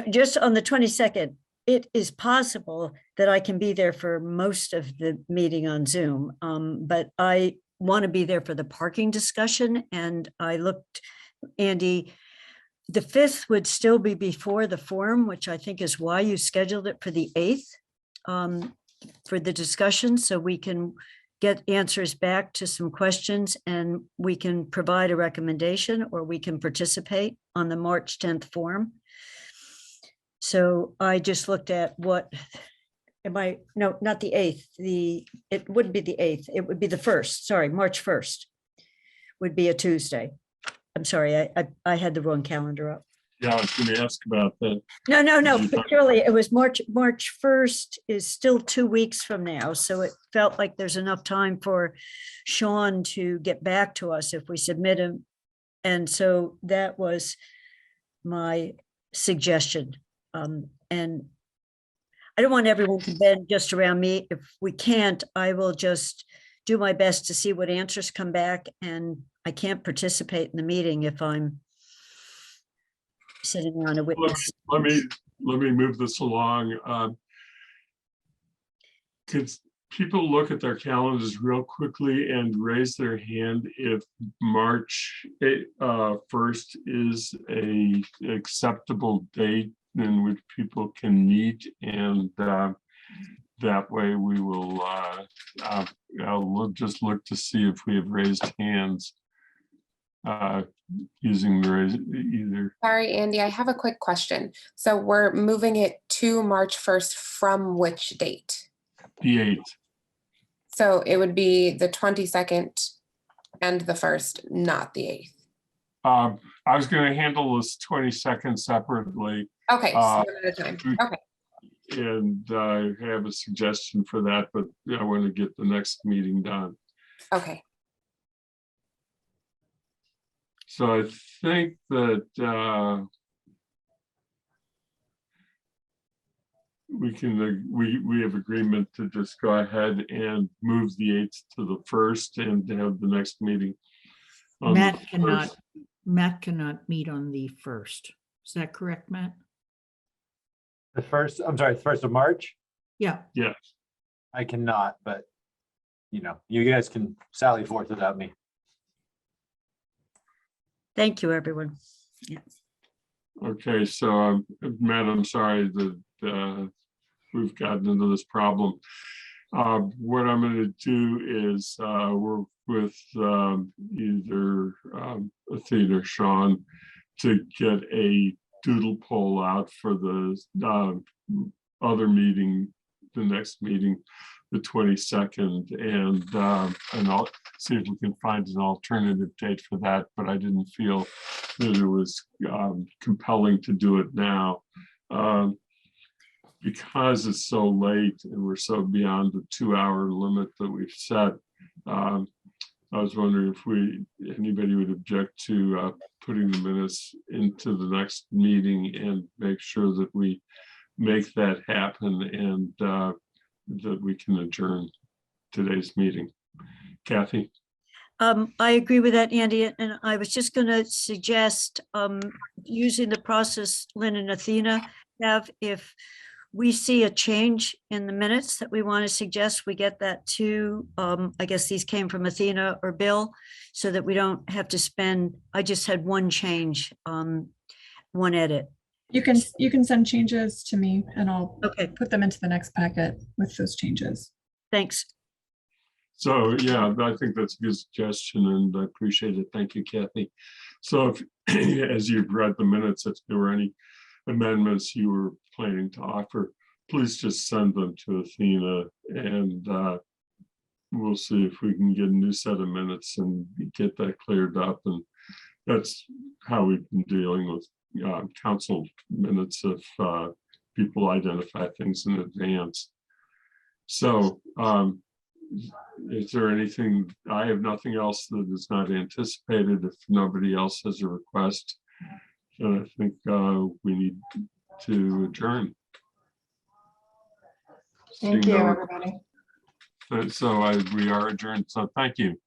just on the 22nd, it is possible that I can be there for most of the meeting on Zoom, but I want to be there for the parking discussion. And I looked, Andy, the 5th would still be before the forum, which I think is why you scheduled it for the 8th for the discussion, so we can get answers back to some questions and we can provide a recommendation, or we can participate on the March 10th forum. So I just looked at no, not the 8th. It wouldn't be the 8th. It would be the 1st. Sorry, March 1st would be a Tuesday. I'm sorry, I had the wrong calendar up. Yeah, I was going to ask about that. No, Shirley, it was March 1st is still 2 weeks from now. So it felt like there's enough time for Sean to get back to us if we submit him. And so that was my suggestion. And I don't want everyone to bend just around me. If we can't, I will just do my best to see what answers come back. And I can't participate in the meeting if I'm sitting on a witness. Let me move this along. Could people look at their calendars real quickly and raise their hand if March 1st is a acceptable date in which people can meet, and that way we will I'll just look to see if we have raised hands using either. Sorry, Andy, I have a quick question. So we're moving it to March 1st from which date? The 8th. So it would be the 22nd and the 1st, not the 8th. I was going to handle this 22nd separately. Okay, so one at a time. Okay. And I have a suggestion for that, but I want to get the next meeting done. Okay. So I think that we have agreement to just go ahead and move the 8th to the 1st and to have the next meeting. Matt cannot meet on the 1st. Is that correct, Matt? The 1st, I'm sorry, the 1st of March? Yeah. Yeah. I cannot, but you guys can sally forth without me. Thank you, everyone. Yeah. Okay, so Matt, I'm sorry that we've gotten into this problem. What I'm going to do is work with either Athena or Sean to get a doodle poll out for the other meeting, the next meeting, the 22nd, and I'll see if we can find an alternative date for that, but I didn't feel that it was compelling to do it now. Because it's so late and we're so beyond the 2-hour limit that we've set, I was wondering if anybody would object to putting the minutes into the next meeting and make sure that we make that happen and that we can adjourn today's meeting. Kathy? I agree with that, Andy, and I was just going to suggest using the process Lynn and Athena have. If we see a change in the minutes that we want to suggest, we get that to, I guess these came from Athena or Bill, so that we don't have to spend, I just had one change, one edit. You can send changes to me and I'll put them into the next packet with those changes. Thanks. So yeah, I think that's a good suggestion and I appreciate it. Thank you, Kathy. So if, as you've read the minutes, if there were any amendments you were planning to offer, please just send them to Athena and we'll see if we can get a new set of minutes and get that cleared up. And that's how we've been dealing with council minutes if people identify things in advance. So is there anything? I have nothing else that is not anticipated. If nobody else has a request, then I think we need to adjourn? Thank Seeing you, no- everybody. So we are adjourned. So thank you.